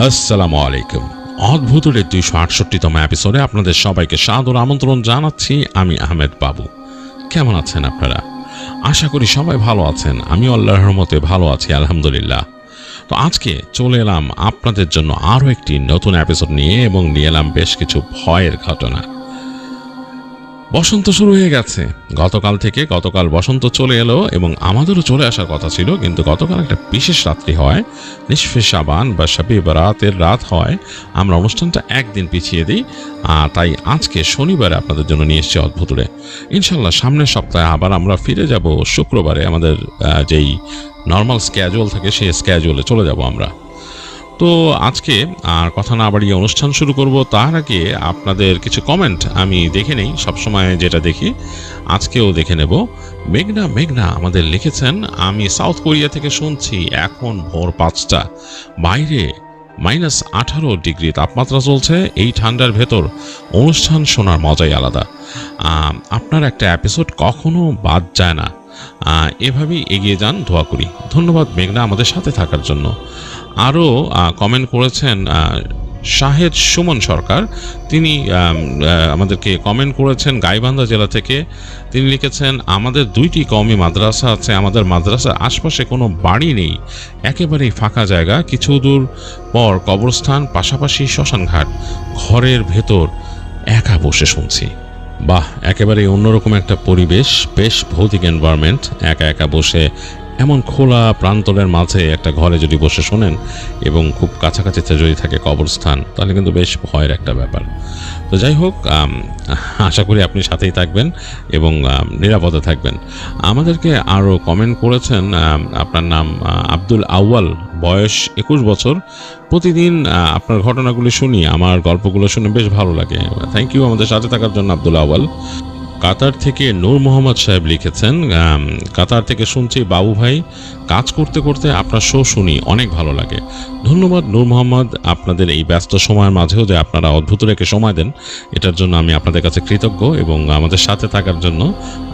আসসালামু আলাইকুম। অদ্ভুতের 268তম এপিসোডে আপনাদের সবাইকে সাদর আমন্ত্রণ জানাচ্ছি। আমি আহমেদ বাবু। কেমন আছেন আপনারা? আশা করি সবাই ভালো আছেন। আমি আল্লাহর রহমতে ভালো আছি, আলহামদুলিল্লাহ। তো আজকে চলে এলাম আপনাদের জন্য আরও একটি নতুন এপিসোড নিয়ে, এবং নিয়ে এলাম বেশ কিছু ভয়ের ঘটনা। বসন্ত শুরু হয়ে গেছে গতকাল বসন্ত চলে এলো, এবং আমাদেরও চলে আসার কথা ছিল, কিন্তু গতকাল একটা বিশেষ রাত্রি হয়, নিসফে শাবান বা শবে বরাতের রাত হয়। আমরা অনুষ্ঠানটা একদিন পিছিয়ে দিই, তাই আজকে শনিবারে আপনাদের জন্য নিয়ে এসেছি অদ্ভুতুরে। ইনশাল্লাহ সামনের সপ্তাহে আবার আমরা ফিরে যাব শুক্রবারে। আমাদের যেই নর্মাল স্ক্যাজুয়াল থাকে সেই স্ক্যাজুয়ালে চলে যাব আমরা। তো আজকে আর কথা না বাড়িয়ে অনুষ্ঠান শুরু করব। তার আগে আপনাদের কিছু কমেন্ট আমি দেখে নেই, সবসময় যেটা দেখি আজকেও দেখে নেব। মেঘনা আমাদের লিখেছেন, আমি সাউথ কোরিয়া থেকে শুনছি, এখন ভোর 5টা, বাইরে -18 ডিগ্রি তাপমাত্রা চলছে। এই ঠান্ডার ভেতর অনুষ্ঠান শোনার মজাই আলাদা। আপনার একটা এপিসোড কখনো বাদ যায় না। এভাবেই এগিয়ে যান, দোয়া করি। ধন্যবাদ মেঘনা আমাদের সাথে থাকার জন্য। আরও কমেন্ট করেছেন শাহেদ সুমন সরকার। তিনি আমাদেরকে কমেন্ট করেছেন গাইবান্ধা জেলা থেকে। তিনি লিখেছেন, আমাদের 2টি কওমি মাদ্রাসা আছে, আমাদের মাদ্রাসার আশপাশে কোনো বাড়ি নেই, একেবারেই ফাঁকা জায়গা, কিছু দূর পর কবরস্থান, পাশাপাশি শ্মশানঘাট, ঘরের ভেতর একা বসে শুনছি। বাহ, একেবারেই অন্যরকম একটা পরিবেশ, বেশ ভৌতিক এনভায়রনমেন্ট। একা বসে এমন খোলা প্রান্তরের মাঝে একটা ঘরে যদি বসে শোনেন, এবং খুব কাছাকাছিতে যদি থাকে কবরস্থান, তাহলে কিন্তু বেশ ভয়ের একটা ব্যাপার। তো যাই হোক, আশা করি আপনি সাথেই থাকবেন এবং নিরাপদে থাকবেন। আমাদেরকে আরও কমেন্ট করেছেন, আপনার নাম আব্দুল আউয়াল, বয়স 21 বছর। প্রতিদিন আপনার ঘটনাগুলি শুনি, আমার গল্পগুলো শুনে বেশ ভালো লাগে। থ্যাংক ইউ আমাদের সাথে থাকার জন্য আব্দুল আউয়াল। কাতার থেকে নূর মোহাম্মদ সাহেব লিখেছেন, কাতার থেকে শুনছি বাবু ভাই, কাজ করতে করতে আপনার শো শুনি, অনেক ভালো লাগে। ধন্যবাদ নূর মোহাম্মদ, আপনাদের এই ব্যস্ত সময়ের মাঝেও যে আপনারা অদ্ভুত রেখে সময় দেন, এটার জন্য আমি আপনাদের কাছে কৃতজ্ঞ, এবং আমাদের সাথে থাকার জন্য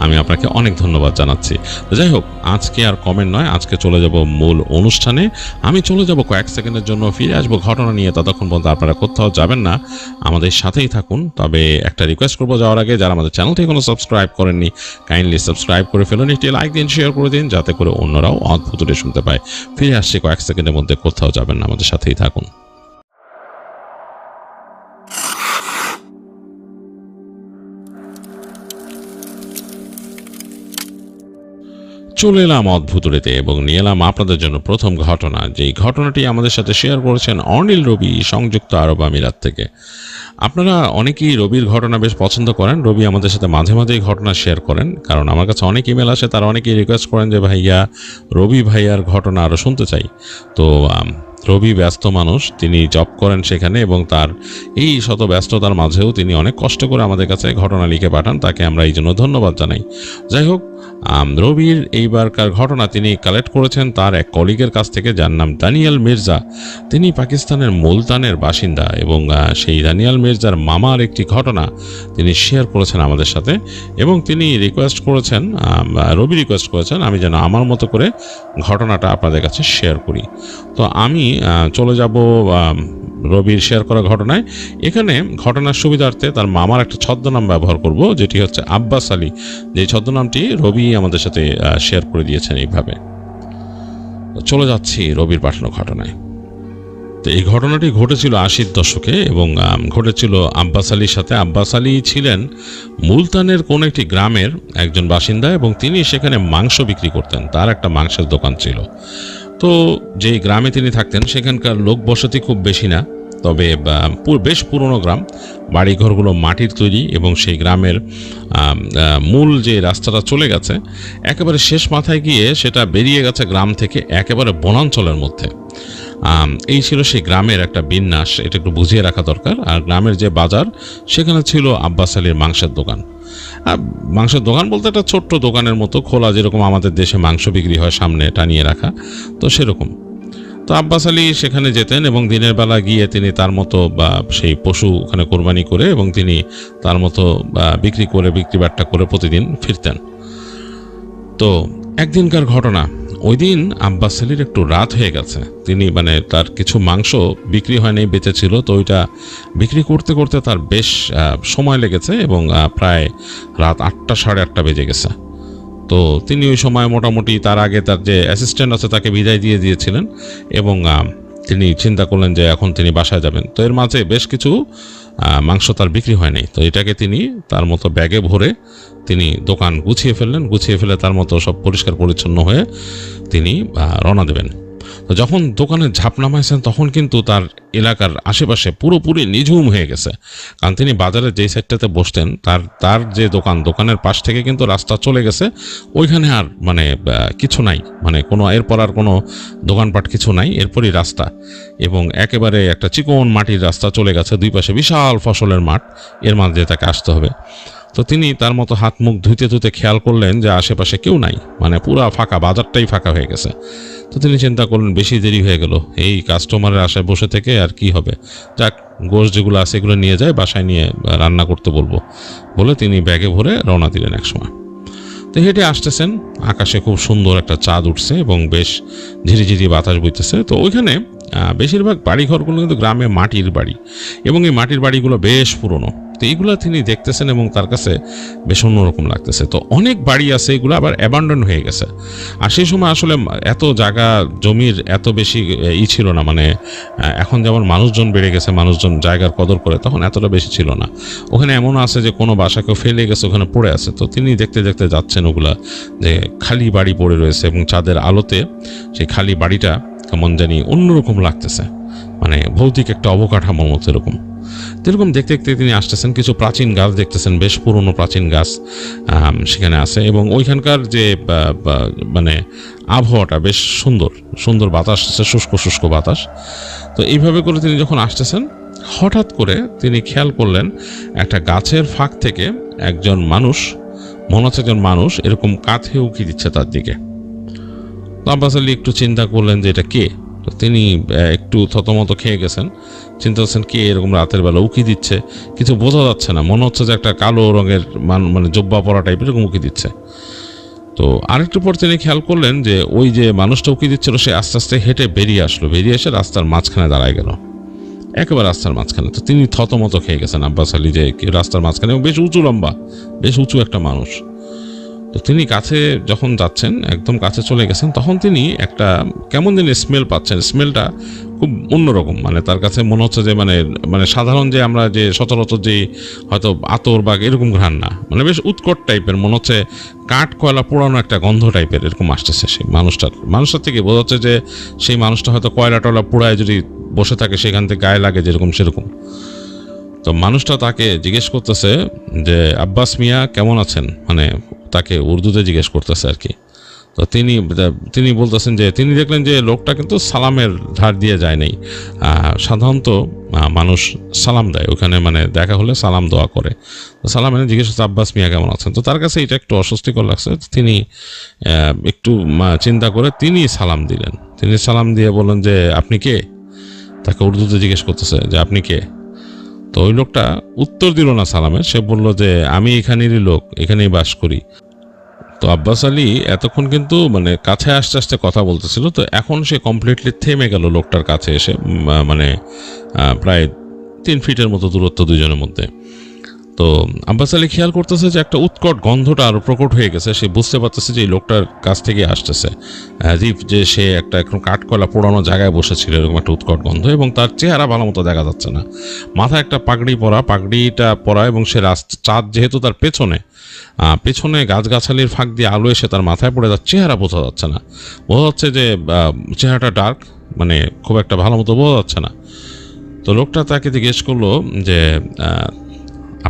আমি আপনাকে অনেক ধন্যবাদ জানাচ্ছি। যাই হোক, আজকে আর কমেন্ট নয়, আজকে চলে যাব মূল অনুষ্ঠানে। আমি চলে যাব কয়েক সেকেন্ডের জন্য, ফিরে আসবো ঘটনা নিয়ে। ততক্ষণ পর্যন্ত আপনারা কোথাও যাবেন না, আমাদের সাথেই থাকুন। তবে একটা রিকোয়েস্ট করবো যাওয়ার আগে, যারা আমাদের চ্যানেলটি এখনো সাবস্ক্রাইব করেননি, কাইন্ডলি সাবস্ক্রাইব করে ফেলুন, একটি লাইক দিন, শেয়ার করে দিন, যাতে করে অন্যরাও অদ্ভুতরে শুনতে পায়। ফিরে আসছি কয়েক সেকেন্ডের মধ্যে, কোথাও যাবেন না, আমাদের সাথেই থাকুন। চলে এলাম অদ্ভুতরেতে, এবং নিয়ে এলাম আপনাদের জন্য প্রথম ঘটনা। যেই ঘটনাটি আমাদের সাথে শেয়ার করেছেন অনিল রবি, সংযুক্ত আরব আমিরাত থেকে। আপনারা অনেকেই রবির ঘটনা বেশ পছন্দ করেন। রবি আমাদের সাথে মাঝে মাঝেই ঘটনা শেয়ার করেন, কারণ আমার কাছে অনেক ইমেল আসে, তারা অনেকেই রিকোয়েস্ট করেন যে ভাইয়া রবি ভাইয়ার ঘটনা আরও শুনতে চাই। তো রবি ব্যস্ত মানুষ, তিনি জব করেন সেখানে, এবং তার এই শত ব্যস্ততার মাঝেও তিনি অনেক কষ্ট করে আমাদের কাছে ঘটনা লিখে পাঠান। তাকে আমরা এই জন্য ধন্যবাদ জানাই। যাই হোক, রবির এইবারকার ঘটনা তিনি কালেক্ট করেছেন তার এক কলিগের কাছ থেকে, যার নাম দানিয়াল মির্জা। তিনি পাকিস্তানের মুলতানের বাসিন্দা, এবং সেই দানিয়াল মির্জার মামার একটি ঘটনা তিনি শেয়ার করেছেন আমাদের সাথে, এবং তিনি রিকোয়েস্ট করেছেন, রবি রিকোয়েস্ট করেছেন আমি যেন আমার মতো করে ঘটনাটা আপনাদের কাছে শেয়ার করি। তো আমি চলে যাব রবির শেয়ার করা ঘটনায় এখানে ঘটনার সুবিধার্থে তার মামার একটা ছদ্মনাম ব্যবহার করব, যেটি হচ্ছে আব্বাস আলী, যে ছদ্মনামটি রবি আমাদের সাথে শেয়ার করে দিয়েছেন এইভাবে। চলে যাচ্ছি রবির পাঠানো ঘটনায়। তো এই ঘটনাটি ঘটেছিল 80-র দশকে এবং ঘটেছিল আব্বাস আলীর সাথে। আব্বাস আলী ছিলেন মুলতানের কোন একটি গ্রামের একজন বাসিন্দা এবং তিনি সেখানে মাংস বিক্রি করতেন। তার একটা মাংসের দোকান ছিল। তো যেই গ্রামে তিনি থাকতেন সেখানকার লোক বসতি খুব বেশি না, তবে বেশ পুরনো গ্রাম, বাড়িঘরগুলো মাটির তৈরি এবং সেই গ্রামের মূল যে রাস্তাটা চলে গেছে একেবারে শেষ মাথায় গিয়ে সেটা বেরিয়ে গেছে গ্রাম থেকে একেবারে বনাঞ্চলের মধ্যে। এই ছিল সেই গ্রামের একটা বিন্যাস, এটা একটু বুঝিয়ে রাখা দরকার। আর গ্রামের যে বাজার সেখানে ছিল আব্বাস আলীর মাংসের দোকান। মাংসের দোকান বলতে একটা ছোট্ট দোকানের মতো খোলা, যেরকম আমাদের দেশে মাংস বিক্রি হয় সামনে টানিয়ে রাখা, তো সেরকম। তো আব্বাস আলী সেখানে যেতেন এবং দিনের বেলা গিয়ে তিনি তার মতো বা সেই পশু ওখানে কোরবানি করে এবং তিনি তার মতো বিক্রি বাট্টা করে প্রতিদিন ফিরতেন। তো একদিনকার ঘটনা, ওই দিন আব্বাস আলীর একটু রাত হয়ে গেছে। তিনি তার কিছু মাংস বিক্রি হয়নি, বেঁচে ছিল, তো ওইটা বিক্রি করতে করতে তার বেশ সময় লেগেছে এবং প্রায় রাত 8টা 8:30 বেজে গেছে। তো তিনি ওই সময় মোটামুটি তার আগে তার যে অ্যাসিস্ট্যান্ট আছে তাকে বিদায় দিয়ে দিয়েছিলেন এবং তিনি চিন্তা করলেন যে এখন তিনি বাসায় যাবেন। তো এর মাঝে বেশ কিছু মাংস তার বিক্রি হয়নি, তো এটাকে তিনি তার মতো ব্যাগে ভরে তিনি দোকান গুছিয়ে ফেলে তার মতো সব পরিষ্কার পরিচ্ছন্ন হয়ে তিনি রওনা দেবেন। তো যখন দোকানে ঝাঁপ নামাইছেন তখন কিন্তু তার এলাকার আশেপাশে পুরোপুরি নিঝুম হয়ে গেছে, কারণ তিনি বাজারের যেই সাইডটাতে বসতেন তার যে দোকানের পাশ থেকে কিন্তু রাস্তা চলে গেছে, ওইখানে আর কিছু নাই, কোনো এরপর আর কোনো দোকানপাট কিছু নাই, এরপরই রাস্তা এবং একেবারে একটা চিকন মাটির রাস্তা চলে গেছে, দুই পাশে বিশাল ফসলের মাঠ, এর মাঝে তাকে আসতে হবে। তো তিনি তার মতো হাত মুখ ধুতে খেয়াল করলেন যে আশেপাশে কেউ নাই, পুরা ফাঁকা, বাজারটাই ফাঁকা হয়ে গেছে। তো তিনি চিন্তা করলেন বেশি দেরি হয়ে গেল, এই কাস্টমারের আশায় বসে থেকে আর কি হবে, যাক গোশ যেগুলো আছে এগুলো নিয়ে যায়, বাসায় নিয়ে রান্না করতে বলবো বলে তিনি ব্যাগে ভরে রওনা দিলেন একসময়। তো হেঁটে আসতেছেন, আকাশে খুব সুন্দর একটা চাঁদ উঠছে এবং বেশ ঝিরিঝিরি বাতাস বইতেছে। তো ওইখানে বেশিরভাগ বাড়িঘরগুলো কিন্তু গ্রামে মাটির বাড়ি এবং এই মাটির বাড়িগুলো বেশ পুরনো। তো এইগুলো তিনি দেখতেছেন এবং তার কাছে বেশ অন্যরকম লাগতেছে। তো অনেক বাড়ি আছে এগুলো আবার অ্যাবান্ডন হয়ে গেছে, আর সেই সময় আসলে এত জায়গা জমির এত বেশি ছিল না, এখন যেমন মানুষজন বেড়ে গেছে, মানুষজন জায়গার কদর করে, তখন এতটা বেশি ছিল না। ওখানে এমন আছে যে কোনো বাসাকেও ফেলে গেছে, ওখানে পড়ে আছে। তো তিনি দেখতে যাচ্ছেন ওগুলা যে খালি বাড়ি পড়ে রয়েছে এবং চাঁদের আলোতে সেই খালি বাড়িটা কেমন জানি অন্যরকম লাগতেছে, ভৌতিক একটা অবকাঠামোর মতো এরকম দেখতে তিনি আসতেছেন। কিছু প্রাচীন গাছ দেখতেছেন, বেশ পুরনো প্রাচীন গাছ সেখানে আছে এবং ওইখানকার যে আবহাওয়াটা বেশ সুন্দর বাতাস আছে, শুষ্ক বাতাস। তো এইভাবে করে তিনি যখন আসতেছেন, হঠাৎ করে তিনি খেয়াল করলেন একটা গাছের ফাঁক থেকে একজন মানুষ, মনে হচ্ছে একজন মানুষ এরকম কাঁধে উকি দিচ্ছে তার দিকে। আব্বাস আলী একটু চিন্তা করলেন যে এটা কে। তো তিনি একটু থতমত খেয়ে গেছেন, চিন্তা করছেন কে এরকম রাতের বেলা উকি দিচ্ছে, কিছু বোঝা যাচ্ছে না, মনে হচ্ছে যে একটা কালো রঙের জব্বা পরা টাইপের এরকম উকি দিচ্ছে। তো আরেকটু পর তিনি খেয়াল করলেন যে ওই যে মানুষটা উকি দিচ্ছিল সে আস্তে আস্তে হেঁটে বেরিয়ে এসে রাস্তার মাঝখানে দাঁড়ায় গেল, একেবারে রাস্তার মাঝখানে। তো তিনি থতমত খেয়ে গেছেন আব্বাস আলী যে রাস্তার মাঝখানে, বেশ উঁচু লম্বা, বেশ উঁচু একটা মানুষ। তো তিনি কাছে যখন যাচ্ছেন, একদম কাছে চলে গেছেন, তখন তিনি একটা কেমন যেন স্মেল পাচ্ছেন। স্মেলটা খুব অন্যরকম, তার কাছে মনে হচ্ছে যে সাধারণ যে আমরা যে সচরাচর যে হয়তো আতর বা এরকম ঘ্রাণ না, বেশ উৎকট টাইপের, মনে হচ্ছে কাঠ কয়লা পোড়ানো একটা গন্ধ টাইপের এরকম আসতেছে সেই মানুষটার থেকে। বোঝা যাচ্ছে যে সেই মানুষটা হয়তো কয়লা টয়লা পোড়ায় যদি বসে থাকে সেখান থেকে গায়ে লাগে যেরকম সেরকম। তো মানুষটা তাকে জিজ্ঞেস করতেছে যে আব্বাস মিয়া কেমন আছেন, তাকে উর্দুতে জিজ্ঞেস করতেছে আর কি। তো তিনি বলতেছেন যে তিনি দেখলেন যে লোকটা কিন্তু সালামের ধার দিয়ে যায় নাই। সাধারণত মানুষ সালাম দেয় ওখানে, দেখা হলে সালাম দোয়া করে। তো সালাম এনে জিজ্ঞেস করছে আব্বাস মিয়া কেমন আছেন। তো তার কাছে এটা একটু অস্বস্তিকর লাগছে। তিনি একটু চিন্তা করে তিনি সালাম দিলেন। তিনি সালাম দিয়ে বললেন যে আপনি কে, তাকে উর্দুতে জিজ্ঞেস করতেছে যে আপনি কে। তো ওই লোকটা উত্তর দিল না সালামের, সে বলল যে আমি এখানেরই লোক, এখানেই বাস করি। তো আব্বাস আলী এতক্ষণ কিন্তু মানে কাছে আস্তে আস্তে কথা বলতেছিল, তো এখন সে কমপ্লিটলি থেমে গেল লোকটার কাছে এসে, মানে প্রায় 3 ফিটের মতো দূরত্ব দুজনের মধ্যে। তো আব্বাস আলী খেয়াল করতেছে যে একটা উৎকট গন্ধটা আরো প্রকট হয়ে গেছে। সে বুঝতে পারতেছে যে এই লোকটার কাছ থেকে আসতেছে, যে সে একটা একদম কাঠকয়লা পোড়ানো জায়গায় বসেছিল, এরকম একটা উৎকট গন্ধ, এবং তার চেহারা ভালো মতো দেখা যাচ্ছে না। মাথায় একটা পাগড়িটা পরা, এবং সে চাঁদ যেহেতু তার পেছনে গাছগাছালির ফাঁক দিয়ে আলো এসে তার মাথায় পড়ে, তার চেহারা বোঝা যাচ্ছে না। বোঝা যাচ্ছে যে চেহারাটা ডার্ক, মানে খুব একটা ভালো মতো বোঝা যাচ্ছে না। তো লোকটা তাকে জিজ্ঞেস করলো যে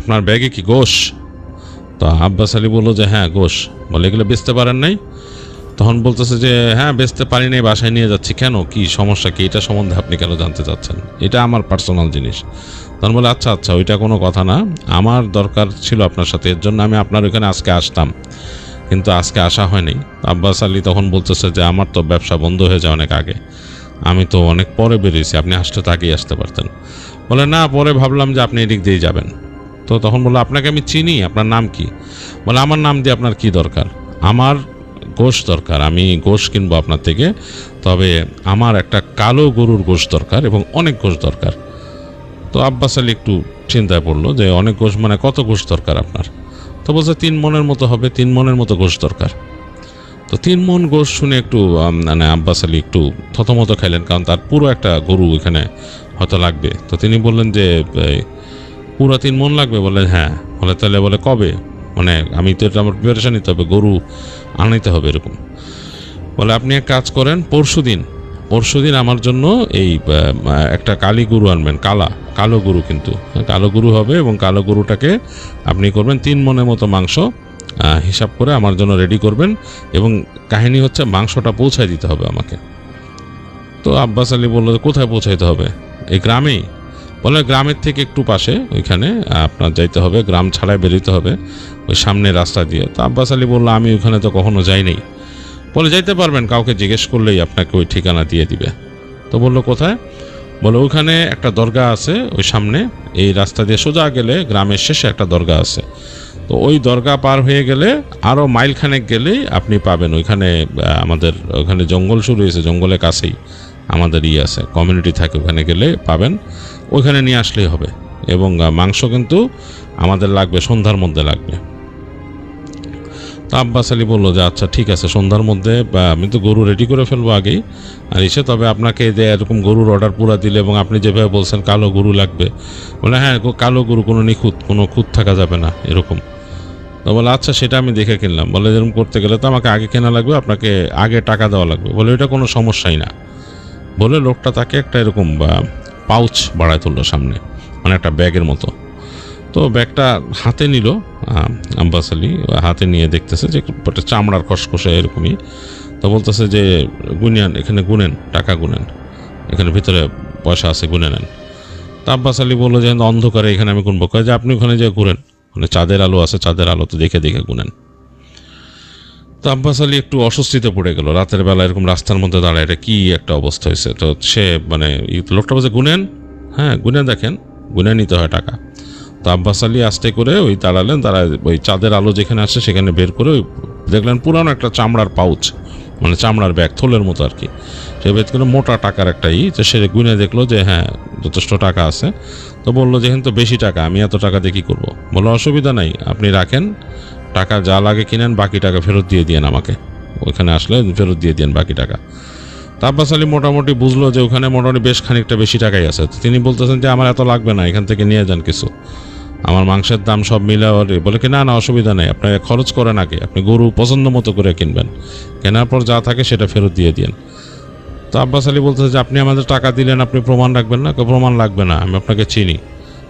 আপনার ব্যাগে কি গোশ? তো আব্বাস আলী বললো যে হ্যাঁ গোশ। বলে এগুলো বেচতে পারেন নাই? তখন বলতেছে যে হ্যাঁ বেচতে পারি নাই, বাসায় নিয়ে যাচ্ছি। কেন, কি সমস্যা কি, এটা সম্বন্ধে আপনি কেন জানতে চাচ্ছেন? এটা আমার পার্সোনাল জিনিস। তখন বলে আচ্ছা আচ্ছা, ওইটা কোনো কথা না, আমার দরকার ছিল আপনার সাথে, এর জন্য আমি আপনার ওইখানে আজকে আসতাম, কিন্তু আজকে আসা হয়নি। আব্বাস আলী তখন বলতেছে যে আমার তো ব্যবসা বন্ধ হয়ে যায় অনেক আগে, আমি তো অনেক পরে বেরিয়েছি, আপনি আসতে তো আগেই আসতে পারতেন। বলে না, পরে ভাবলাম যে আপনি এদিক দিয়ে যাবেন। তো তখন বললো আপনাকে আমি চিনি, আপনার নাম কি? বলে আমার নাম দিয়ে আপনার কি দরকার? আমার গোশ দরকার, আমি গোশ কিনবো আপনার থেকে, তবে আমার একটা কালো গরুর গোশ দরকার এবং অনেক গোশ দরকার। তো আব্বাস আলী একটু চিন্তায় পড়লো যে অনেক গোশ মানে কত গোশ দরকার আপনার? তো বলছে 3 মনের মতো হবে, 3 মনের মতো গোশ দরকার। তো 3 মন গোশ শুনে একটু মানে আব্বাস আলী একটু থতমত খাইলেন, কারণ তার পুরো একটা গরু এখানে হয়তো লাগবে। তো তিনি বললেন যে পুরো 3 মন লাগবে? বলে হ্যাঁ। বলে তাহলে বলে কবে? মানে আমি তো এটা আমার প্রিপারেশন নিতে হবে, গরু আনাইতে হবে এরকম। বলে আপনি এক কাজ করেন, পরশুদিন আমার জন্য এই একটা কালী গরু আনবেন, কালো গরু, কিন্তু কালো গরু হবে, এবং কালো গরুটাকে আপনি করবেন 3 মনের মতো মাংস হিসাব করে আমার জন্য রেডি করবেন, এবং কাহিনী হচ্ছে মাংসটা পৌঁছায় দিতে হবে আমাকে। তো আব্বাস আলী বলল কোথায় পৌঁছাইতে হবে? এই গ্রামেই? বলে গ্রামের থেকে একটু পাশে, ওইখানে আপনার যাইতে হবে, গ্রাম ছাড়াই বেরোতে হবে ওই সামনে রাস্তা দিয়ে। তো আব্বাস আলী বললো আমি ওখানে তো কখনো যাই নাই। বলে যাইতে পারবেন, কাউকে জিজ্ঞেস করলেই আপনাকে ওই ঠিকানা দিয়ে দিবে। তো বললো কোথায়? বলে ওইখানে একটা দরগা আছে, ওই সামনে এই রাস্তা দিয়ে সোজা গেলে গ্রামের শেষে একটা দরগা আছে। তো ওই দরগা পার হয়ে গেলে আরও মাইলখানেক গেলেই আপনি পাবেন, ওইখানে আমাদের ওখানে জঙ্গল শুরু হয়েছে, জঙ্গলের কাছেই আমাদের আছে, কমিউনিটি থাকে, ওখানে গেলে পাবেন, ওইখানে নিয়ে আসলেই হবে। এবং মাংস কিন্তু আমাদের লাগবে, সন্ধ্যার মধ্যে লাগবে। তো আব্বাস আলী বললো যে আচ্ছা ঠিক আছে, সন্ধ্যার মধ্যে আমি তো গরু রেডি করে ফেলবো আগেই আর এসে, তবে আপনাকে যে এরকম গরুর অর্ডার পুরা দিলে, এবং আপনি যেভাবে বলছেন কালো গরু লাগবে, বলে হ্যাঁ কালো গরু, কোনো খুঁত থাকা যাবে না এরকম। তো বলে আচ্ছা সেটা আমি দেখে কিনলাম। বলে এরকম করতে গেলে তো আমাকে আগে কেনা লাগবে, আপনাকে আগে টাকা দেওয়া লাগবে। বলে এটা কোনো সমস্যাই না। বলে লোকটা তাকে একটা এরকম পাউচ বাড়ায় তুললো সামনে, মানে একটা ব্যাগের মতো। তো ব্যাগটা হাতে নিল আব্বাস আলী, হাতে নিয়ে দেখতেছে যে একটা চামড়ার খসখসে এরকমই। তো বলতেছে যে গুনেন, এখানে গুনেন, টাকা গুনেন, এখানে ভিতরে পয়সা আছে, গুনে নেন। তো আব্বাস আলী বললো যে অন্ধকারে এখানে আমি গুনবো? কয় যে আপনি ওখানে যে ঘুরেন, মানে চাঁদের আলো আছে, চাঁদের আলো তো দেখে দেখে গুনেন। তো আব্বাস আলী একটু অস্বস্তিতে পড়ে গেল, রাতের বেলা এরকম রাস্তার মধ্যে দাঁড়ায়, এটা কি একটা অবস্থা হয়েছে। তো সে মানে লোকটা বলছে গুনেন, হ্যাঁ গুনে দেখেন, গুনে নিতে হয় টাকা। তো আব্বাস আলী আস্তে করে ওই দাঁড়ালেন, ওই চাঁদের আলো যেখানে আসে সেখানে বের করে ওই দেখলেন পুরানো একটা চামড়ার পাউচ, মানে চামড়ার ব্যাগ, থলের মতো আর কি। সে বের করে মোটা টাকার একটা তো সে গুনে দেখলো যে হ্যাঁ যথেষ্ট টাকা আছে। তো বললো যে তো বেশি টাকা, আমি এত টাকা দিয়ে কী করবো? বললো অসুবিধা নাই, আপনি রাখেন, টাকা যা লাগে কিনেন, বাকি টাকা ফেরত দিয়ে দিয়েন আমাকে, ওইখানে আসলে ফেরত দিয়ে দিয়েন বাকি টাকা। তা আব্বাস আলী মোটামুটি বুঝলো যে ওখানে মোটামুটি বেশ খানিকটা বেশি টাকাই আছে। তিনি বলতেছেন যে আমার এত লাগবে না, এখান থেকে নিয়ে যান কিছু, আমার মাংসের দাম সব মিলে। বলে কি না না অসুবিধা নেই, আপনাকে খরচ করেন আগে, আপনি গরু পছন্দ মতো করে কিনবেন, কেনার পর যা থাকে সেটা ফেরত দিয়ে দিন। তো আব্বাস আলী বলতেছে যে আপনি আমাদের টাকা দিলেন, আপনি প্রমাণ রাখবেন না? প্রমাণ লাগবে না, আমি আপনাকে চিনি।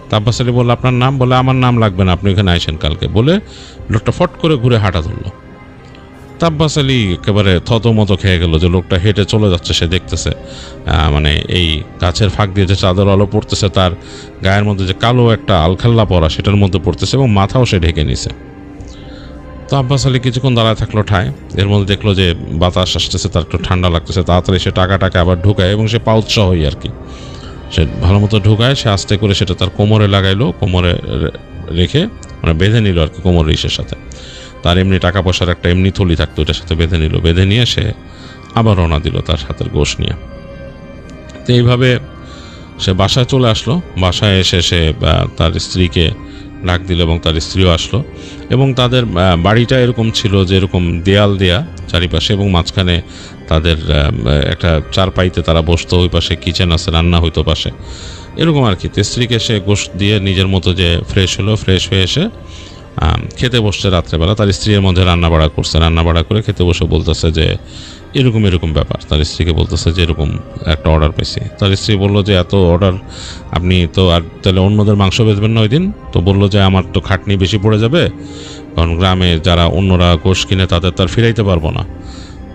তো আব্বাস আলী বললো আপনার নাম? বলে আমার নাম লাগবে না, আপনি এখানে আইসেন কালকে। বলে লোকটা ফট করে ঘুরে হাঁটা ধরলো। তো আব্বাস আলী একেবারে থতমতো খেয়ে গেল যে লোকটা হেঁটে চলে যাচ্ছে, সে দেখতেছে মানে এই গাছের ফাঁক দিয়ে যে চাদর আলো পড়তেছে, তার গায়ের মধ্যে যে কালো একটা আলখাল্লা পরা সেটার মধ্যে পড়তেছে, এবং মাথাও সে ঢেকে নিছে। তো আব্বাস আলী কিছুক্ষণ দাঁড়ায় থাকলো ঠায়, এর মধ্যে দেখলো যে বাতাস আসতেছে, তার একটু ঠান্ডা লাগতেছে। তাড়াতাড়ি সে টাকাটাকে আবার ঢুকায়, এবং সে পাউচ সহই আর কি সে ভালো মতো ঢুকায়। সে আস্তে করে সেটা তার কোমরে লাগাইলো, কোমরে রেখে মানে বেঁধে নিল আর কি কোমরের ইসের সাথে। তার এমনি টাকা পয়সার একটা এমনি থলি থাকতো, ওইটার সাথে বেঁধে নিল, বেঁধে নিয়ে সে আবার রওনা দিল তার হাতের গোশ নিয়ে। তো এইভাবে সে বাসায় চলে আসলো। বাসায় এসে সে তার স্ত্রীকে ডাক দিল এবং তার স্ত্রীও আসলো, এবং তাদের বাড়িটা এরকম ছিল যে এরকম দেয়াল দেয়া চারিপাশে, এবং মাঝখানে তাদের একটা চারপাইতে তারা বসতো, ওই পাশে কিচেন আছে, রান্না হইতো পাশে, এরকম আর কি। তো স্ত্রীকে সে গোশত দিয়ে নিজের মতো যে ফ্রেশ হলো, ফ্রেশ হয়ে এসে খেতে বসছে রাত্রেবেলা। তার স্ত্রীর মধ্যে রান্নাবাড়া করছে, রান্নাবাড়া করে খেতে বসে বলতেছে যে এরকম এরকম ব্যাপার। তার স্ত্রীকে বলতেছে যে এরকম একটা অর্ডার পেয়েছি। তার স্ত্রী বললো যে এত অর্ডার, আপনি তো আর তাহলে অন্যদের মাংস বেচবেন না ওই দিন? তো বললো যে আমার তো খাটনি বেশি পড়ে যাবে, কারণ গ্রামে যারা অন্যরা গোশ কিনে তাদের তার ফিরাইতে পারবো না,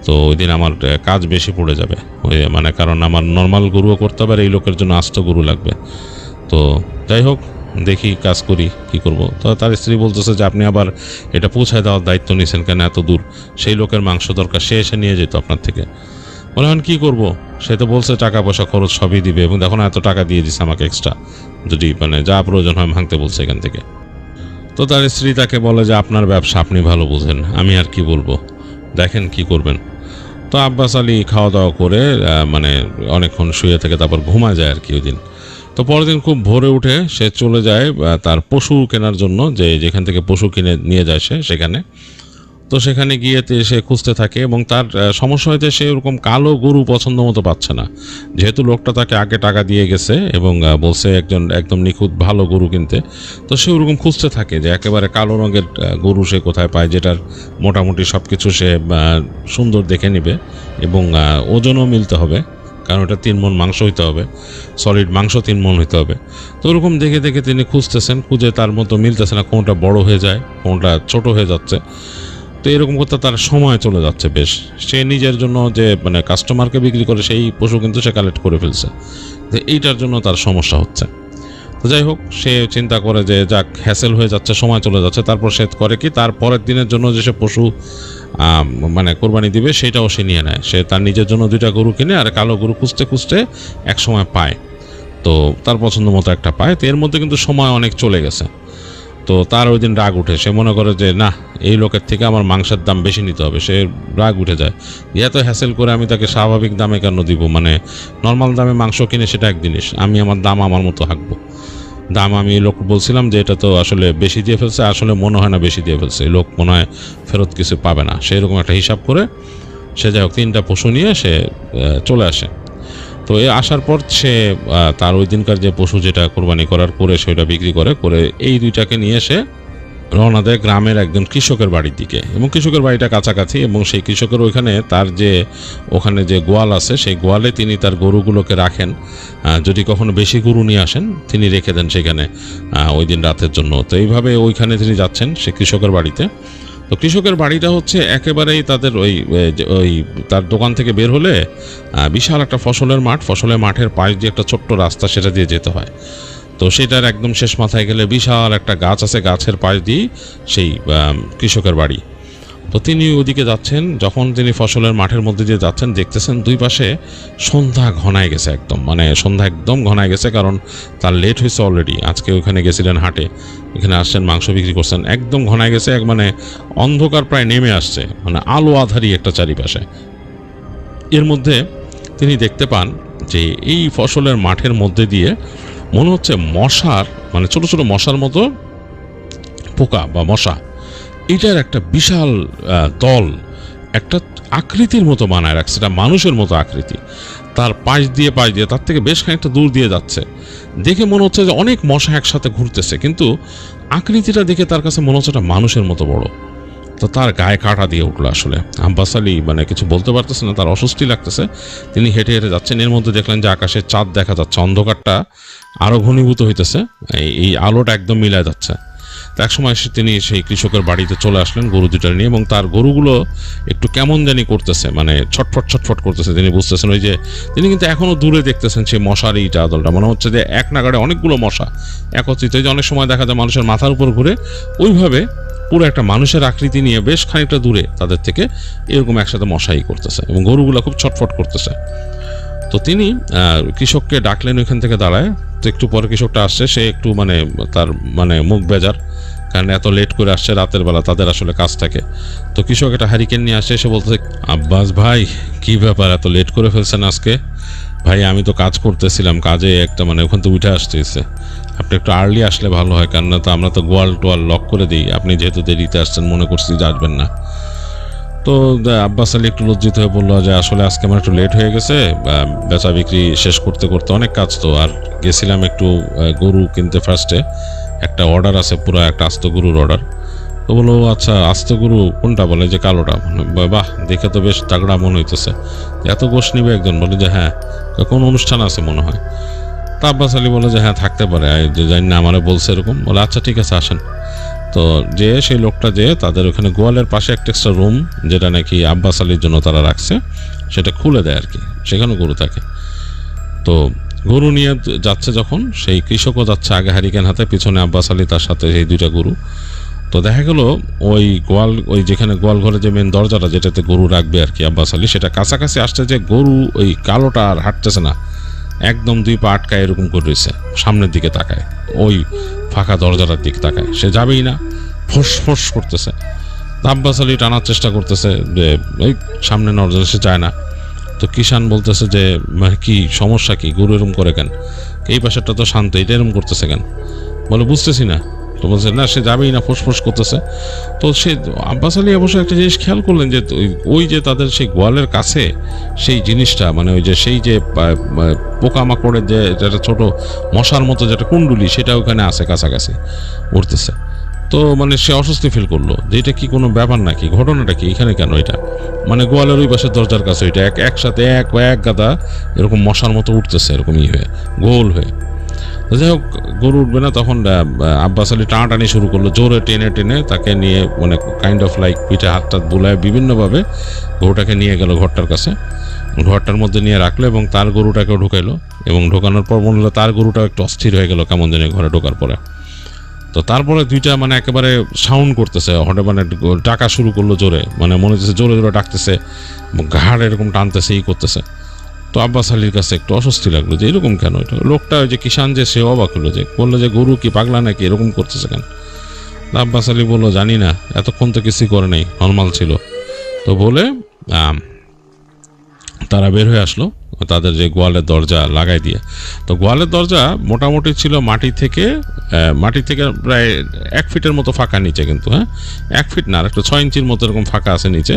তো ওই দিন আমার কাজ বেশি পড়ে যাবে, ওই মানে কারণ আমার নর্মাল গরুও করতে হবে আর এই লোকের জন্য আস্ত গরু লাগবে। তো যাই হোক, দেখি কাজ করি, কি করব। তো তার স্ত্রী বলতেছে যে আপনি আবার এটা পৌঁছায় দেওয়ার দায়িত্ব নিয়েছেন কেন এত দূর? সেই লোকের মাংস দরকার, সে এসে নিয়ে যেত আপনার থেকে। বলে এখন কী করবো, সে তো বলছে টাকা পয়সা খরচ সবই দিবে, এবং এখন এত টাকা দিয়ে দিচ্ছে আমাকে এক্সট্রা, যদি মানে যা প্রয়োজন হয় ভাঙতে বলছে এখান থেকে। তো তার স্ত্রী তাকে বলে যে আপনার ব্যবসা আপনি ভালো বুঝেন, আমি আর কি বলবো, দেখেন কি করবেন। তো আব্বাস আলী খাওয়া দাওয়া করে মানে অনেকক্ষণ শুয়ে থেকে তারপর ঘুমা যায় আর কি ওই দিন। তো পরের দিন খুব ভোরে উঠে সে চলে যায় তার পশু কেনার জন্য, যেখান থেকে পশু কিনে নিয়ে যায় সে সেখানে। তো সেখানে গিয়ে সে খুঁজতে থাকে, এবং তার সমস্যা হয়েছে সে ওরকম কালো গরু পছন্দ মতো পাচ্ছে না, যেহেতু লোকটা তাকে আগে টাকা দিয়ে গেছে এবং বলছে একদম নিখুঁত ভালো গরু কিনতে। তো সে ওরকম খুঁজতে থাকে যে একেবারে কালো রঙের গরু সে কোথায় পায়, যেটার মোটামুটি সব কিছু সে সুন্দর দেখে নেবে এবং ওজনও মিলতে হবে, কারণ ওটা 3 মণ মাংস হইতে হবে, সলিড মাংস 3 মণ হইতে হবে। তো ওরকম দেখে দেখে তিনি খুঁজতেছেন, খুঁজে তার মতো মিলতেছে না, কোনটা বড় হয়ে যায়, কোনটা ছোট হয়ে যাচ্ছে। তো এরকম করতে তার সময় চলে যাচ্ছে বেশ। সে নিজের জন্য যে মানে কাস্টমারকে বিক্রি করে সেই পশু কিন্তু সে কালেক্ট করে ফেলছে, যে এইটার জন্য তার সমস্যা হচ্ছে। তো যাই হোক, সে চিন্তা করে যে যাক, হ্যাসেল হয়ে যাচ্ছে, সময় চলে যাচ্ছে। তারপর সে করে কি, তার পরের দিনের জন্য যে সে পশু মানে কোরবানি দিবে সেটাও সে নিয়ে নেয়। সে তার নিজের জন্য 2টা গরু কিনে, আর কালো গরু খুঁজতে খুঁজতে এক সময় পায়, তো তার পছন্দ মতো একটা পায়। তো এর মধ্যে কিন্তু সময় অনেক চলে গেছে। তো তার ওই দিন রাগ উঠে, সে মনে করে যে না, এই লোকের থেকে আমার মাংসের দাম বেশি নিতে হবে। সে রাগ উঠে যায়, এত হ্যাসেল করে আমি তাকে স্বাভাবিক দামে কেন দিব, মানে নর্মাল দামে মাংস কিনে সেটা এক জিনিস, আমি আমার দাম আমার মতো হাঁকবো। দাম আমি এই লোক বলছিলাম যে এটা তো আসলে বেশি দিয়ে ফেলছে, আসলে মনে হয় না বেশি দিয়ে ফেলছে, এই লোক মনে হয় ফেরত কিছু পাবে না, সেরকম একটা হিসাব করে সে যাই হোক 3টা পশু নিয়ে সে চলে আসে। তো এ আসার পর সে তার ওই দিনকার যে পশু যেটা কোরবানি করার করে সেটা বিক্রি করে এই 2টাকে নিয়ে সে রওনা দেয় গ্রামের একজন কৃষকের বাড়ির দিকে, এবং কৃষকের বাড়িটা কাছাকাছি, এবং সেই কৃষকের ওইখানে তার ওখানে যে গোয়াল আছে, সেই গোয়ালে তিনি তার গরুগুলোকে রাখেন। যদি কখনো বেশি গরু নিয়ে আসেন তিনি রেখে দেন সেখানে ওই দিন রাতের জন্য। তো এইভাবে ওইখানে তিনি যাচ্ছেন সে কৃষকের বাড়িতে। তো কৃষকের বাড়িটা হচ্ছে একেবারেই তাদের ওই তার দোকান থেকে বের হলে বিশাল একটা ফসলের মাঠ, ফসলের মাঠের পাশ দিয়ে একটা ছোট্ট রাস্তা, সেটা দিয়ে যেতে হয়। তো সেটার একদম শেষ মাথায় গেলে বিশাল একটা গাছ আছে, গাছের পাশ দিয়ে সেই কৃষকের বাড়ি। তো তিনি ওদিকে যাচ্ছেন, যখন তিনি ফসলের মাঠের মধ্যে দিয়ে যাচ্ছেন দেখতেছেন দুই পাশে সন্ধ্যা ঘনায় গেছে, একদম মানে সন্ধ্যা একদম ঘনায় গেছে, কারণ তার লেট হয়েছে অলরেডি। আজকে ওইখানে গেছিলেন হাটে, এখানে আসছেন মাংস বিক্রি করছেন, একদম ঘনায় গেছে, মানে অন্ধকার প্রায় নেমে আসছে, মানে আলো আধারি একটা চারিপাশে। এর মধ্যে তিনি দেখতে পান যে এই ফসলের মাঠের মধ্যে দিয়ে মনে হচ্ছে মশার, মানে ছোট ছোট মশার মতো পোকা বা মশা, এটার একটা বিশাল দল একটা আকৃতির মতো বানায় রাখছে, এটা মানুষের মতো আকৃতি, তার পাশ দিয়ে তার থেকে বেশ খানিকটা দূর দিয়ে যাচ্ছে। দেখে মনে হচ্ছে যে অনেক মশা একসাথে ঘুরতেছে, কিন্তু আকৃতিটা দেখে তার কাছে মনে হচ্ছে এটা মানুষের মতো বড়। তো তার গায়ে কাঁটা দিয়ে উঠলো। আসলে আব্বাস আলী মানে কিছু বলতে পারতেছে না, তার অস্বস্তি লাগতেছে। তিনি হেঁটে হেঁটে যাচ্ছেন, এর মধ্যে দেখলেন যে আকাশে চাঁদ দেখা যাচ্ছে, অন্ধকারটা আরও ঘনীভূত হইতেছে, এই আলোটা একদম মিলায় যাচ্ছে। তো একসময় তিনি সেই কৃষকের বাড়িতে চলে আসলেন গরু 2টা নিয়ে, এবং তার গরুগুলো একটু কেমন জানি করতেছে, মানে ছটফট করতেছে। তিনি বুঝতেছেন ওই যে তিনি কিন্তু এখনও দূরে দেখতেছেন সেই মশার এই চাদলটা, মনে হচ্ছে যে এক নাগাড়ে অনেকগুলো মশা একত্রিত। যে অনেক সময় দেখা যায় মানুষের মাথার উপর ঘুরে, ওইভাবে পুরো একটা মানুষের আকৃতি নিয়ে বেশ খানিকটা দূরে তাদের থেকে এরকম একসাথে মশাই করতেছে, এবং গরুগুলো খুব ছটফট করতেছে। তো তিনি কৃষককে ডাকলেন ওইখান থেকে দাঁড়ায়। তো একটু পরে কৃষকটা আসছে, সে একটু মানে তার মানে মুখ বেজার, কারণ এত লেট করে আসছে রাতের বেলা, তাদের আসলে কাজ থাকে। তো কৃষক একটা হ্যারিকেন নিয়ে আসে, এসে বলতেছে, আব্বাস ভাই কি ব্যাপার, এত লেট করে ফেলছেন আজকে? ভাই আমি তো কাজ করতেছিলাম, কাজে একটা মানে ওখান তো উঠে আসতেছে, আপনি একটু আর্লি আসলে ভালো হয়, কারণ তো আমরা তো গোয়াল টোয়াল লক করে দিই, আপনি যেহেতু দেরিতে আসছেন মনে করছি যে আসবেন না। তো আব্বাস আলী একটু লজ্জিত হয়ে বললো যে আসলে আজকে আমার একটু লেট হয়ে গেছে, বেচা বিক্রি শেষ করতে করতে অনেক কাজ তো, আর গেছিলাম একটু গরু কিনতে। ফার্স্টে একটা অর্ডার আছে, পুরো একটা আস্ত গরুর অর্ডার। তো বলো আচ্ছা আস্ত গরু কোনটা? বলে যে কালোটা। বাহ, দেখে তো বেশ তাগড়া মনে হইতেছে, এত গোশ নিবে একজন? বলে যে হ্যাঁ। কোন অনুষ্ঠান আছে মনে হয়? তা আব্বাস আলী বলে যে হ্যাঁ থাকতে পারে, জানি না, আমারে বলছে এরকম। বলে আচ্ছা ঠিক আছে আসেন। তো যে সেই লোকটা যে তাদের ওখানে গোয়ালের পাশে একটা এক্সট্রা রুম, যেটা নাকি আব্বাস আলীর জন্য তারা রাখছে, সেটা খুলে দেয় আর কি, সেখানে গরু থাকে। তো গরু নিয়ে যাচ্ছে যখন, সেই কৃষকও যাচ্ছে আগে হ্যারিকেন হাতে, পিছনে আব্বাস আলী তার সাথে সেই দুইটা গরু। তো দেখা গেল ওই যেখানে গোয়াল ঘরে যে মেন দরজাটা যেটাতে গরু রাখবে আর কি আব্বাস আলী, সেটা কাছাকাছি আসছে যে গরু ওই কালোটা আর হাঁটতেছে না, একদম দুই পা আটকায় এরকম করে রয়েছে, সামনের দিকে তাকায়, ওই ফাঁকা দরজাটার দিকে তাকায়, সে যাবেই না, ফোঁস ফোঁস করতেছে। আব্বাস আলী টানার চেষ্টা করতেছে যে ওই সামনে দরজা, সে যায় না। তো কিষান বলতেছে যে কি সমস্যা, কি গরু এরম করে কেন? এই পাশেরটা তো শান্ত, এটা এরম করতেছে কেন? বলে বুঝতেছি না। তো বলছে না সে যাবেই না, ফোঁস করতেছে। তো সে আব্বাস আলী অবশ্য একটা জিনিস খেয়াল করলেন যে ওই যে তাদের সেই গোয়ালের কাছে সেই জিনিসটা, মানে ওই যে সেই যে পোকামাকড়ের যে যেটা ছোট মশার মতো যেটা কুণ্ডুলি, সেটা ওখানে আছে কাছাকাছি উঠতেছে। তো মানে সে অস্বস্তি ফিল করলো যে এটা কি কোনো ব্যাপার নাকি, ঘটনাটা কি এখানে কেন? এটা মানে গোয়ালের ওই পাশের দরজার কাছে ওইটা একসাথে এক গাদা এরকম মশার মতো উঠতেছে, এরকম হয়ে গোল হয়ে। যাই হোক, গরু উঠবে না, তখন আব্বাস আলী টানাটানি শুরু করলো, জোরে টেনে টেনে তাকে নিয়ে, মানে কাইন্ড অফ লাইক পিঠে হাত টাত বুলায় বিভিন্নভাবে গরুটাকে নিয়ে গেল ঘরটার কাছে, ঘরটার মধ্যে নিয়ে রাখলো এবং তার গরুটাকেও ঢুকাইলো। এবং ঢোকানোর পর মনে হলো তার গরুটাও একটু অস্থির হয়ে গেল কেমন জানি ঘরে ঢোকার পরে। তো তারপরে দুইটা মানে একেবারে সাউন্ড করতেছে, হঠাৎ মানে ডাকা শুরু করলো জোরে, মানে মনে হচ্ছে জোরে জোরে ডাকতেছে, ঘাড় এরকম টানতেছে, ই করতেছে। তো আব্বাস আলীর কাছে একটু অস্বস্তি লাগলো যে এরকম কেন? এটা লোকটা ওই যে কিষান যে, সে অবাক হলো, যে বললো যে গরু কি পাগলা নাকি, এরকম করতেছে কেন? আব্বাস আলী বললো জানি না, এতক্ষণ তো কিছুই করে নাই, নর্মাল ছিল। তো বলে তারা বের হয়ে আসলো তাদের যে গোয়ালের দরজা লাগাই দিয়ে। তো গোয়ালের দরজা মোটামুটি ছিল মাটি থেকে প্রায় 1 ফিটের মতো ফাঁকা নিচে, কিন্তু হ্যাঁ 1 ফিট না, আর একটু 6 ইঞ্চির মতো এরকম ফাঁকা আছে নিচে,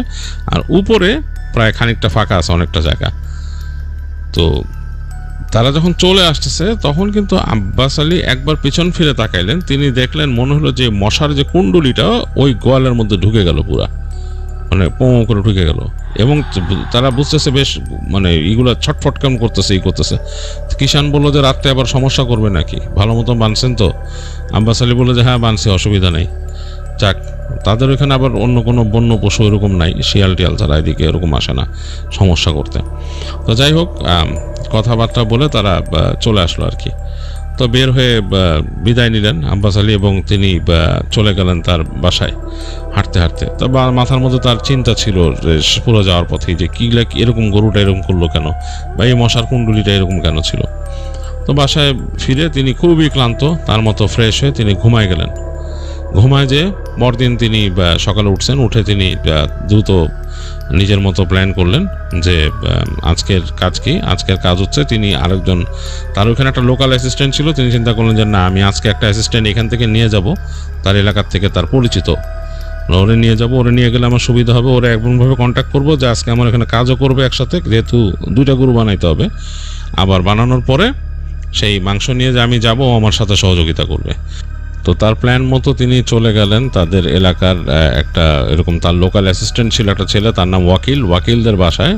আর উপরে প্রায় খানিকটা ফাঁকা আছে অনেকটা জায়গা। তো তারা যখন চলে আসতেছে তখন কিন্তু আব্বাস আলী একবার পিছন ফিরে তাকাইলেন, তিনি দেখলেন মনে হলো যে মশার যে কুণ্ডুলিটা ওই গোয়ালের মধ্যে ঢুকে গেল, পুরা মানে পো করে ঢুকে গেল। এবং তারা বুঝতেছে বেশ মানে এইগুলো ছটফট কেমন করতেছে, এই করতেছে। কিষান বললো যে রাত্রে আবার সমস্যা করবে নাকি, ভালো মতো বানছেন তো? আব্বাস আলী বললো যে হ্যাঁ বানছি, অসুবিধা নেই। যাক, তাদের ওইখানে আবার অন্য কোনো বন্য পশু এরকম নাই, শিয়াল টিয়াল ছাড়া এদিকে এরকম আসে না সমস্যা করতে। তো যাই হোক, কথাবার্তা বলে তারা চলে আসলো আর কি। তো বের হয়ে বিদায় নিলেন আব্বাস আলী এবং তিনি চলে গেলেন তার বাসায় হাঁটতে হাঁটতে। তো মাথার মধ্যে তার চিন্তা ছিল পুরো যাওয়ার পথে যে কি এরকম গরুটা এরকম করলো কেন, বা এই মশার কুণ্ডুলিটা এরকম কেন ছিল। তো বাসায় ফিরে তিনি খুবই ক্লান্ত, তার মতো ফ্রেশ হয়ে তিনি ঘুমায় গেলেন। ঘুমায় যে পরদিন তিনি সকালে উঠছেন, উঠে তিনি দ্রুত নিজের মতো প্ল্যান করলেন যে আজকের কাজ কি। আজকের কাজ হচ্ছে তিনি আরেকজন, তার ওখানে একটা লোকাল অ্যাসিস্ট্যান্ট ছিল, তিনি চিন্তা করলেন যে না, আমি আজকে একটা অ্যাসিস্ট্যান্ট এখান থেকে নিয়ে যাব, তার এলাকার থেকে, তার পরিচিত, ওরে নিয়ে যাব। ওরে নিয়ে গেলে আমার সুবিধা হবে, ওরে এমনভাবে কন্ট্যাক্ট করবো যে আজকে আমার এখানে কাজও করবে একসাথে, যেহেতু 2টা গরু বানাইতে হবে। আবার বানানোর পরে সেই মাংস নিয়ে যে আমি যাব, ও আমার সাথে সহযোগিতা করবে। তো তার প্ল্যান মতো তিনি চলে গেলেন তাদের এলাকার একটা এরকম, তার লোকাল অ্যাসিস্ট্যান্ট ছিল একটা ছেলে, তার নাম ওয়াকিলদের বাসায়,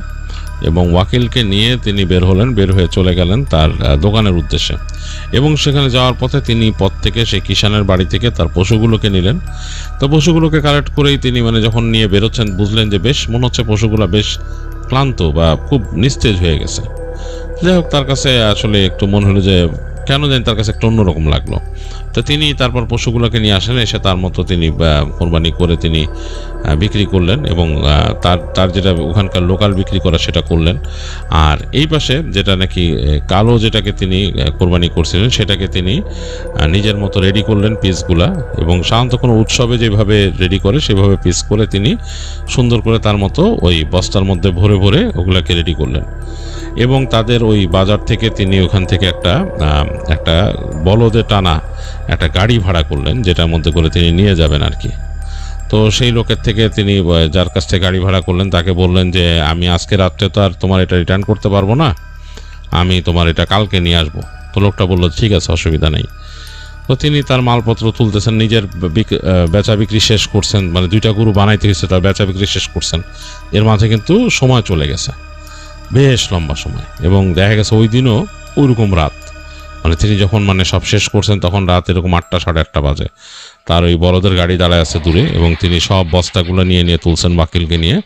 এবং ওয়াকিলকে নিয়ে তিনি বের হয়ে চলে গেলেন তার দোকানের উদ্দেশ্যে। এবং সেখানে যাওয়ার পথে তিনি পথ থেকে সেই কিষানের বাড়ি থেকে তার পশুগুলোকে নিলেন। তো পশুগুলোকে কালেক্ট করেই তিনি মানে যখন নিয়ে বেরোচ্ছেন, বুঝলেন যে বেশ মনে হচ্ছে পশুগুলো বেশ ক্লান্ত বা খুব নিস্তেজ হয়ে গেছে। যাই হোক, তার কাছে আসলে একটু মনে হলো যে কেন জানি তার কাছে একটু অন্যরকম লাগলো। তো তিনি তারপর পশুগুলোকে নিয়ে আসেন, এসে তার মতো তিনি কোরবানি করে তিনি বিক্রি করলেন, এবং তার তার যেটা ওখানকার লোকাল বিক্রি করা সেটা করলেন। আর এই পাশে যেটা নাকি কালো, যেটাকে তিনি কোরবানি করছিলেন, সেটাকে তিনি নিজের মতো রেডি করলেন পিসগুলা, এবং সাধারণত কোনো উৎসবে যেভাবে রেডি করে সেভাবে পিস করে তিনি সুন্দর করে তার মতো ওই বস্তার মধ্যে ভরে ভরে ওগুলাকে রেডি করলেন। এবং তাদের ওই বাজার থেকে তিনি ওখান থেকে একটা বলদে টানা একটা গাড়ি ভাড়া করলেন, যেটার মধ্যে করে তিনি নিয়ে যাবেন আর কি। তো সেই লোকের থেকে তিনি, যার কাছ থেকে গাড়ি ভাড়া করলেন, তাকে বললেন যে আমি আজকে রাত্রে তো আর তোমার এটা রিটার্ন করতে পারবো না, আমি তোমার এটা কালকে নিয়ে আসবো। তো লোকটা বললো ঠিক আছে, অসুবিধা নেই। তো তিনি তার মালপত্র তুলতেছেন, নিজের বেচা বিক্রি শেষ করছেন, মানে 2টা গরু বানাইতে হয়েছে, তার বেচা বিক্রি শেষ করছেন। এর মাঝে কিন্তু সময় চলে গেছে, বেশ লম্বা সময়, এবং দেখা গেছে ওই দিনও ওইরকম রাত, মানে তিনি যখন সব শেষ করছেন তখন রাত এরকম 8টা 8:30 বাজে। তার ওই বলদের গাড়ি দাঁড়ায় আছে দূরে, এবং তিনি সব বস্তাগুলো নিয়ে তুলছেন ওয়াকিলকে নিয়ে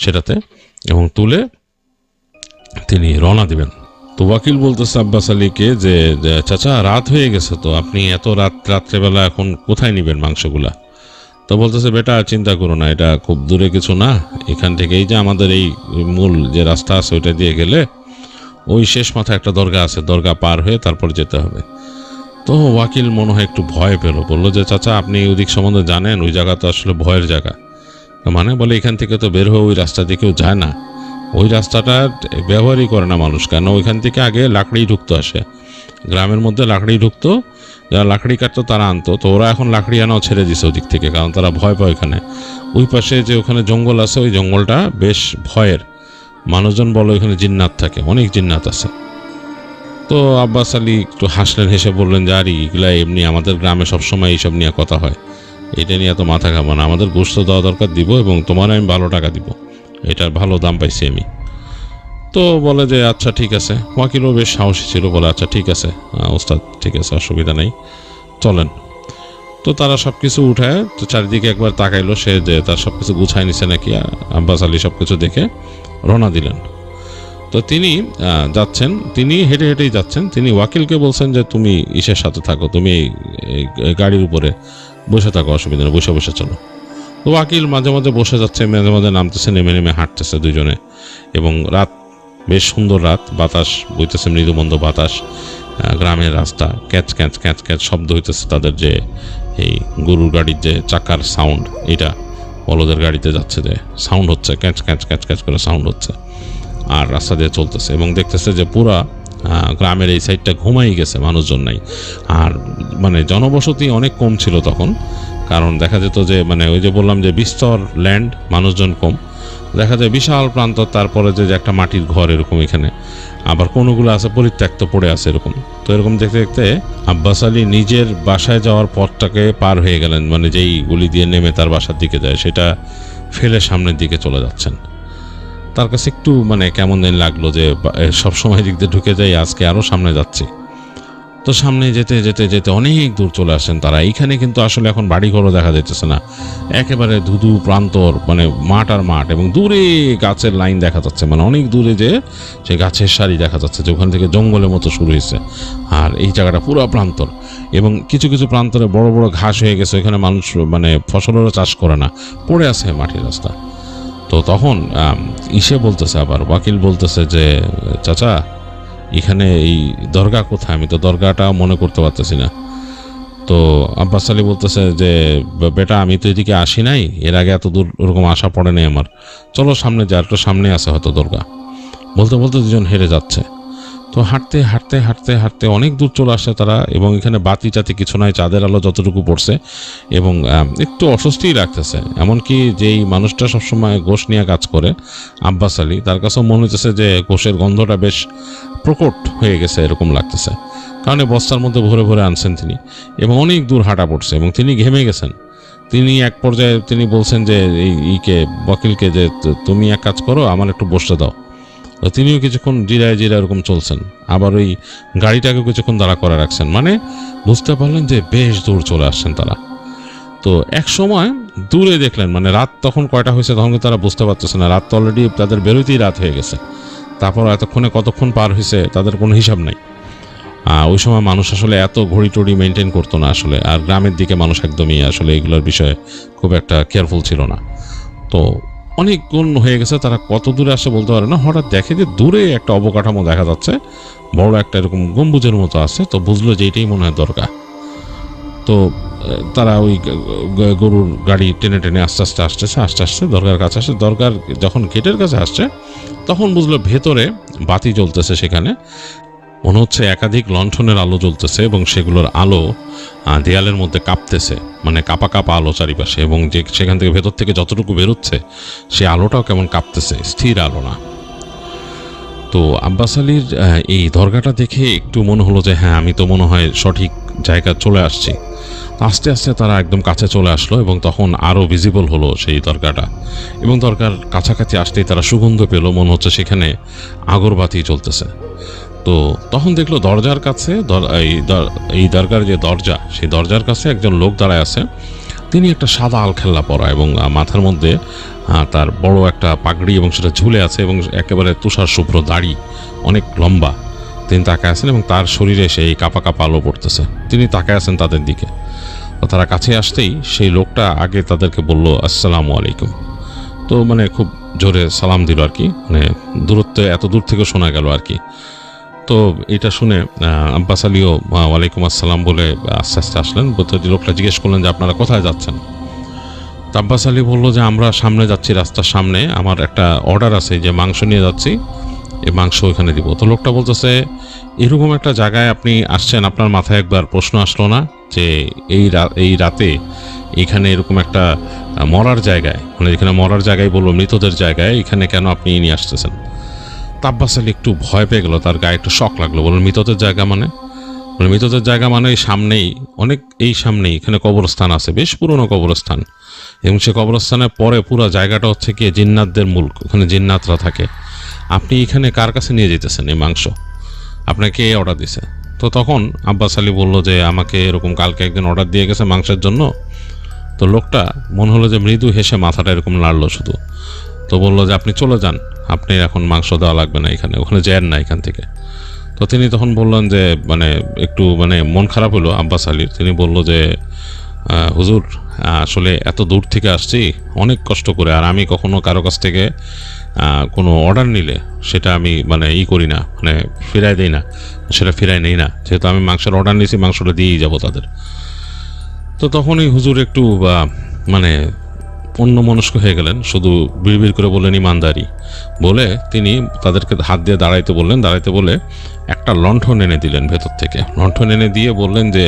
সেটাতে, এবং তুলে তিনি রওনা দিবেন। তো ওয়াকিল বলতেছে আব্বাস আলীকে যে চাচা রাত হয়ে গেছে, তো আপনি এত রাত্রেবেলা এখন কোথায় নিবেন মাংসগুলা? তো বলতেছে বেটা চিন্তা করো না, এটা খুব দূরে কিছু না, এখান থেকে এই যে আমাদের এই মূল যে রাস্তা আছে ওইটা দিয়ে গেলে ওই শেষ মাথায় একটা দরগা আছে, দরগা পার হয়ে তারপর যেতে হবে। তো ওয়াকিল মনে হয় একটু ভয় পেল, বললো যে চাচা আপনি ওদিক সম্বন্ধে জানেন? ওই জায়গা তো আসলে ভয়ের জায়গা। মানে বলে এখান থেকে তো বের হয়ে ওই রাস্তা দিয়ে কেউ যায় না, ওই রাস্তাটা ব্যবহারই করে না মানুষ, কেন ওইখান থেকে আগে লাকড়ি ঢুকতো, আসে গ্রামের মধ্যে লাকড়ি ঢুকতো, যারা লাকড়ি কাটতো তারা আনতো। তো ওরা এখন লাকড়ি আনাও ছেড়ে দিছে ওদিক থেকে, কারণ তারা ভয় পায় ওখানে। ওই পাশে যে ওখানে জঙ্গল আছে, ওই জঙ্গলটা বেশ ভয়ের, মানুষজন বলে ওইখানে জিন্নাত থাকে, অনেক জিন্নাত আছে। তো আব্বাস আলী একটু হাসলেন, হেসে বললেন যে আরে এগুলা এমনি আমাদের গ্রামে সবসময় এইসব নিয়ে কথা হয়, এটা নিয়ে এত মাথা খাবো না, আমাদের গোস্ত দেওয়া দরকার, দিব, এবং তোমার আমি ভালো টাকা দিব, এটার ভালো দাম পাইছি আমি। তো বলে যে আচ্ছা ঠিক আছে। ওয়াকিলও বেশ সাহসী ছিল, বলে আচ্ছা ঠিক আছে ওস্তাদ, ঠিক আছে, অসুবিধা নেই, চলেন। তো তারা সব কিছু উঠায়, তো চারিদিকে একবার তাকাইলো সে যে তার সব কিছু গুছাই নিছে নাকি। আব্বাস আলী সব কিছু দেখে রওনা দিলেন। তো তিনি যাচ্ছেন, তিনি হেঁটে হেঁটেই যাচ্ছেন। তিনি ওয়াকিলকে বলছেন যে তুমি ইসের সাথে থাকো, তুমি গাড়ির উপরে বসে থাকো, অসুবিধা নেই, বসে বসে চলো। তো ওয়াকিল মাঝে মাঝে বসে যাচ্ছে, মাঝে মাঝে নামতেছে, নেমে নেমে হাঁটতেছে দুজনে। এবং রাত, বেশ সুন্দর রাত, বাতাস বইতেছে, মৃদুমন্দ বাতাস, গ্রামের রাস্তা, ক্যাচ ক্যাচ ক্যাচ ক্যাচ শব্দ হইতেছে, তাদের যে এই গরুর গাড়ির যে চাকার সাউন্ড, এটা বলদের গাড়িতে যাচ্ছে যে সাউন্ড হচ্ছে, ক্যাচ ক্যাচ ক্যাচ ক্যাচ করে সাউন্ড হচ্ছে, আর রাস্তা দিয়ে চলতেছে। এবং দেখতেছে যে পুরা গ্রামের এই সাইডটা ঘুমাই গেছে, মানুষজন নাই। আর জনবসতি অনেক কম ছিল তখন, কারণ দেখা যেত যে ওই যে বললাম যে বিস্তর ল্যান্ড, মানুষজন কম, দেখা যায় বিশাল প্রান্তর, তারপরে যে একটা মাটির ঘর এরকম এখানে, আবার কোনোগুলো আছে পরিত্যক্ত পড়ে আছে এরকম। তো এরকম দেখতে দেখতে আব্বাস আলী নিজের বাসায় যাওয়ার পথটাকে পার হয়ে গেলেন, যেই গুলি দিয়ে নেমে তার বাসার দিকে যায় সেটা ফেলে সামনের দিকে চলে যাচ্ছেন। তার কাছে একটু কেমন দিন লাগলো যে সবসময় দিক দিয়ে ঢুকে যাই, আজকে আরও সামনে যাচ্ছি। তো সামনে যেতে যেতে যেতে অনেক দূর চলে আসেন তারা। এইখানে কিন্তু আসলে এখন বাড়িঘরও দেখা যাইতেছে না, একেবারে ধুধু প্রান্তর, মাঠ আর মাঠ, এবং দূরে গাছের লাইন দেখা যাচ্ছে, অনেক দূরে যে সে গাছের সারি দেখা যাচ্ছে, যে ওখান থেকে জঙ্গলের মতো শুরু হয়েছে। আর এই জায়গাটা পুরো প্রান্তর, এবং কিছু কিছু প্রান্তরে বড় বড় ঘাস হয়ে গেছে, ওইখানে মানুষ ফসলেরও চাষ করে না, পড়ে আছে মাটির রাস্তা। তো তখন ইসে বলতেছে, আবার ওয়াকিল বলতেছে যে চাচা এখানে এই দরগা কোথায়? আমি তো দরগাটা মনে করতে পারতেছি না। তো আব্বাস আলী বলতেছে যে বেটা আমি তো এদিকে আসি নাই, এর আগে এত দূর ওরকম আসা পড়ে নাই আমার, চলো সামনে যা, একটু সামনে আছে হয়তো দরগা। বলতে বলতে দুজন হেরে যাচ্ছে। তো হাঁটতে হাঁটতে হাঁটতে হাঁটতে অনেক দূর চলে আসে তারা, এবং এখানে বাতি টাতি কিছু নাই, চাঁদের আলো যতটুকু পড়ছে, এবং একটু অস্বস্তিই লাগতেছে। এমনকি যেই মানুষটা সবসময় গোশ নিয়ে কাজ করে, আব্বাস আলী, তার কাছেও মনে হচ্ছে যে গোশের গন্ধটা বেশ প্রকট হয়ে গেছে, এরকম লাগতেছে, কারণ বস্তার মধ্যে ভরে ভরে আনছেন তিনি, এবং অনেক দূর হাঁটা পড়ছে, এবং তিনি ঘেমে গেছেন। তিনি এক পর্যায়ে তিনি বলছেন যে এইকে ওয়াকিলকে যে তুমি এক কাজ করো, আমার একটু বসতে দাও। তিনিও কিছুক্ষণ জিরায় জিরায় এরকম চলছেন, আবার ওই গাড়িটাকে কিছুক্ষণ দাঁড়া করে রাখছেন, বুঝতে পারলেন যে বেশ দূর চলে আসছেন তারা। তো এক সময় দূরে দেখলেন, রাত তখন কয়টা হয়েছে তখন তারা বুঝতে পারতেছে না, রাত তো অলরেডি তাদের বেরোতেই রাত হয়ে গেছে। তারপর এতক্ষণে কতক্ষণ পার হয়েছে তাদের কোনো হিসাব নাই। ওই সময় মানুষ আসলে এত ঘড়ি টড়ি মেনটেন করতো না আসলে, আর গ্রামের দিকে মানুষ একদমই আসলে এগুলোর বিষয়ে খুব একটা কেয়ারফুল ছিল না। তো অনেকক্ষণ হয়ে গেছে, তারা কত দূরে আসে বলতে পারে না, হঠাৎ দেখে যে দূরে একটা অবকাঠামো দেখা যাচ্ছে, বড় একটা এরকম গম্বুজের মতো আছে। তো বুঝলো যে এইটাই মনে হয় দরগা। তো তারা ওই গরুর গাড়ি টেনে টেনে আস্তে আস্তে আসতে দরগার কাছে আসে। দরগার যখন গেটের কাছে আসছে তখন বুঝলো ভেতরে বাতি জ্বলতেছে, সেখানে মনে হচ্ছে একাধিক লণ্ঠনের আলো জ্বলতেছে এবং সেগুলোর আলো দেয়ালের মধ্যে কাঁপতেছে, মানে কাপা কাপা আলো চারিপাশে, এবং যে সেখান থেকে ভেতর থেকে যতটুকু বেরোচ্ছে সে আলোটাও কেমন কাঁপতেছে, স্থির আলো না। তো আব্বাস আলীর এই দরগাটা দেখে একটু মনে হলো যে হ্যাঁ, আমি তো মনে হয় সঠিক জায়গা চলে আসছি। আস্তে আস্তে তারা একদম কাছে চলে আসলো এবং তখন আরও ভিজিবল হলো সেই দরগাটা, এবং দরগার কাছাকাছি আসতেই তারা সুগন্ধ পেল, মনে হচ্ছে সেখানে আগরবাতি চলতেছে। তো তখন দেখলো দরজার কাছে, এই দরগার যে দরজা, সেই দরজার কাছে একজন লোক দাঁড়ায় আছে। তিনি একটা সাদা আলখেল্লা পরা এবং মাথার মধ্যে তার বড় একটা পাগড়ি এবং সেটা ঝুলে আছে, এবং একেবারে তুষার শুভ্র দাড়ি, অনেক লম্বা। তিনি তাকায় আছেন এবং তার শরীরে সেই কাপা কাপা আলো পড়তেছে। তিনি তাকায় আছেন তাদের দিকে। তো তারা কাছে আসতেই সেই লোকটা আগে তাদেরকে বলল আসসালামু আলাইকুম। তো মানে খুব জোরে সালাম দিল আর কি, মানে দূরত্বে এত দূর থেকে শোনা গেল আর কি। তো এটা শুনে আব্বাস আলীও ওয়ালাইকুম আসসালাম বলে আস্তে আস্তে আসলেন। লোকটা জিজ্ঞেস করলেন যে আপনারা কোথায় যাচ্ছেন। তো আব্বাস আলী বললো যে আমরা সামনে যাচ্ছি, রাস্তার সামনে আমার একটা অর্ডার আছে, যে মাংস নিয়ে যাচ্ছি, এই মাংস ওইখানে দিব। তো লোকটা বলতেছে এরকম একটা জায়গায় আপনি আসছেন, আপনার মাথায় একবার প্রশ্ন আসলো না যে এই রাতে এখানে এরকম একটা মরার জায়গায়, মানে এখানে মরার জায়গায় বললো মৃতদের জায়গায়, এখানে কেন আপনি নিয়ে আসতেছেন? তো আব্বাস আলী একটু ভয় পেয়ে গেল, তার গায়ে একটু শক লাগলো। বললেন মৃতদের জায়গা মানে? মৃতদের জায়গা মানে এই সামনেই, অনেক এই সামনেই এখানে কবরস্থান আছে, বেশ পুরনো কবরস্থান, এবং সে কবরস্থানের পরে পুরো জায়গাটা হচ্ছে কি জিন্নাতদের মুলক, ওখানে জিন্নাতরা থাকে। আপনি এখানে কার কাছে নিয়ে যেতেছেন এই মাংস? আপনাকে অর্ডার দিছে? তো তখন আব্বাস আলী বলল যে আমাকে এরকম কালকে একদিন অর্ডার দিয়ে গেছে মাংসের জন্য। তো লোকটা মনে হলো যে মৃদু হেসে মাথাটা এরকম নাড়লো শুধু। তো বললো যে আপনি চলে যান, আপনি এখন মাংস দেওয়া লাগবে না এখানে, ওখানে যান না এখান থেকে। তো তিনি তখন বললেন যে মানে একটু মানে মন খারাপ হলো আব্বাস আলীর। তিনি বলল যে হুজুর, আসলে এত দূর থেকে আসছি অনেক কষ্ট করে, আর আমি কখনো কারো কাছ থেকে কোনো অর্ডার নিলে সেটা আমি মানে করি না, মানে ফিরাই দিই না, সেটা ফিরাই নেই না, যেহেতু আমি মাংসের অর্ডার নিয়েছি মাংসটা দিয়েই যাবো তাদের। তো তখনই হুজুর একটু মানে অন্য মনস্ক হয়ে গেলেন, শুধু বিড়বিড় করে বললেন ইমানদারি বলে তিনি তাদেরকে হাত দিয়ে দাঁড়াইতে বললেন। দাঁড়াইতে বলে একটা লণ্ঠন এনে দিলেন ভেতর থেকে। লণ্ঠন এনে দিয়ে বললেন যে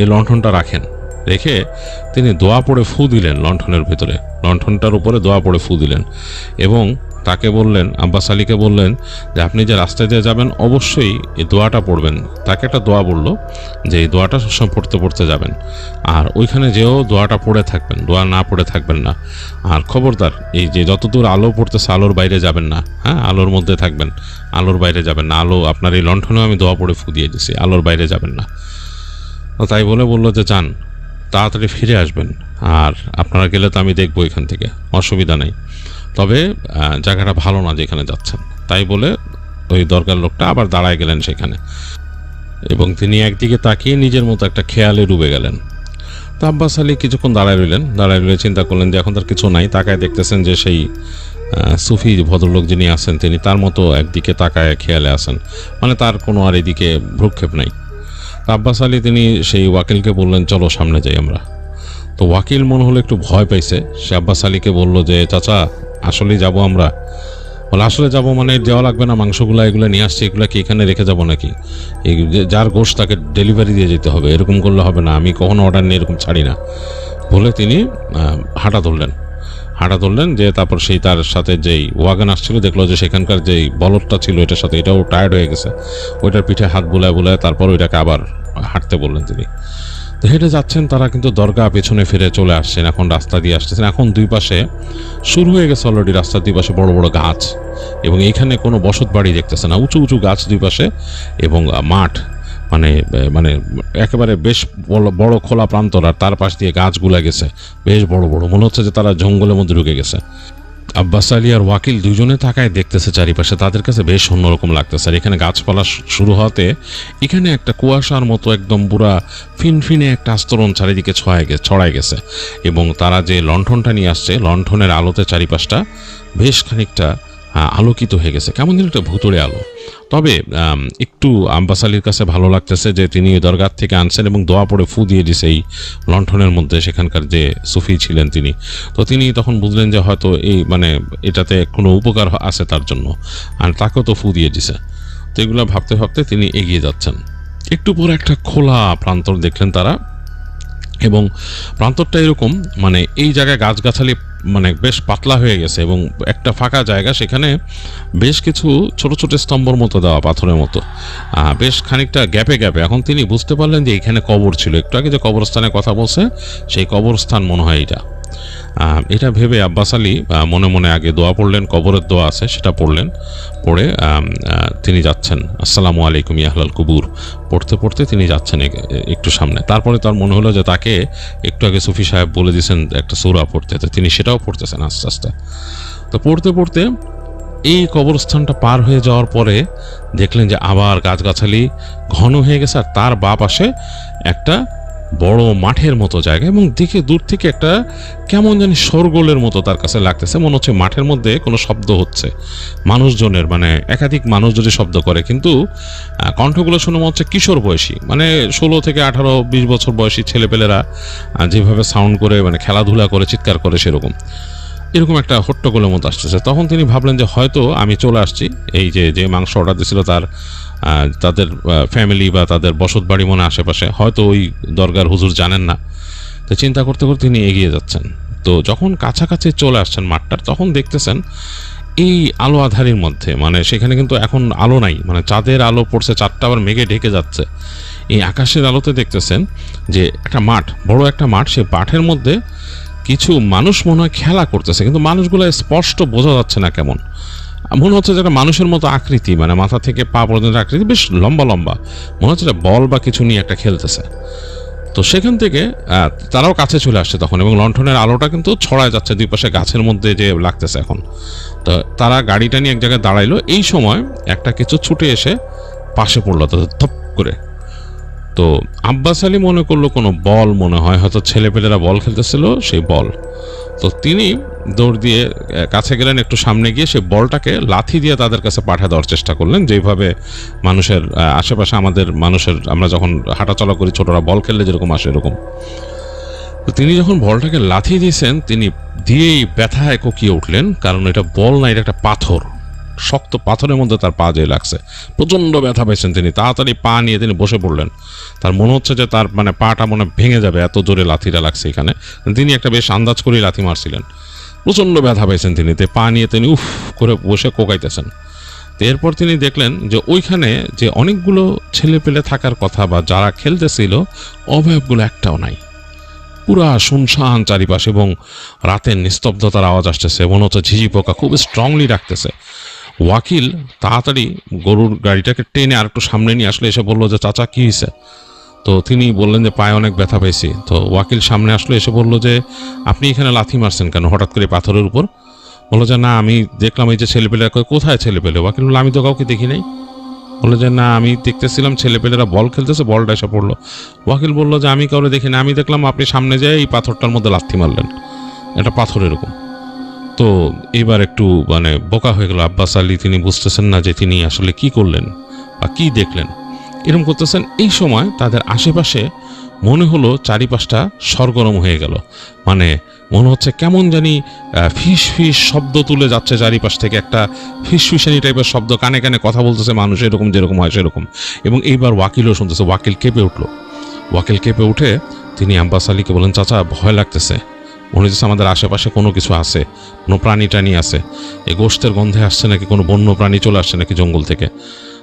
এই লণ্ঠনটা রাখেন। রেখে তিনি দোয়া পড়ে ফু দিলেন লণ্ঠনের ভিতরে, লণ্ঠনটার উপরে দোয়া পড়ে ফু দিলেন, এবং তাকে বললেন, আব্বাস আলীকে বললেন যে আপনি যে রাস্তায় দিয়ে যাবেন অবশ্যই এই দোয়াটা পড়বেন। তাকে একটা দোয়া বলল যে এই দোয়াটা সবসময় পড়তে পড়তে যাবেন, আর ওইখানে যেও দোয়াটা পড়ে থাকবেন, দোয়া না পড়ে থাকবেন না। আর খবরদার এই যে যতদূর আলো পড়তেছে আলোর বাইরে যাবেন না, হ্যাঁ, আলোর মধ্যে থাকবেন, আলোর বাইরে যাবেন না। আলো আপনার এই লণ্ঠনেও আমি দোয়া পড়ে ফু দিয়ে দিছি, আলোর বাইরে যাবেন না। তো তাই বলে বললো যে যান, তাড়াতাড়ি ফিরে আসবেন, আর আপনারা গেলে তো আমি দেখবো এখান থেকে, অসুবিধা নেই, তবে জায়গাটা ভালো না যেখানে যাচ্ছেন। তাই বলে ওই দরকার লোকটা আবার দাঁড়ায় গেলেন সেখানে, এবং তিনি একদিকে তাকিয়ে নিজের মতো একটা খেয়ালে ডুবে গেলেন। তো আব্বাস আলী কিছুক্ষণ দাঁড়ায় রইলেন, চিন্তা করলেন যে এখন তার কিছু নাই। তাকায় দেখতেছেন যে সেই সুফি ভদ্রলোক যিনি আছেন তিনি তার মতো একদিকে তাকায় খেয়ালে আছেন, মানে তার কোনো আর এদিকে ভ্রুক্ষেপ নাই। আব্বাস আলী তিনি সেই ওয়াকিলকে বললেন চলো সামনে যাই আমরা। তো ওয়াকিল মনে হলো একটু ভয় পাইছে, সে আব্বাস আলীকে বলল যে চাচা আসলেই যাব আমরা? বলে আসলে যাব মানে দেওয়া লাগবে না, মাংসগুলো এগুলো নিয়ে আসছি, এগুলো কি এখানে রেখে যাব নাকি? এই যার গোশ তাকে ডেলিভারি দিয়ে যেতে হবে, এরকম করলে হবে না, আমি কখনো অর্ডার নিয়ে এরকম ছাড়ি না বলে তিনি হাঁটা ধরলেন যে তারপর সেই তার সাথে যেই ওয়াগন আসছিল দেখলো যে সেখানকার যেই বলদটা ছিল এটার সাথে এটাও টায়ার্ড হয়ে গেছে, ওইটার পিঠে হাত বুলায় তারপর ওইটাকে আবার হাঁটতে বললেন তিনি। তো হেঁটে যাচ্ছেন তারা, কিন্তু দরগা পেছনে ফিরে চলে আসছেন, এখন রাস্তা দিয়ে আসতেছেন। এখন দুই পাশে শুরু হয়ে গেছে অলরেডি, রাস্তার দুই পাশে বড় বড় গাছ, এবং এইখানে কোনো বসত বাড়ি দেখতেছে না, উঁচু উঁচু গাছ দুই পাশে, এবং মাঠ, মানে মানে একেবারে বেশ বড় খোলা প্রান্তর, আর তার পাশ দিয়ে গাছগুলা গেছে বেশ বড় বড়, মনে হচ্ছে যে তারা জঙ্গলের মধ্যে ঢুকে গেছে। আব্বাস আলী আর ওয়াকিল দুজনে তাকায় দেখতেছে চারিপাশে, তাদের কাছে বেশ অন্যরকম লাগতেছে। আর এখানে গাছপালা শুরু হতে এখানে একটা কুয়াশার মতো একদম পুরা ফিনফিনে একটা আস্তরণ চারিদিকে ছড়ায় গেছে। এবং তারা যে লণ্ঠনটা নিয়ে আসছে, লণ্ঠনের আলোতে চারিপাশটা বেশ খানিকটা আলোকিত হয়ে গেছে, কেমন যেন একটা ভুতুড়ে আলো। তবে একটু আব্বাস আলীর কাছে ভালো লাগতেছে যে তিনি দরগাহ থেকে আনছেন এবং দোয়া পড়ে ফু দিয়ে দিছে এই লণ্ঠনের মধ্যে, সেখানকার যে সুফি ছিলেন তিনি। তো তিনি তখন বুঝলেন যে হয়তো এই মানে এটাতে কোনো উপকার আছে তার জন্য, আর তাকেও তো ফু দিয়ে দিছে। তো এগুলো ভাবতে ভাবতে তিনি এগিয়ে যাচ্ছেন। একটু পরে একটা খোলা প্রান্তর দেখলেন তারা, এবং প্রান্তরটা এরকম মানে এই জায়গায় গাছগাছালি মানে বেশ পাতলা হয়ে গেছে এবং একটা ফাঁকা জায়গা, সেখানে বেশ কিছু ছোট ছোট স্তম্ভর মতো দেওয়া, পাথরের মতো, বেশ খানিকটা গ্যাপে গ্যাপে। এখন তিনি বুঝতে পারলেন যে এখানে কবর ছিল, একটু আগে যে কবরস্থানের কথা বলছে সেই কবরস্থান মনে হয় এটা। এটা ভেবে আব্বাস আলী মনে মনে আগে দোয়া পড়লেন, কবরের দোয়া আছে সেটা পড়লেন, পড়ে তিনি যাচ্ছেন আসসালামু আলাইকুম ইয়া আহলাল কুবুর পড়তে পড়তে তিনি যাচ্ছেন একটু সামনে। তারপরে তার মনে হলো যে তাকে একটু আগে সুফি সাহেব বলে দিয়েছেন একটা সূরা পড়তে, তো তিনি সেটাও পড়তেছেন আস্তে আস্তে। তো পড়তে পড়তে এই কবরস্থানটা পার হয়ে যাওয়ার পরে দেখলেন যে আবার গাছগাছালি ঘন হয়ে গেছে, আর তার বাঁ পাশে একটা বড় মাঠের মতো জায়গা, এবং দেখে দূর থেকে একটা কেমন জানি শোরগোলের মতো তার কাছে লাগতেছে। মনে হচ্ছে মাঠের মধ্যে কোনো শব্দ হচ্ছে, মানুষজনের, মানে একাধিক মানুষ যদি শব্দ করে, কিন্তু কণ্ঠগুলো শুনে মনে হচ্ছে কিশোর বয়সী, মানে 16 থেকে 18-20 বছর বয়সী ছেলেপেলেরা যেভাবে সাউন্ড করে মানে খেলাধুলা করে চিৎকার করে সেরকম, এরকম একটা হট্টগোলের মতো আসতেছে। তখন তিনি ভাবলেন যে হয়তো আমি চলে আসছি, এই যে মাংস অর্ডার দিয়েছিল তাদের ফ্যামিলি বা তাদের বসত বাড়ি মনে আশেপাশে, হয়তো ওই দরগার হুজুর জানেন না। তো চিন্তা করতে করতে তিনি এগিয়ে যাচ্ছেন। তো যখন কাছাকাছি চলে আসছেন মাঠটার, তখন দেখতেছেন এই আলো আধারির মধ্যে, মানে সেখানে কিন্তু এখন আলো নাই, মানে চাঁদের আলো পড়ছে, চাঁদটা আবার মেঘে ঢেকে যাচ্ছে। এই আকাশের আলোতে দেখতেছেন যে একটা মাঠ, বড় একটা মাঠ, সে মাঠের মধ্যে কিছু মানুষ মনে হয় খেলা করতেছে, কিন্তু মানুষগুলো স্পষ্ট বোঝা যাচ্ছে না, কেমন মনে হচ্ছে যে একটা মানুষের মতো আকৃতি, মানে মাথা থেকে পা পর্যন্ত আকৃতি বেশ লম্বা লম্বা, মনে হচ্ছে বল বা কিছু নিয়ে একটা খেলতেছে। তো সেখান থেকে তারাও কাছে চলে আসছে তখন, এবং লণ্ঠনের আলোটা কিন্তু ছড়ায় যাচ্ছে দুই পাশে গাছের মধ্যে যে লাগতেছে এখন। তো তারা গাড়িটা নিয়ে এক জায়গায় দাঁড়াইলো, এই সময় একটা কিছু ছুটে এসে পাশে পড়লো তাদের থপ করে। তো আব্বাস আলী মনে করলো কোনো বল, মনে হয় হয়তো ছেলেপেলেরা বল খেলতেছিল, সেই বল। তো তিনি দৌড় দিয়ে কাছে গেলেন, একটু সামনে গিয়ে সেই বলটাকে লাথি দিয়ে তাদের কাছে পাঠিয়ে দেওয়ার চেষ্টা করলেন, যেভাবে মানুষের আশেপাশে আমাদের মানুষের, আমরা যখন হাঁটাচলা করি ছোটরা বল খেললে যেরকম আসে এরকম। তো তিনি যখন বলটাকে লাথি দিয়েছেন, তিনি দিয়েই ব্যথায় কোকিয়ে উঠলেন, কারণ এটা বল না, এটা একটা পাথর, শক্ত পাথরের মধ্যে তার পা যেয়ে লাগছে। প্রচণ্ড ব্যথা পেয়েছেন তিনি, তাড়াতাড়ি পা নিয়ে তিনি বসে পড়লেন। তার মনে হচ্ছে যে তার মানে পাটা মনে ভেঙে যাবে, এত জোরে লাথিটা লাগছে এখানে। তিনি একটা বেশ আন্দাজ করেই লাথি মারছিলেন। প্রচণ্ড ব্যথা পেয়েছেন তিনি, পা নিয়ে তিনি উফ করে বসে কোকাইতেছেন। তো এরপর তিনি দেখলেন যে ওইখানে যে অনেকগুলো ছেলে পেলে থাকার কথা বা যারা খেলতেছিল, অবয়বগুলো একটাও নাই, পুরা শুনশান চারিপাশে, এবং রাতের নিস্তব্ধতার আওয়াজ আসতেছে, মনে হচ্ছে ঝিঝি পোকা খুব স্ট্রংলি ডাকতেছে। ওয়াকিল তাড়াতাড়ি গরুর গাড়িটাকে টেনে আর একটু সামনে নিয়ে আসলে, এসে বললো যে চাচা কি হয়েছে? তো তিনি বললেন যে পায়ে অনেক ব্যথা পেয়েছি। তো ওয়াকিল সামনে আসলো, এসে বললো যে আপনি এখানে লাথি মারছেন কেন হঠাৎ করে পাথরের উপর? বললো যে না, আমি দেখলাম এই যে ছেলেপেলে। কোথায় ছেলেপেলে? ওয়াকিল বললো আমি তো কাউকে দেখি নাই। বললো যে না, আমি দেখতেছিলাম ছেলেপেলেরা বল খেলতেছে, বলটা এসে পড়লো। ওয়াকিল বললো যে আমি কাউকে দেখি না, আমি দেখলাম আপনি সামনে যেয়ে এই পাথরটার মধ্যে লাথি মারলেন, এটা পাথর এরকম। তো এবার একটু মানে বোকা হয়ে গেল আব্বাস আলী, তিনি বুঝতেছেন না যে তিনি আসলে কি করলেন বা কি দেখলেন, এরকম করতেছেন। এই সময় তাদের আশেপাশে মনে হলো চারিপাশটা সরগরম হয়ে গেল, মানে মনে হচ্ছে কেমন জানি ফিস ফিস শব্দ তুলে যাচ্ছে চারিপাশ থেকে, একটা ফিসফিসানি টাইপের শব্দ, কানে কানে কথা বলতেছে মানুষ, এরকম যেরকম হয় সেরকম। এবং এইবার ওয়াকিলও শুনতেছে। ওয়াকিল কেঁপে উঠলো। ওয়াকিল কেঁপে উঠে তিনি আব্বাস আলীকে বলেন, চাচা ভয় লাগতেছে, মনে হচ্ছে আমাদের আশেপাশে কোনো কিছু আছে, কোনো প্রাণী টানি আছে, এই গোশতের গন্ধে আসছে নাকি, কোনো বন্য প্রাণী চলে আসছে নাকি জঙ্গল থেকে।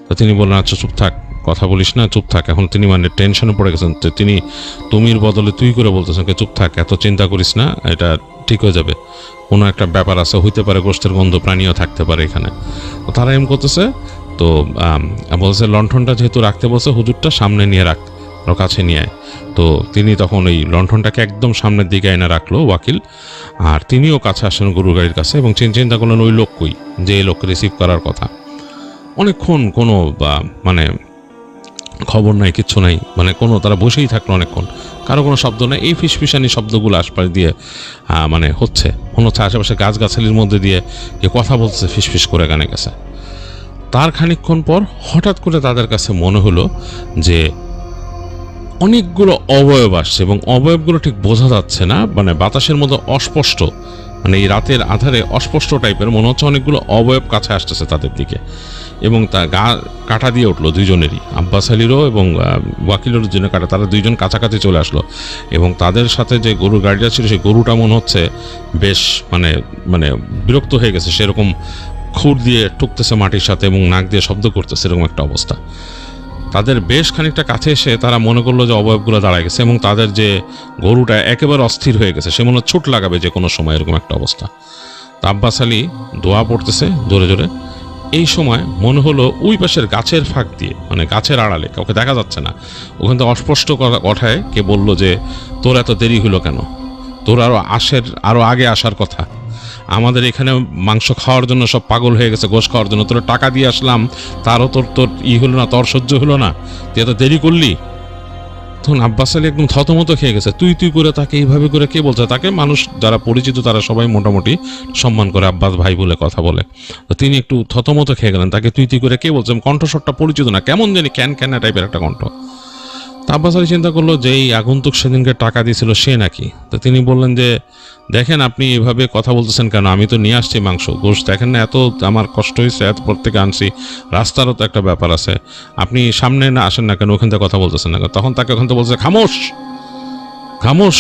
তো তিনি বললেন আচ্ছা চুপ থাক, কথা বলিস না, চুপ থাক। এখন তিনি মানে টেনশনে পড়ে গেছেন, তো তিনি তুমির বদলে তুই করে বলতেছেন চুপ থাক, এত চিন্তা করিস না, এটা ঠিক হয়ে যাবে, কোনো একটা ব্যাপার আছে, হইতে পারে গোশতের গন্ধ, প্রাণীও থাকতে পারে এখানে। তো তারা এম করতেছে। তো বলছে লণ্ঠনটা যেহেতু রাখতে বলছে হুজুরটা, সামনে নিয়ে রাখ, ওর কাছে নিয়ে আয়। তো তিনি তখন ওই লণ্ঠনটাকে একদম সামনের দিকে এনে রাখলো ওয়াকিল, আর তিনিও কাছে আসেন গরুর গাড়ির কাছে এবং চিন্তা করলেন ওই লোক কই, যে লোক রিসিভ করার কথা। অনেকক্ষণ কোনো মানে খবর নাই, কিচ্ছু নাই, মানে কোনো, তারা বসেই থাকলো অনেকক্ষণ, কারো কোনো শব্দ নেই। এই ফিসফিসানি শব্দগুলো আশপাশ দিয়ে মানে হচ্ছে, মনে হচ্ছে আশেপাশে গাছগাছালির মধ্যে দিয়ে কে কথা বলছে ফিসফিস করে গানে গেছে। তার খানিকক্ষণ পর হঠাৎ করে তাদের কাছে মনে হলো যে অনেকগুলো অবয়ব আসছে এবং অবয়বগুলো ঠিক বোঝা যাচ্ছে না, মানে বাতাসের মধ্যে অস্পষ্ট, মানে এই রাতের আধারে অস্পষ্ট টাইপের মনে হচ্ছে অনেকগুলো অবয়ব কাছে আসতেছে তাদের দিকে। এবং তার গা কাটা দিয়ে উঠলো দুইজনেরই, আব্বাস আলীরও এবং ওয়াকিলের জন্য কাটা। তারা দুইজন কাছাকাছি চলে আসলো এবং তাদের সাথে যে গরুর গাড়িটা ছিল সেই গরুটা মনে হচ্ছে বেশ মানে মানে বিরক্ত হয়ে গেছে, সেরকম খুর দিয়ে ঠুকতেছে মাটির সাথে এবং নাক দিয়ে শব্দ করতেছে, এরকম একটা অবস্থা। তাদের বেশ খানিকটা কাছে এসে তারা মনে করলো যে অবয়বগুলো দাঁড়ায় গেছে এবং তাদের যে গরুটা একেবারে অস্থির হয়ে গেছে, সে মনে হয় ছুট লাগাবে যে কোনো সময়, এরকম একটা অবস্থা। তা আব্বাস আলী দোয়া পড়তেছে জোরে জোরে। এই সময় মনে হলো ওই পাশের গাছের ফাঁক দিয়ে, মানে গাছের আড়ালে, কাউকে দেখা যাচ্ছে না, ওখান থেকে অস্পষ্ট কথায় কে বলল যে তোর এত দেরি হলো কেন, তোর আরো আগে আসার কথা, আমাদের এখানে মাংস খাওয়ার জন্য সব পাগল হয়ে গেছে, গোশ খাওয়ার জন্য, তোর টাকা দিয়ে আসলাম, তারও তোর হলো না, তোর সহ্য হলো না, তুই এত দেরি করলি। তখন আব্বাস আলী একদম থতমত খেয়ে গেছে, তুই করে তাকে এইভাবে করে কে বলছে? তাকে মানুষ যারা পরিচিত তারা সবাই মোটামুটি সম্মান করে, আব্বাস ভাই বলে কথা বলে। তো তিনি একটু থতমত খেয়ে গেলেন, তাকে তুই করে কে বলছে? কণ্ঠস্বরটা পরিচিত না, কেমন জানি ক্যান টাইপের একটা কণ্ঠ। তা আব্বাস আলী চিন্তা করলো যে এই আগন্তুক সেদিনকে টাকা দিয়েছিল সে নাকি। তো তিনি বললেন যে দেখেন আপনি এভাবে কথা বলতেছেন কেন, আমি তো নিয়ে আসছি মাংস গোশত, দেখেন না এত আমার কষ্ট হয়েছে, এত প্রত্যেকে আনছি, রাস্তারও তো একটা ব্যাপার আছে, আপনি সামনে না আসেন না কেন, ওখান থেকে কথা বলতেছেন না? তখন তাকে ওখান থেকে বলছে, খামোশ,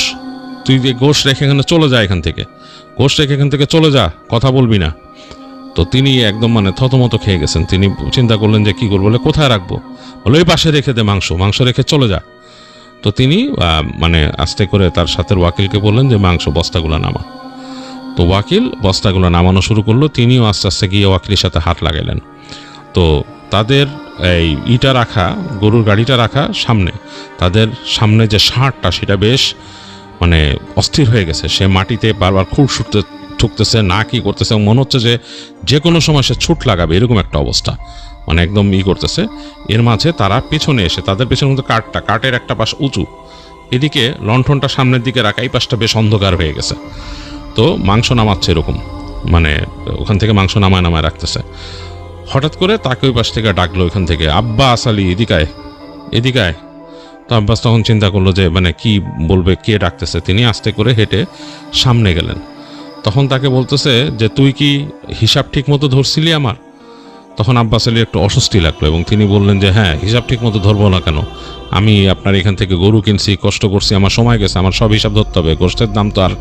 তুই যে গোশ রেখে এখানে চলে যা, এখান থেকে গোশ রেখে এখান থেকে চলে যা, কথা বলবি না। তো তিনি একদম মানে থতমত খেয়ে গেছেন। তিনি চিন্তা করলেন যে কি করবো, বলে কোথায় রাখবো, বলে ওই পাশে রেখে দে, মাংস রেখে চলে যা। তো তিনি মানে আস্তে করে তার সাথে ওয়াকিলকে বললেন যে মাংস বস্তাগুলো নামা। তো ওয়াকিল বস্তাগুলো নামানো শুরু করলো, তিনিও আস্তে আস্তে গিয়ে ওয়াকিলের সাথে হাত লাগালেন। তো তাদের এই ইটা রাখা, গরুর গাড়িটা রাখা সামনে, তাদের সামনে যে ষাঁড়টা সেটা বেশ মানে অস্থির হয়ে গেছে, সে মাটিতে বারবার খুব ঠুকতেছে, না কি করতেছে, মনে হচ্ছে যে কোনো সময় সে ছুট লাগাবে, এরকম একটা অবস্থা, মানে একদম করতেছে। এর মাঝে তারা পেছনে এসে, তাদের পেছনে মধ্যে কাঠের একটা পাশ উঁচু, এদিকে লণ্ঠনটা সামনের দিকে রাখা, এই পাশটা বেশ অন্ধকার হয়ে গেছে। তো মাংস নামাচ্ছে এরকম, মানে ওখান থেকে মাংস নামায় রাখতেছে। হঠাৎ করে তাকে ওই পাশ থেকে ডাকলো ওইখান থেকে, আব্বাস আলী এদিকায়। তো আব্বাস তখন চিন্তা করলো যে মানে কি বলবে, কে ডাকতেছে। তিনি আস্তে করে হেঁটে সামনে গেলেন। তখন তাকে বলতেছে যে তুই কি হিসাব ঠিক মতো ধরছিলি আমার? তখন আব্বাস আলী একটু অস্বস্তি লাগলো এবং তিনি বললেন যে হ্যাঁ, হিসাব ঠিক মতো ধরবো না কেন, আমি আপনার এখান থেকে গরু কিনছি, কষ্ট করছি, আমার সময় গেছে, আমার সব হিসাব ধরতে হবে, গোষ্ঠের দাম তো আর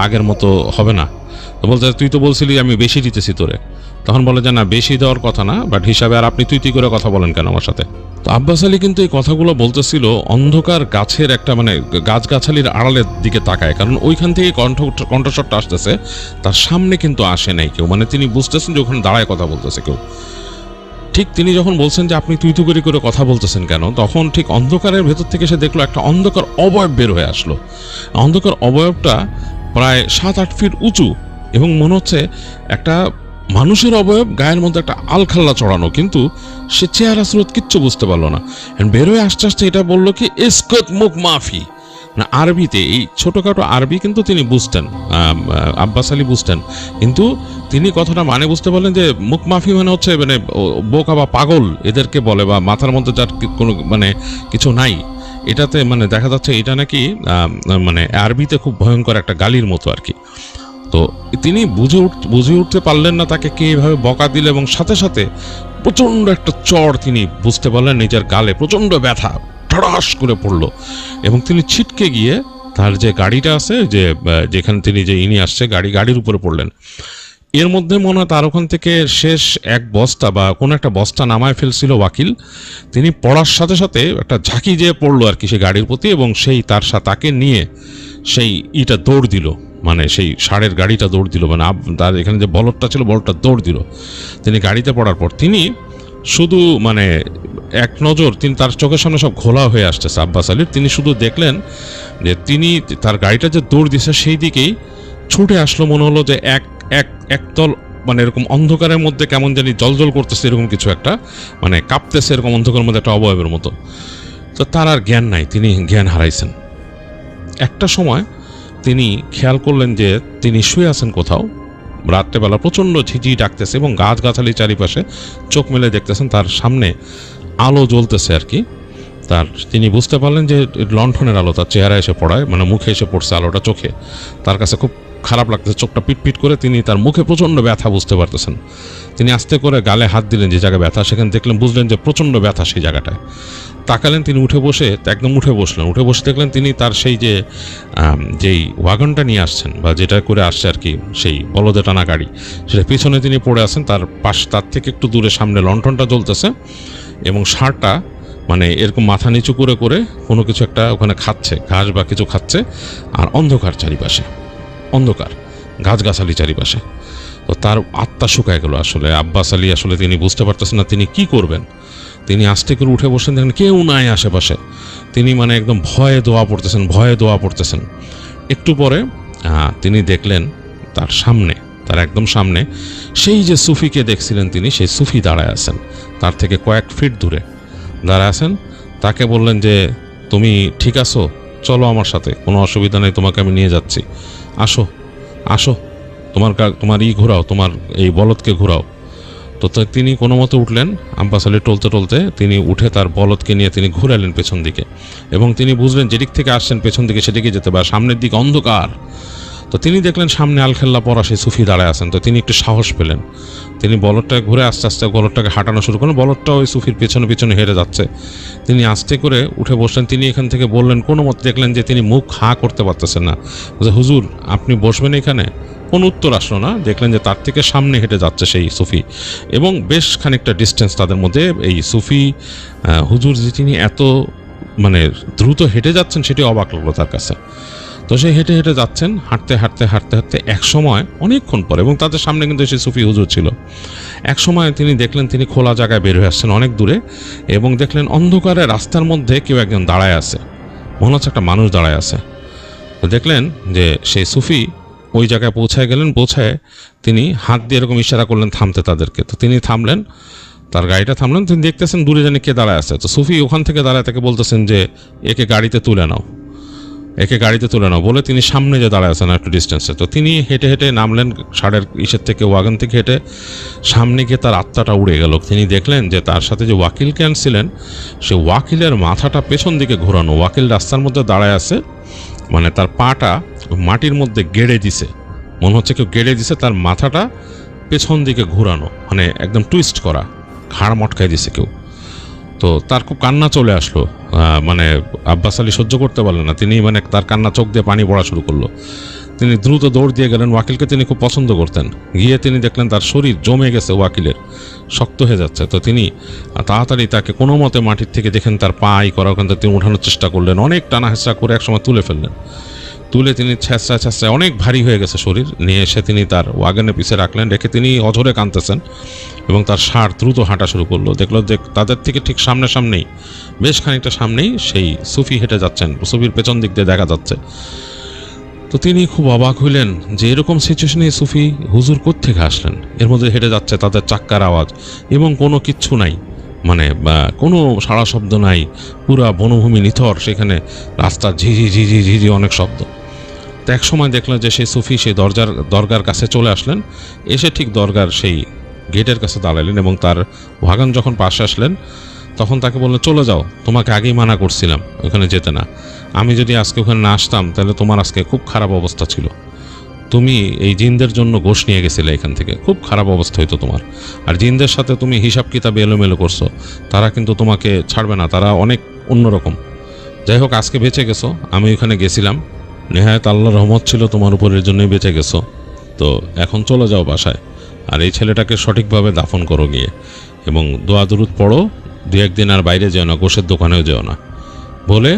আগের মতো হবে না। তো বলতে তুই তো বলছিলি আমি বেশি দিতেছি তোরে। তখন বলে যে না, বেশি দেওয়ার কথা না, বাট হিসাবে আর আপনি তুই করে কথা বলেন কেন আমার সাথে? তো আব্বাস আলী কিন্তু এই কথাগুলো বলতেছিল অন্ধকার গাছের একটা মানে গাছগাছালির আড়ালের দিকে তাকায়, কারণ ওইখান থেকে কণ্ঠস্বরটা আসতেছে, তার সামনে কিন্তু আসে নাই কেউ, মানে তিনি বুঝতেছেন যে ওখানে দাঁড়ায় কথা বলতেছে কেউ। ঠিক তিনি যখন বলছেন যে আপনি তুই করে কথা বলতেছেন কেন, তখন ঠিক অন্ধকারের ভেতর থেকে সে দেখলো একটা অন্ধকার অবয়ব বের হয়ে আসলো। অন্ধকার অবয়বটা প্রায় 7-8 ফিট উঁচু এবং মনে হচ্ছে একটা মানুষের অবয়ব, গায়ের মধ্যে একটা আলখাল্লা চড়ানো, কিন্তু সে চেহারা স্রোত কিচ্ছু বুঝতে পারলো না। বের হয়ে আস্তে আস্তে এটা বললো কি ইসকত মুখ মাফি, না আরবিতে, এই ছোটোখাটো আরবি কিন্তু তিনি বুঝতেন, আব্বাস আলী বুঝতেন, কিন্তু তিনি কথাটা মানে বুঝতে পারলেন যে মুখ মাফি মানে হচ্ছে মানে বোকা বা পাগল এদেরকে বলে, বা মাথার মধ্যে যার কোনো মানে কিছু নাই, এটাতে মানে দেখা যাচ্ছে এটা নাকি মানে আরবিতে খুব ভয়ঙ্কর একটা গালির মতো আর কি। তো তিনি বুঝে উঠতে পারলেন না তাকে কে এভাবে বকা দিল, এবং সাথে সাথে প্রচণ্ড একটা চড় তিনি বুঝতে পারলেন নিজের গালে, প্রচণ্ড ব্যথা ঠাড়াস করে পড়লো এবং তিনি ছিটকে গিয়ে তার যে গাড়িটা আছে, যেখানে তিনি যে ইনি আসছে গাড়ির উপরে পড়লেন। এর মধ্যে মনে হয় তার ওখান থেকে শেষ এক বস্তা বা কোনো একটা বস্তা নামায় ফেলছিল ওয়াকিল। তিনি পড়ার সাথে সাথে একটা ঝাঁকি যেয়ে পড়লো আর কি সে গাড়ির প্রতি, এবং সেই তাকে নিয়ে সেই ইটা দৌড় দিল, মানে সেই ষাঁড়ের গাড়িটা দৌড় দিল, মানে তার এখানে যে বলদটা ছিল বলদটা দৌড় দিল। তিনি গাড়িতে পড়ার পর তিনি শুধু মানে এক নজর তিনি তার চোখের সামনে সব ঘোলা হয়ে আসতেছে আব্বাস আলীর। তিনি শুধু দেখলেন যে তিনি তার গাড়িটা যে দৌড় দিছে সেই দিকেই ছুটে আসলো। মনে হলো যে একদল মানে এরকম অন্ধকারের মধ্যে কেমন জানি জলজল করতেছে, এরকম কিছু একটা মানে কাঁপতেছে এরকম অন্ধকারের মধ্যে একটা অবয়বের মতো। তো তার আর জ্ঞান নাই, তিনি জ্ঞান হারাইছেন। একটা সময় তিনি খেয়াল করলেন যে তিনি শুয়ে আছেন কোথাও, রাত্রেবেলা প্রচণ্ড ঝিঝি ডাকতেছে এবং গাছগাছালি চারিপাশে চোখ মেলে দেখতেছেন তার সামনে আলো জ্বলতেছে আর কি। তিনি বুঝতে পারলেন যে লণ্ঠনের আলো তার চেহারা এসে পড়ায়, মানে মুখে এসে পড়ছে আলোটা চোখে। তার কাছে খুব খারাপ লাগতেছে, চোখটা পিটপিট করে। তিনি তার মুখে প্রচণ্ড ব্যথা বুঝতে পারতেছেন। তিনি আস্তে করে গালে হাত দিলেন, যে জায়গায় ব্যথা সেখানে দেখলেন, বুঝলেন যে প্রচণ্ড ব্যথা সেই জায়গাটায়। তাকালেন, তিনি উঠে বসে একদম উঠে বসলেন। উঠে বসে দেখলেন তিনি তার সেই যেই ওয়াগনটা নিয়ে আসছেন বা যেটা করে আসছে আর কি, সেই বলদে টানা গাড়ি, সেটা পিছনে তিনি পড়ে আছেন। তার থেকে একটু দূরে সামনে লণ্ঠনটা জ্বলতেছে এবং ষাঁড়টা মানে এরকম মাথা নিচু করে করে কোনো কিছু একটা ওখানে খাচ্ছে, ঘাস বা কিছু খাচ্ছে। আর অন্ধকার চারিপাশে, অন্ধকার, গাছগাছালি চারিপাশে। তো তার আত্মা শুকায় গেল। আসলে আব্বাস আলী আসলে তিনি বুঝতে পারতেছেন না তিনি কি করবেন। তিনি আস্তে করে উঠে বসেন, দেখেন কেউ নাই আশেপাশে। তিনি মানে একদম ভয়ে দোয়া পড়তেছেন। একটু পরে তিনি দেখলেন তার একদম সামনে সেই যে সুফিকে দেখছিলেন তিনি, সেই সুফি দাঁড়ায় আছেন। তার থেকে কয়েক ফিট দূরে দাঁড়ায় আছেন। তাকে বললেন যে তুমি ঠিক আছো, চলো আমার সাথে, কোনো অসুবিধা নেই, তোমাকে আমি নিয়ে যাচ্ছি, আসো আসো, তোমার ঘোরাও, তোমার এই বলদকে ঘোরাও। তো তিনি কোনো মতো উঠলেন। আব্বাস আলী টলতে টলতে তিনি উঠে তার বলদকে নিয়ে তিনি ঘুরালেন পেছন দিকে এবং তিনি বুঝলেন যেদিক থেকে আসছেন পেছন দিকে সেদিকে যেতে পারে, সামনের দিকে অন্ধকার। তো তিনি দেখলেন সামনে আলখেল্লা পরা সেই সুফি দাঁড়ায় আছেন। তো তিনি একটু সাহস পেলেন, তিনি বলদটাকে ঘুরে আস্তে আস্তে বলদটাকে হাঁটানো শুরু করলেন। বলদটা ওই সুফির পেছনে পেছনে হেঁটে যাচ্ছে। তিনি আস্তে করে উঠে বসলেন। তিনি এখান থেকে বললেন, কোনো মতে দেখলেন যে তিনি মুখ হাঁ করতে পারতেছেন না, যে হুজুর আপনি বসবেন এখানে। কোনো উত্তর আসলো না। দেখলেন যে তার থেকে সামনে হেঁটে যাচ্ছে সেই সুফি এবং বেশ খানিকটা ডিস্টেন্স তাদের মধ্যে। এই সুফি হুজুর যে তিনি এত মানে দ্রুত হেঁটে যাচ্ছেন সেটি অবাক লাগলো তার কাছে। তো সে হেঁটে হেঁটে যাচ্ছেন, হাঁটতে হাঁটতে হাঁটতে হাঁটতে এক সময় অনেকক্ষণ পরে, এবং তাদের সামনে কিন্তু সেই সুফি হুজুর ছিল। এক সময় তিনি দেখলেন তিনি খোলা জায়গায় বের হয়ে আসছেন অনেক দূরে, এবং দেখলেন অন্ধকারে রাস্তার মধ্যে কেউ একজন দাঁড়ায় আছে, মনে হচ্ছে একটা মানুষ দাঁড়ায় আছে। তো দেখলেন যে সেই সুফি ওই জায়গায় পৌঁছায় গেলেন। পৌঁছায় তিনি হাত দিয়ে এরকম ইশারা করলেন থামতে তাদেরকে। তো তিনি থামলেন, তার গাড়িটা থামলেন। তিনি দেখতেছেন দূরে জানি কে দাঁড়ায় আছে। তো সুফি ওখান থেকে দাঁড়ায় তাকে বলতেছেন যে একে গাড়িতে তুলে নাও বলে তিনি সামনে যে দাঁড়ায় আছেন একটু ডিস্টেন্সে। তো তিনি হেঁটে হেঁটে নামলেন ষাঁড়ের থেকে, ওয়াগন থেকে হেঁটে সামনে গিয়ে তার আত্মাটা উড়ে গেল। তিনি দেখলেন যে তার সাথে যে ওয়াকিলকে আনছিলেন, সে ওয়াকিলের মাথাটা পেছন দিকে ঘোরানো। ওয়াকিল রাস্তার মধ্যে দাঁড়ায় আছে, মানে তার পাটা মাটির মধ্যে গেড়ে দিছে, মনে হচ্ছে কেউ গেড়ে দিছে। তার মাথাটা পেছন দিকে ঘোরানো, মানে একদম টুইস্ট করা, ঘাড় মটকাই দিছে কেউ। তো তার খুব কান্না চলে আসলো। মানে আব্বাস আলী সহ্য করতে পারলেন না। তিনি মানে তার কান্না চোখ দিয়ে পানি পড়া শুরু করলো। তিনি দ্রুত দৌড় দিয়ে গেলেন। ওয়াকিলকে তিনি খুব পছন্দ করতেন। গিয়ে তিনি দেখলেন তার শরীর জমে গেছে, ওয়াকিলের শক্ত হয়ে যাচ্ছে। তো তিনি তাড়াতাড়ি তাকে কোনো মতে মাটির থেকে দেখেন তার পা করা, ওখান থেকে তিনি উঠানোর চেষ্টা করলেন। অনেক টানা হেঁচড়া করে একসময় তুলে ফেললেন। তুলে তিনি ছ্যাঁচড়ায় অনেক ভারী হয়ে গেছে শরীর, নিয়ে এসে তিনি তার ওয়াগনের পিছে রাখলেন। রেখে তিনি অঝরে কাঁদতেছেন এবং তার ষাঁড় দ্রুত হাঁটা শুরু করলো। দেখলো যে তাদের থেকে ঠিক সামনেই, বেশ খানিকটা সামনেই সেই সুফি হেঁটে যাচ্ছেন, সুফির পেছন দিক দিয়ে দেখা যাচ্ছে। তো তিনি খুব অবাক হইলেন যে এরকম সিচুয়েশনে সুফি হুজুর কোত্থেকে আসলেন। এর মধ্যে হেঁটে যাচ্ছে তাদের চাক্কার আওয়াজ এবং কোনো কিচ্ছু নাই, মানে কোনো সাড়া শব্দ নাই, পুরা বনভূমি নিথর, সেখানে রাস্তার ঝিঝি ঝিঝি ঝিঝি অনেক শব্দ। তো এক সময় দেখলেন যে সেই সুফি সেই দরগার কাছে চলে আসলেন। এসে ঠিক দরগার সেই গেটের কাছে দাঁড়ালেন এবং তার ওয়াগন যখন পাশে আসলেন তখন তাকে বললেন, চলে যাও, তোমাকে আগেই মানা করছিলাম ওখানে যেতে না। আমি যদি আজকে ওখানে না আসতাম তাহলে তোমার আজকে খুব খারাপ অবস্থা ছিল। তুমি এই জিনদের জন্য ঘোষ নিয়ে গেছিলে, এখান থেকে খুব খারাপ অবস্থা হইতো তোমার। আর জিনদের সাথে তুমি হিসাব কিতাব এলোমেলো করছো, তারা কিন্তু তোমাকে ছাড়বে না, তারা অনেক অন্যরকম। যাই হোক, আজকে বেঁচে গেছো, আমি ওখানে গেছিলাম, নেহায়েত আল্লাহর রহমত ছিল তোমার উপরের জন্যই বেঁচে গেছো। তো এখন চলে যাও বাসায়, আর এই ছেলেটাকে সঠিকভাবে দাফন করো গিয়ে, এবং দোয়া দুরুদ পড়ো, 2-1 দিন আর বাইরে যেও না, গোশের দোকানেও যেও না বলে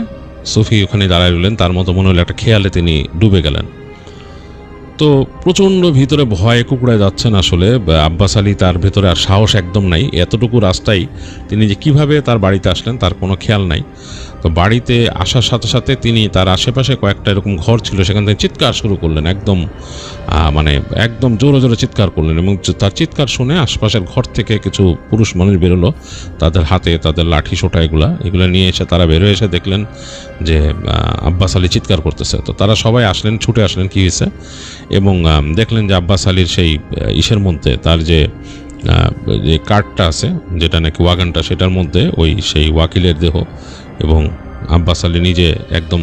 সুফি ওখানে দাঁড়ায় রইলেন। তার মতো মনে হলো একটা খেয়ালে তিনি ডুবে গেলেন। তো প্রচণ্ড ভিতরে ভয়ে কুকড়ে যাচ্ছেন আসলে আব্বাস আলী, তার ভেতরে আর সাহস একদম নাই। এতটুকু রাস্তায় তিনি যে কিভাবে তার বাড়িতে আসলেন তার কোনো খেয়াল নাই। তো বাড়িতে আসার সাথে সাথে তিনি তার আশেপাশে কয়েকটা এরকম ঘর ছিল, সেখান থেকে চিৎকার শুরু করলেন, একদম জোরে জোরে চিৎকার করলেন। এবং তার চিৎকার শুনে আশপাশের ঘর থেকে কিছু পুরুষ মানুষ বেরোলো, তাদের হাতে তাদের লাঠি সোটা এগুলো নিয়ে এসে তারা বেরোয় এসে দেখলেন যে আব্বাস আলী চিৎকার করতেছে। তো তারা সবাই আসলেন, ছুটে আসলেন কী হয়েছে, এবং দেখলেন যে আব্বাস আলীর সেই ইসের মধ্যে তার যে কার্ডটা আছে, যেটা নাকি ওয়াগানটা, সেটার মধ্যে সেই ওয়াকিলের দেহ, এবং আব্বাস আলী নিজে একদম।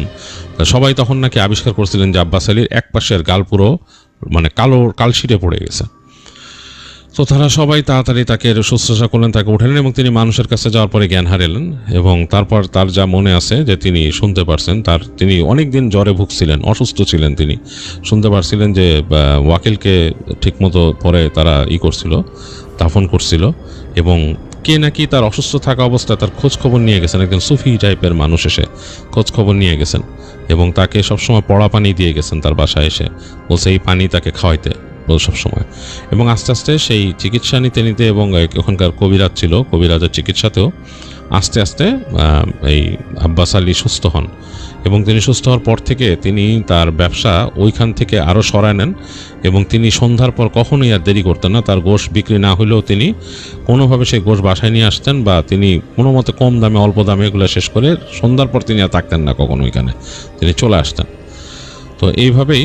সবাই তখন নাকি আবিষ্কার করছিলেন যে আব্বাস আলীর এক পাশের গাল পুরো কালশিটে পড়ে গেছে। তো তারা সবাই তাড়াতাড়ি তাকে শুশ্রূষা করলেন, তাকে উঠালেন, এবং তিনি মানুষের কাছে যাওয়ার পরে জ্ঞান হারালেন। এবং তারপর তার যা মনে আছে যে তিনি শুনতে পারছেন, তিনি অনেক দিন জ্বরে ভুগছিলেন, অসুস্থ ছিলেন, তিনি শুনতে পারছিলেন যে ওয়াকিলকে ঠিকমতো পরে তারা করছিল, দাফন করছিল, এবং কে নাকি তার অসুস্থ থাকা অবস্থায় তার খোঁজ খবর নিয়ে গেছেন, একজন সুফি টাইপের মানুষ এসে খোঁজ খবর নিয়ে গেছেন, এবং তাকে সবসময় পড়া পানি দিয়ে গেছেন তার বাসায় এসে, বলছে এই পানি তাকে খাওয়াইতে সবসময়। এবং আস্তে আস্তে সেই চিকিৎসা নিতে নিতে, এবং ওখানকার কবিরাজ ছিল, কবিরাজের চিকিৎসাতেও আস্তে আস্তে এই আব্বাস আলী সুস্থ হন। এবং তিনি সুস্থ হওয়ার পর থেকে তিনি তার ব্যবসা ওইখান থেকে আরও সরায় নেন, এবং তিনি সন্ধ্যার পর কখনোই আর দেরি করতেন না। তার গোশ বিক্রি না হলেও তিনি কোনোভাবে সেই গোশ বাসায় নিয়ে আসতেন, বা তিনি কোনো মতে কম দামে অল্প দামে এগুলো শেষ করে সন্ধ্যার পর তিনি আর থাকতেন না কখনো ওইখানে, তিনি চলে আসতেন। তো এইভাবেই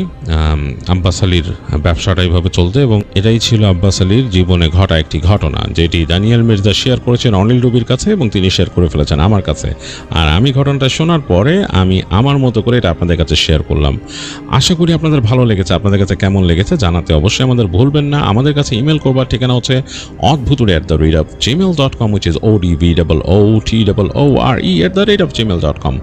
আব্বাস আলীর ব্যবসাটা এইভাবে চলতো, এবং এটাই ছিল আব্বাস আলীর জীবনে ঘটা একটি ঘটনা, যেটি দানিয়েল মির্জা শেয়ার করেছেন অনিল রুবির কাছে, এবং তিনি শেয়ার করে ফেলেছেন আমার কাছে। আর আমি ঘটনাটা শোনার পরে আমি আমার মতো করে এটা আপনাদের কাছে শেয়ার করলাম। আশা করি আপনাদের ভালো লেগেছে। আপনাদের কাছে কেমন লেগেছে জানাতে অবশ্যই আমাদের ভুলবেন না। আমাদের কাছে ইমেল করবার ঠিকানা হচ্ছে odbhuture@gmail.com, which is odbhootore@gmail.com।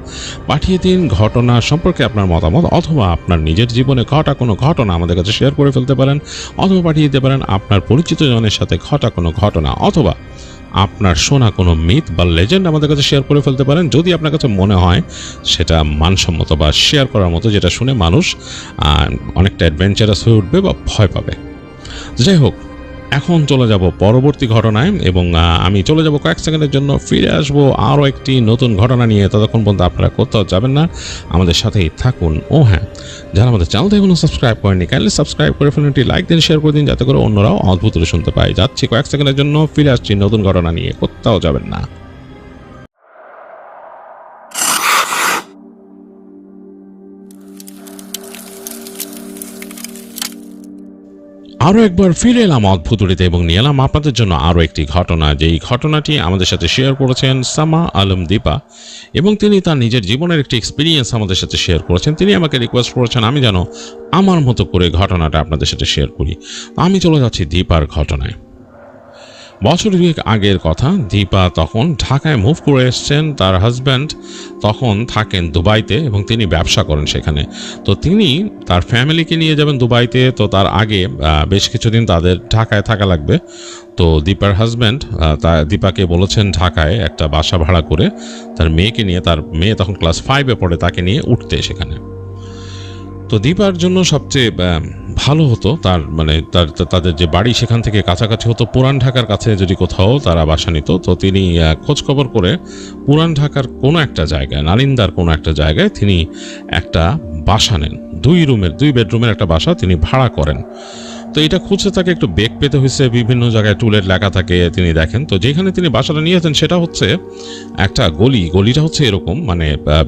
পাঠিয়ে দিন ঘটনা সম্পর্কে আপনার মতামত, অথবা আপনার নিজের জীবনে ঘটা কোনো ঘটনা আমাদের কাছে শেয়ার করে ফেলতে পারেন, অথবা পাঠিয়ে দিতে পারেন আপনার পরিচিত জনের সাথে ঘটা কোনো ঘটনা, অথবা আপনার শোনা কোনো মিথ বা লেজেন্ড আমাদের কাছে শেয়ার করে ফেলতে পারেন, যদি আপনার কাছে মনে হয় সেটা মানসম্মত বা শেয়ার করার মতো, যেটা শুনে মানুষ অনেকটা অ্যাডভেঞ্চারাস হয়ে উঠবে বা ভয় পাবে। যাই হোক, এখন চলে যাব পরবর্তী ঘটনায়, এবং আমি চলে যাব কয়েক সেকেন্ডের জন্য, ফিরে আসবো আরও একটি নতুন ঘটনা নিয়ে। ততক্ষণ পর্যন্ত আপনারা কোথাও যাবেন না, আমাদের সাথেই থাকুন। ও হ্যাঁ, যারা আমাদের চ্যানেলটা এখনো সাবস্ক্রাইব করেনি, কাইন্ডলি সাবস্ক্রাইব করে ফেলুন, একটি লাইক দিন, শেয়ার করে দিন, যাতে করে অন্যরাও অদ্ভুত শুনতে পায়। যাচ্ছি কয়েক সেকেন্ডের জন্য, ফিরে আসছি নতুন ঘটনা নিয়ে, কোথাও যাবেন না। আরও একবার ফিরে এলাম অদ্ভুতুড়িতে, এবং নিয়ে এলাম আপনাদের জন্য আরও একটি ঘটনা, যেই ঘটনাটি আমাদের সাথে শেয়ার করেছেন সামা আলম দীপা, এবং তিনি তার নিজের জীবনের একটি এক্সপিরিয়েন্স আমাদের সাথে শেয়ার করেছেন। তিনি আমাকে রিকোয়েস্ট করেছেন আমি যেন আমার মতো করে ঘটনাটা আপনাদের সাথে শেয়ার করি। আমি চলে যাচ্ছি দীপার ঘটনায়। বছর দুয়েক আগের কথা, দীপা তখন ঢাকায় মুভ করে এসছেন। তার হাজব্যান্ড তখন থাকেন দুবাইতে, এবং তিনি ব্যবসা করেন সেখানে। তো তিনি তার ফ্যামিলিকে নিয়ে যাবেন দুবাইতে। তো তার আগে বেশ কিছুদিন তাদের ঢাকায় থাকা লাগবে। তো দীপার হাজব্যান্ড দীপাকে বলেছেন ঢাকায় একটা বাসা ভাড়া করে তার মেয়েকে নিয়ে, তার মেয়ে তখন ক্লাস 5-এ পড়ে, তাকে নিয়ে উঠতে সেখানে। তো দীপার জন্য সবচেয়ে ভালো হতো তাদের যে বাড়ি সেখান থেকে কাছাকাছি হতো, পুরান ঢাকার কাছে যদি কোথাও তারা বাসা নিত। তো তিনি খোঁজখবর করে পুরান ঢাকার কোনো একটা জায়গায়, নালিন্দার কোনো একটা জায়গায় তিনি একটা বাসা নেন। 2 বেডরুমের একটা বাসা তিনি ভাড়া করেন। তো এটা খুঁজতে তাকে একটু বেগ পেতে হয়েছে, বিভিন্ন জায়গায় টুলেট লেখা থাকে, তিনি দেখেন। তো যেখানে তিনি বাসাটা নিয়েছেন সেটা হচ্ছে একটা গলিটা হচ্ছে এরকম,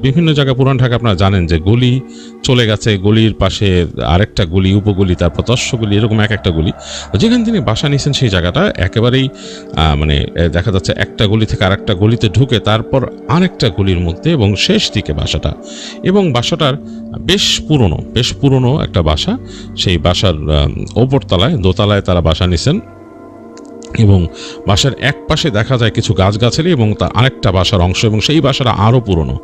বিভিন্ন জায়গায় পুরান ঢাকা আপনারা জানেন যে গলি চলে গেছে, গলির পাশে আরেকটা গলি, উপগলি, তারপর তস্যগলি, এরকম একটা গলি। যেখানে তিনি বাসা নিয়েছেন সেই জায়গাটা একেবারেই দেখা যাচ্ছে একটা গলি থেকে আরেকটা গলিতে ঢুকে তারপর আরেকটা গলির মধ্যে, এবং শেষ দিকে বাসাটা। এবং বাসাটার বেশ পুরনো একটা বাসা। সেই বাসার দোতলায় তারা বাসা নিছেন, এবং বাসার এক পাশে দেখা যায় কিছু গাছগাছালি এবং তার আরেকটা বাসার অংশ, এবং সেই বাসাটা আরও পুরনো।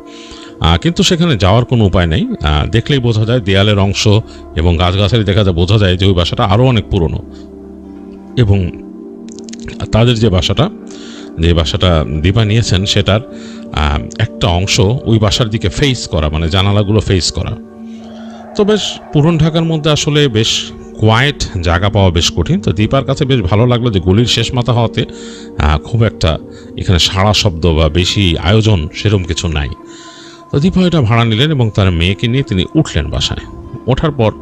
কিন্তু সেখানে যাওয়ার কোনো উপায় নেই, দেখলেই বোঝা যায় দেয়ালের অংশ এবং গাছগাছালি দেখা যায়, বোঝা যায় যে ওই বাসাটা আরও অনেক পুরনো। এবং তাদের যে বাসাটা দীপা নিয়েছেন সেটার একটা অংশ ওই বাসার দিকে ফেস করা, জানালাগুলো ফেস করা। তো বেশ পুরন ঢাকার মধ্যে আসলে বেশ কোয়াইট জায়গা পাওয়া বেশ কঠিন। তো দীপার কাছে বেশ ভালো লাগলো যে গলির শেষ মাথা হওয়াতে খুব একটা এখানে সাড়া শব্দ বা বেশি আয়োজন সেরকম কিছু নাই। তো দীপা এটা ভাড়া নিলেন এবং তার মেয়েকে নিয়ে তিনি উঠলেন বাসায়। ওঠার পর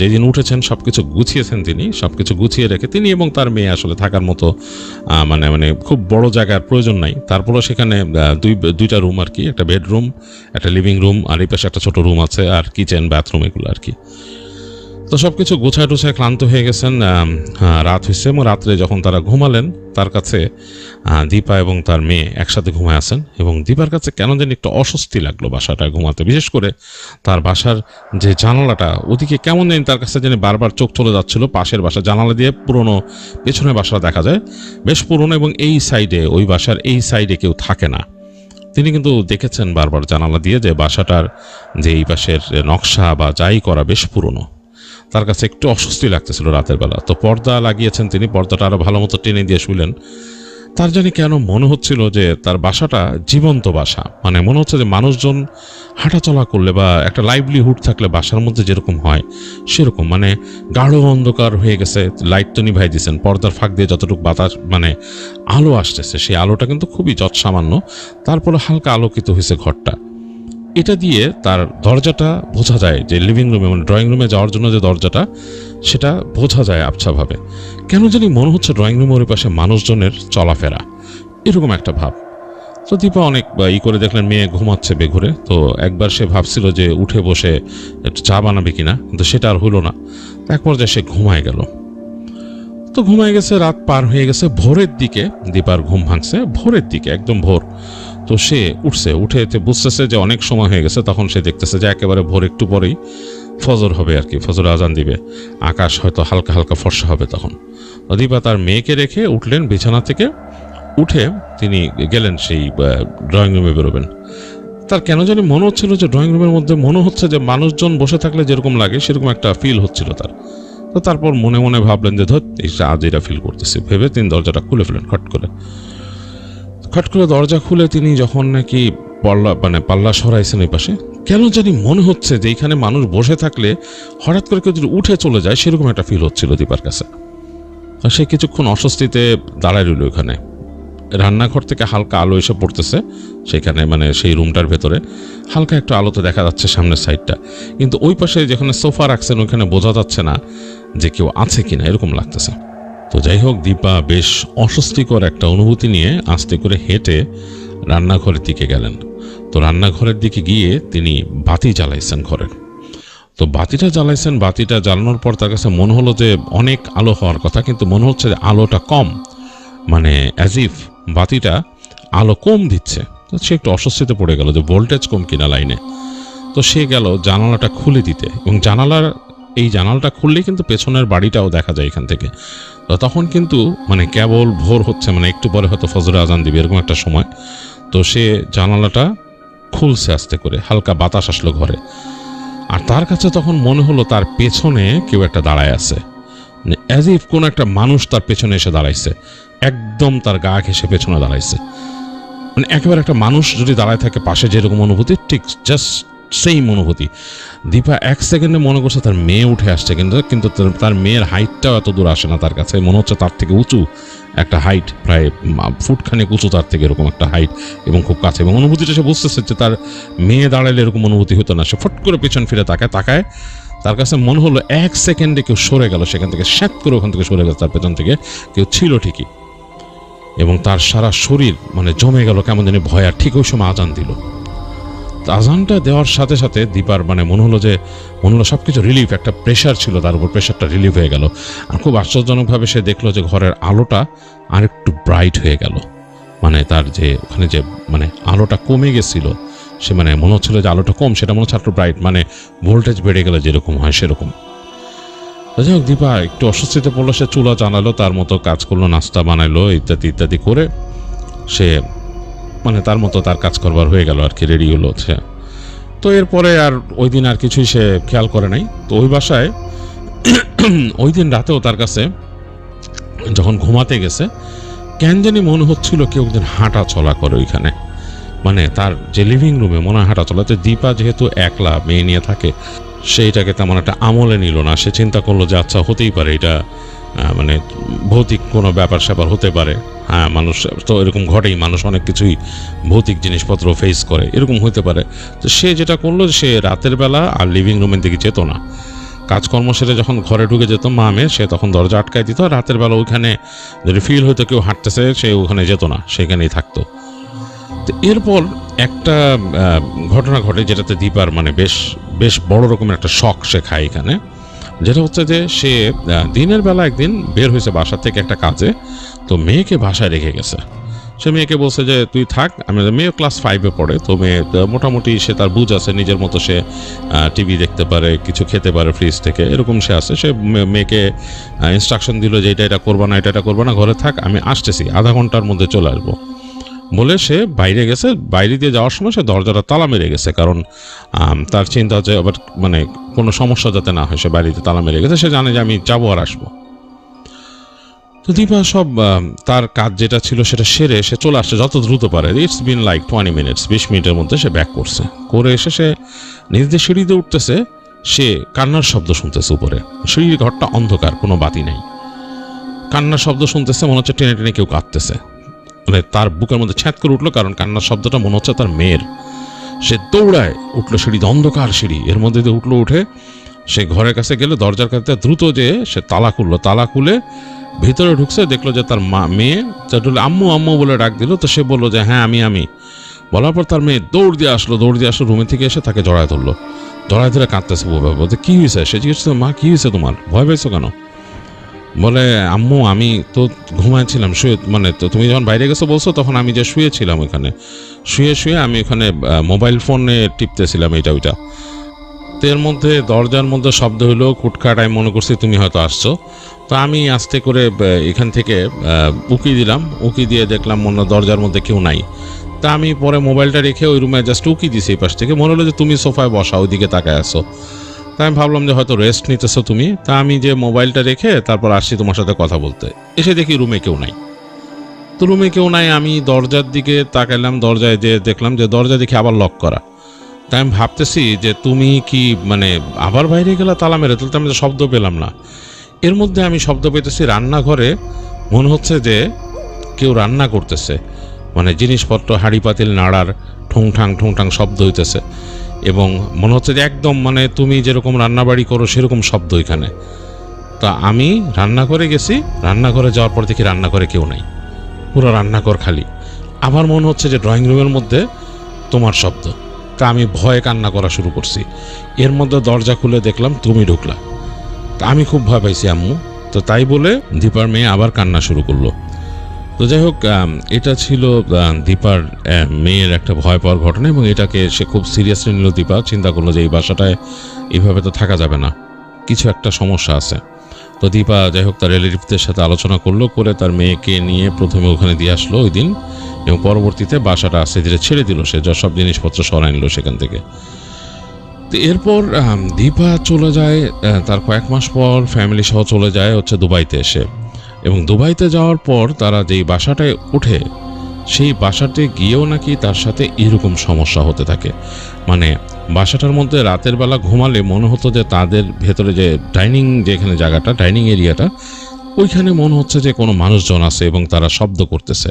যেদিন উঠেছেন সব কিছু গুছিয়েছেন, তিনি সব কিছু গুছিয়ে রেখে তিনি এবং তার মেয়ে আসলে থাকার মতো মানে মানে খুব বড় জায়গার প্রয়োজন নাই। তারপরও সেখানে দুইটা রুম আর কি, একটা বেডরুম, একটা লিভিং রুম, আর এই পাশে একটা ছোট রুম আছে, আর কিচেন বাথরুম এগুলো আর কি। তো সব কিছু গোছায় টোছায় ক্লান্ত হয়ে গেছেন, রাত হয়েছে এবং রাত্রে যখন তারা ঘুমালেন তার কাছে দীপা এবং তার মেয়ে একসাথে ঘুমায় আছেন এবং দীপার কাছে কেন যেন একটু অস্বস্তি লাগলো বাসাটা ঘুমাতে। বিশেষ করে তার বাসার যে জানালাটা ওদিকে কেমন জানি তার কাছে যেন বারবার চোখ চলে যাচ্ছিল। পাশের বাসা জানালা দিয়ে পুরনো পেছনের বাসা দেখা যায়, বেশ পুরনো, এবং এই সাইডে ওই বাসার এই সাইডে কেউ থাকে না। তিনি কিন্তু দেখেছেন বারবার জানালা দিয়ে যে বাসাটার যে এই পাশের নকশা বা যাই করা বেশ পুরনো। তার কাছে একটু অস্বস্তি লাগতেছিল রাতের বেলা। তো পর্দা লাগিয়েছেন তিনি, পর্দাটা আরও ভালো মতো টেনে দিয়ে শুইলেন। তার জানি কেন মনে হচ্ছিল যে তার বাসাটা জীবন্ত বাসা, মানে মনে হচ্ছে যে মানুষজন হাঁটাচলা করলে বা একটা লাইভলিহুড থাকলে বাসার মধ্যে যেরকম হয় সেরকম, মানে গাঢ় অন্ধকার হয়ে গেছে। লাইট তো নিভাই দিয়েছেন, পর্দার ফাঁক দিয়ে যতটুকু বাতাস মানে আলো আসতেছে সেই আলোটা কিন্তু খুবই যৎসামান্য, তারপরে হালকা আলোকিত হয়েছে ঘরটা। এটা দিয়ে তার দরজাটা বোঝা যায় যে লিভিং রুমে মানে ড্রয়িং রুমে যাওয়ার জন্য যে দরজাটা সেটা বোঝা যায় আবছাভাবে। কেন জানি মনে হচ্ছে ড্রয়িং রুমের ওই পাশে মানুষজনের চলাফেরা, এরকম একটা ভাব। তো দীপা অনেক করে দেখলেন মেয়ে ঘুমাচ্ছে বেঘুরে। তো একবার সে ভাবছিল যে উঠে বসে একটু চা বানাবে কিনা, কিন্তু সেটা আর হলো না। এক পর্যায়ে সে ঘুমায় গেল। তো ঘুমায় গেছে, রাত পার হয়ে গেছে, ভোরের দিকে দীপার ঘুম ভাঙছে, ভোরের দিকে একদম ভোর। তো সে উঠছে, উঠে বুঝতেছে যে অনেক সময় হয়ে গেছে। তখন সে দেখতেছে যে একেবারে ভোর একটু পরেই ফজর হবে আর কি, ফজর আজান দিবে, আকাশ হয়তো হালকা হালকা ফর্সা হবে তখন। দীপা তার মেয়েকে রেখে উঠলেন বিছানা থেকে, উঠে তিনি গেলেন সেই ড্রয়িং রুমে বেরোবেন। তার কেন জানি মনে হচ্ছিল যে ড্রয়িং রুমের মধ্যে মনে হচ্ছে যে মানুষজন বসে থাকলে যেরকম লাগে সেরকম একটা ফিল হচ্ছিল তার। তো তারপর মনে মনে ভাবলেন যে ধর আজ এটা ফিল করতেছি ভেবে তিনি দরজাটা খুলে ফেলেন খট করে দরজা খুলে তিনি যখন নাকি পাল্লা সরাইছেন এই পাশে, কেন জানি মনে হচ্ছে যে এইখানে মানুষ বসে থাকলে হঠাৎ করে কেউ যদি উঠে চলে যায় সেরকম একটা ফিল হচ্ছিল দীপার কাছে। আর সে কিছুক্ষণ অস্বস্তিতে দাঁড়ায় রইল ওখানে। রান্নাঘর থেকে হালকা আলো এসে পড়তেছে সেখানে, মানে সেই রুমটার ভেতরে হালকা একটু আলোতে দেখা যাচ্ছে সামনের সাইডটা, কিন্তু ওই পাশে যেখানে সোফা রাখছেন ওইখানে বোঝা যাচ্ছে না যে কেউ আছে কিনা, এরকম লাগতেছে। তো যাই হোক, দীপা বেশ অস্বস্তিকর একটা অনুভূতি নিয়ে আস্তে করে হেঁটে রান্নাঘরের দিকে গেলেন। তো রান্নাঘরের দিকে গিয়ে তিনি বাতি জ্বালাইছেন ঘরের। তো বাতিটা জ্বালানোর পর তার কাছে মনে হলো যে অনেক আলো হওয়ার কথা, কিন্তু মনে হচ্ছে যে আলোটা কম, মানে অ্যাজ ইফ বাতিটা আলো কম দিচ্ছে। তো সে একটু অস্বস্তিতে পড়ে গেল যে ভোল্টেজ কম কিনা লাইনে। তো সে গেল জানালাটা খুলে দিতে, এবং জানালাটা খুললেই কিন্তু পেছনের বাড়িটাও দেখা যায় এখান থেকে। তো তখন কিন্তু মানে কেবল ভোর হচ্ছে, মানে একটু পরে হয়তো ফজরে আজান দিবে এরকম একটা সময়। তো সে জানালাটা খুলছে আস্তে করে, হালকা বাতাস আসলো ঘরে। আর তার কাছে তখন মনে হলো তার পেছনে কেউ একটা দাঁড়ায় আছে, অ্যাজ ইফ কোনো একটা মানুষ তার পেছনে এসে দাঁড়াইছে, একদম তার গা ঘেঁষে পেছনে দাঁড়াইছে। মানে একেবারে একটা মানুষ যদি দাঁড়ায় থাকে পাশে যেরকম অনুভূতি, ঠিক জাস্ট সেই অনুভূতি। দীপা এক সেকেন্ডে মনে করছে তার মেয়ে উঠে আসছে, কিন্তু তার মেয়ের হাইটটাও এত দূর আসে না তার কাছে। মনে হচ্ছে তার থেকে উঁচু একটা হাইট, প্রায় ফুটখানেক উঁচু তার থেকে, এরকম একটা হাইট এবং খুব কাছে। এবং অনুভূতিটা সে বুঝতেছে যে তার মেয়ে দাঁড়ালে এরকম অনুভূতি হতো না। সে ফট করে পেছন ফিরে তাকায়। তার কাছে মনে হলো এক সেকেন্ডে কেউ সরে গেল সেখান থেকে, শ্যাত করে ওখান থেকে সরে গেল, তার পেছন থেকে কেউ ছিল ঠিকই। এবং তার সারা শরীর মানে জমে গেল কেমন জানি ভয়। আর ঠিক ওই সময় আজান দিল। আজানটা দেওয়ার সাথে সাথে দীপার মানে মনে হলো সবকিছু রিলিফ, একটা প্রেশার ছিল তার উপর, প্রেশারটা রিলিফ হয়ে গেল। আর খুব আশ্চর্যজনকভাবে সে দেখলো যে ঘরের আলোটা আর একটু ব্রাইট হয়ে গেল। মানে তার যে ওখানে যে মানে আলোটা কমে গেছিল, সে মানে মনে হচ্ছিল যে আলোটা কম, সেটা মনে হচ্ছে একটু ব্রাইট, মানে ভোল্টেজ বেড়ে গেলে যেরকম হয় সেরকম। যাই হোক, দীপা একটু অস্বস্তিতে পড়লো। সে চুলা জানালো, তার মতো কাজ করলো, নাস্তা বানাইলো, ইত্যাদি করে সে মানে তার মতো তার কাজ করবার হয়ে গেল আর কি, রেডি হলো সে। তো এরপরে আর ওই দিন আর কিছুই সে খেয়াল করে নাই। তো ওই বাসায় ওই দিন রাতেও তার কাছে যখন ঘুমাতে গেছে কেন জানি মনে হচ্ছিল কেউ একজন হাঁটা চলা করে ওইখানে, মানে তার যে লিভিং রুমে মনে হয় হাঁটা চলা। তো দীপা যেহেতু একলা মেয়ে নিয়ে থাকে, সেইটাকে তেমন একটা আমলে নিল না। সে চিন্তা করলো যে আচ্ছা হতেই পারে এটা মানে ভৌতিক কোনো ব্যাপার স্যাপার হতে পারে। হ্যাঁ, মানুষ তো এরকম ঘটেই, মানুষ অনেক কিছুই ভৌতিক জিনিসপত্র ফেস করে, এরকম হতে পারে। তো সে যেটা করলো, সে রাতের বেলা আর লিভিং রুমের দিকে যেত না। কাজকর্ম সেরে যখন ঘরে ঢুকে যেত মামে, সে তখন দরজা আটকায় দিত। রাতের বেলা ওইখানে যদি ফিল হইতো কেউ হাঁটতেছে, সে ওখানে যেত না, সেখানেই থাকতো। তো এরপর একটা ঘটনা ঘটে যেটাতে দীপার মানে বেশ বেশ বড় রকমের একটা শখ সে খায় এখানে। যেটা হচ্ছে যে সে দিনের বেলা একদিন বের হয়েছে বাসা থেকে একটা কাজে, তো মেয়েকে বাসায় রেখে গেছে। সে মেয়েকে বলছে যে তুই থাক। মেয়ে ক্লাস 5-এ পড়ে, তো মেয়ে মোটামুটি সে তার বুঝ আছে, নিজের মতো সে টিভি দেখতে পারে, কিছু খেতে পারে ফ্রিজ থেকে, এরকম সে আছে। সে মেয়েকে ইনস্ট্রাকশন দিল যে এটা করবা না, এটা করবা না, ঘরে থাক, আমি আসতেছি, আধা ঘন্টার মধ্যে চলে আসবো বলে সে বাইরে গেছে। বাইরে দিয়ে যাওয়ার সময় সে দরজাটা তালা মেরে গেছে, কারণ তার চিন্তা হচ্ছে আবার মানে কোনো সমস্যা যাতে না হয়, সে বাড়িতে তালা মেরে গেছে। সে জানে যে আমি যাবো আর আসবো। তো দীপা সব তার কাজ যেটা ছিল সেটা সেরে সে চলে আসছে যত দ্রুত পারে। ইটস বিন লাইক 20 মিনিটস, 20 মিনিটের মধ্যে সে ব্যাক করছে। করে এসে সে নিজেদের সিঁড়িতে উঠতেছে, সে কান্নার শব্দ শুনতেছে উপরে। সিঁড়ির ঘরটা অন্ধকার, কোনো বাতি নেই। কান্নার শব্দ শুনতেছে, মনে হচ্ছে টেনে টেনে কেউ কাঁদতেছে। মানে তার বুকের মধ্যে ছ্যাঁত করে উঠলো, কারণ কান্নার শব্দটা মনে হচ্ছে তার মেয়ের। সে দৌড়ায় উঠলো সিঁড়িতে, অন্ধকার সিঁড়ি, এর মধ্যে দিয়ে উঠলো। উঠে সে ঘরের কাছে গেলে দরজার কাছে দ্রুত যে সে তালা খুললো। তালা খুলে ভিতরে ঢুকছে, দেখলো যে তার মেয়ে আম্মু আম্মু বলে ডাক দিল। তো সে বললো যে হ্যাঁ আমি। বলার পর তার মেয়ে দৌড় দিয়ে আসলো রুমে থেকে এসে তাকে জড়ায় ধরলো। জড়ায় ধরে কাঁদতেছে। বলতে কি হয়েছে? সে জিজ্ঞেস করছে, মা কি হয়েছে তোমার, ভয় পেয়েছো কেন? বলে আম্মু আমি তো ঘুমাইছিলাম, শুয়ে মানে তো তুমি যখন বাইরে গেছো বলছো, তখন আমি যে শুয়েছিলাম ওইখানে, শুয়ে আমি ওখানে মোবাইল ফোনে টিপতেছিলাম এটা ওইটা। তো এর মধ্যে দরজার মধ্যে শব্দ হলো কুটকাট, আমি মনে করছি তুমি হয়তো আসছো। তো আমি আস্তে করে এখান থেকে উকি দিলাম, উকি দিয়ে দেখলাম মনে দরজার মধ্যে কেউ নাই। তা আমি পরে মোবাইলটা রেখে ওই রুমে জাস্ট উকি দিছি এই পাশ থেকে, মনে হলো যে তুমি সোফায় বসা ওইদিকে তাকায় আসো। তা আমি ভাবলাম যে হয়তো রেস্ট নিতেছো তুমি। তা আমি যে মোবাইলটা রেখে তারপর আসছি তোমার সাথে কথা বলতে। এসে দেখি রুমে কেউ নাই। তো রুমে কেউ নাই, আমি দরজার দিকে তাকাইলাম, দরজায় যে দেখলাম যে দরজা দেখে আবার লক করা। তাই আমি ভাবতেছি যে তুমি কি মানে আবার বাইরে গেলা তালা মেরে? তাহলে আমি শব্দ পেলাম না। এর মধ্যে আমি শব্দ পেতেছি রান্নাঘরে, মনে হচ্ছে যে কেউ রান্না করতেছে, মানে জিনিসপত্র হাঁড়ি পাতিল নাড়ার ঠুংঠাং শব্দ হইতেছে। এবং মনে হচ্ছে যে একদম মানে তুমি যেরকম রান্নাবাড়ি করো সেরকম শব্দ এখানে। তা আমি রান্নাঘরে গেছি, রান্নাঘরে যাওয়ার পর দেখি রান্নাঘরে কেউ নাই, পুরো রান্নাঘর খালি। আবার মনে হচ্ছে যে ড্রয়িং রুমের মধ্যে তোমার শব্দ। তা আমি ভয়ে কান্না করা শুরু করছি। এর মধ্যে দরজা খুলে দেখলাম তুমি ঢুকলা। তা আমি খুব ভয় পাইছি আম্মু। তো তাই বলে দীপার মেয়ে আবার কান্না শুরু করলো। তো যাই হোক, এটা ছিল দীপার মেয়ের একটা ভয় পাওয়ার ঘটনা, এবং এটাকে সে খুব সিরিয়াসলি নিল। দীপা চিন্তা করলো যে এই বাসাটায় এইভাবে তো থাকা যাবে না, কিছু একটা সমস্যা আছে। তো দীপা যাই হোক তার রিলেটিভদের সাথে আলোচনা করলো, করে তার মেয়েকে নিয়ে প্রথমে ওখানে দিয়ে আসলো ওই দিন, এবং পরবর্তীতে বাসাটা আস্তে ধীরে ছেড়ে দিল। সে যা সব জিনিসপত্র সরাই নিল সেখান থেকে। তো এরপর দীপা চলে যায়, তার কয়েক মাস পর ফ্যামিলি সহ চলে যায় হচ্ছে দুবাইতে এসে। এবং দুবাইতে যাওয়ার পর তারা যেই বাসাটায় ওঠে, সেই বাসাতে গিয়েও নাকি তার সাথে এরকম সমস্যা হতে থাকে। মানে বাসাটার মধ্যে রাতের বেলা ঘুমালে মনে হতো যে তাদের ভেতরে যে ডাইনিং, যেখানে জায়গাটা ডাইনিং এরিয়াটা, ওইখানে মনে হচ্ছে যে কোনো মানুষজন আছে এবং তারা শব্দ করতেছে,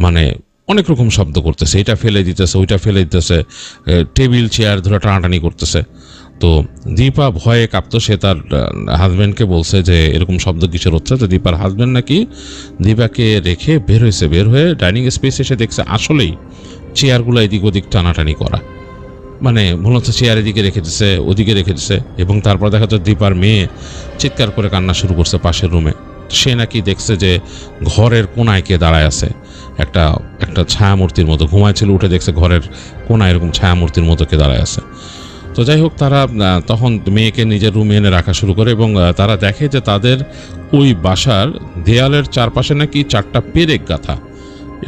মানে অনেক রকম শব্দ করতেছে, এটা ফেলে দিতেছে, ওইটা ফেলে দিতেছে, টেবিল চেয়ার ধরে টানাটানি করতেছে। তো দীপা ভয়ে কাঁপতো। সে তার হাজব্যান্ডকে বলছে যে এরকম শব্দ কিসের হচ্ছে। তো দীপার হাজব্যান্ড নাকি দীপাকে রেখে বের হয়ে ডাইনিং স্পেসে এসে দেখছে আসলেই চেয়ারগুলো এদিক ওদিক টানাটানি করা, মানে মনে হচ্ছে চেয়ার এদিকে রেখে দিচ্ছে, ওদিকে রেখে দিচ্ছে। এবং তারপর দেখা যাচ্ছে দীপার মেয়ে চিৎকার করে কান্না শুরু করছে পাশের রুমে। সে নাকি দেখছে যে ঘরের কোনায় কে দাঁড়ায় আছে, একটা ছায়ামূর্তির মতো। ঘুমাইছিল, উঠে দেখছে ঘরের কোনায় এরকম ছায়ামূর্তির মতো কে দাঁড়ায় আছে। তো যাই হোক, তারা তখন মেয়েকে নিজের রুমে এনে রাখা শুরু করে, এবং তারা দেখে যে তাদের ওই বাসার দেয়ালের চারপাশে নাকি 4টা পেরেক গাঁথা।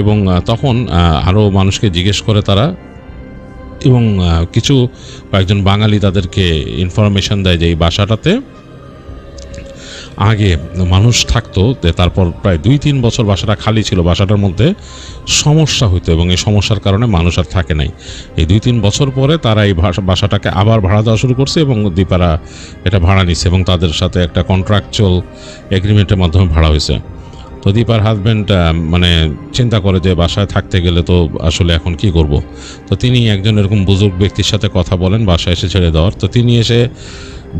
এবং তখন আরও মানুষকে জিজ্ঞেস করে তারা, এবং কয়েকজন বাঙালি তাদেরকে ইনফরমেশন দেয় যে এই বাসাটাতে আগে মানুষ থাকতো, তারপর প্রায় 2-3 বছর বাসাটা খালি ছিল, বাসাটার মধ্যে সমস্যা হইতো এবং এই সমস্যার কারণে মানুষ আর থাকে নাই। এই 2-3 বছর পরে তারা এই বাসাটাকে আবার ভাড়া দেওয়া শুরু করছে এবং দীপারা এটা ভাড়া নিচ্ছে এবং তাদের সাথে একটা কন্ট্রাকচুয়াল এগ্রিমেন্টের মাধ্যমে ভাড়া হয়েছে। তো দীপার হাজব্যান্ড মানে চিন্তা করে যে বাসায় থাকতে গেলে তো আসলে এখন কি করব। তো তিনি একজন এরকম বুজুর্গ ব্যক্তির সাথে কথা বলেন বাসায় এসে ছেড়ে দেওয়ার। তো তিনি এসে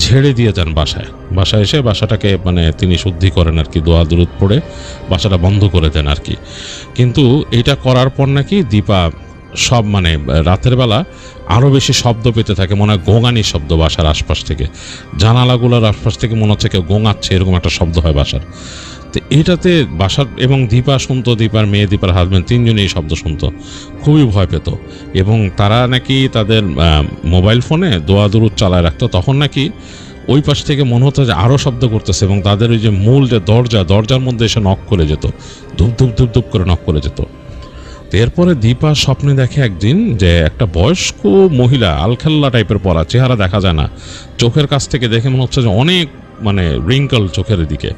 ঝেড়ে দিয়ে যান বাসায় এসে বাসাটাকে মানে তিনি শুদ্ধি করেন আর কি, দোয়া দুরুদ পড়ে বাসাটা বন্ধ করে দেন আর কি। কিন্তু এটা করার পর নাকি দীপা সব মানে রাতের বেলা আরও বেশি শব্দ পেতে থাকে, মনে হয় গোঙানি শব্দ বাসার আশপাশ থেকে, জানালাগুলোর আশপাশ থেকে মনে হচ্ছে কেউ গোঙাচ্ছে, এরকম একটা শব্দ হয় বাসার। তো এটাতে বাসার এবং দীপা শুনতো, দীপার মেয়ে, দীপার হাজব্যান্ড, তিনজনেই শব্দ শুনতো, খুবই ভয় পেত এবং তারা নাকি তাদের মোবাইল ফোনে দোয়া দুরুদ চালায় রাখতো। তখন নাকি ওই পাশ থেকে মনে হতো যে আরও শব্দ করতেছে এবং তাদের ওই যে মূল যে দরজার মধ্যে এসে নক করে যেত, ধূপ ধূপ ধূপ ধূপ করে নক করে যেত। তো এরপরে দীপা স্বপ্নে দেখে একদিন যে একটা বয়স্ক মহিলা, আলখাল্লা টাইপের পরা, চেহারা দেখা যায় না, চোখের কাছ থেকে দেখে মনে হচ্ছে যে অনেক মানে রিঙ্কল চোখের দিকে,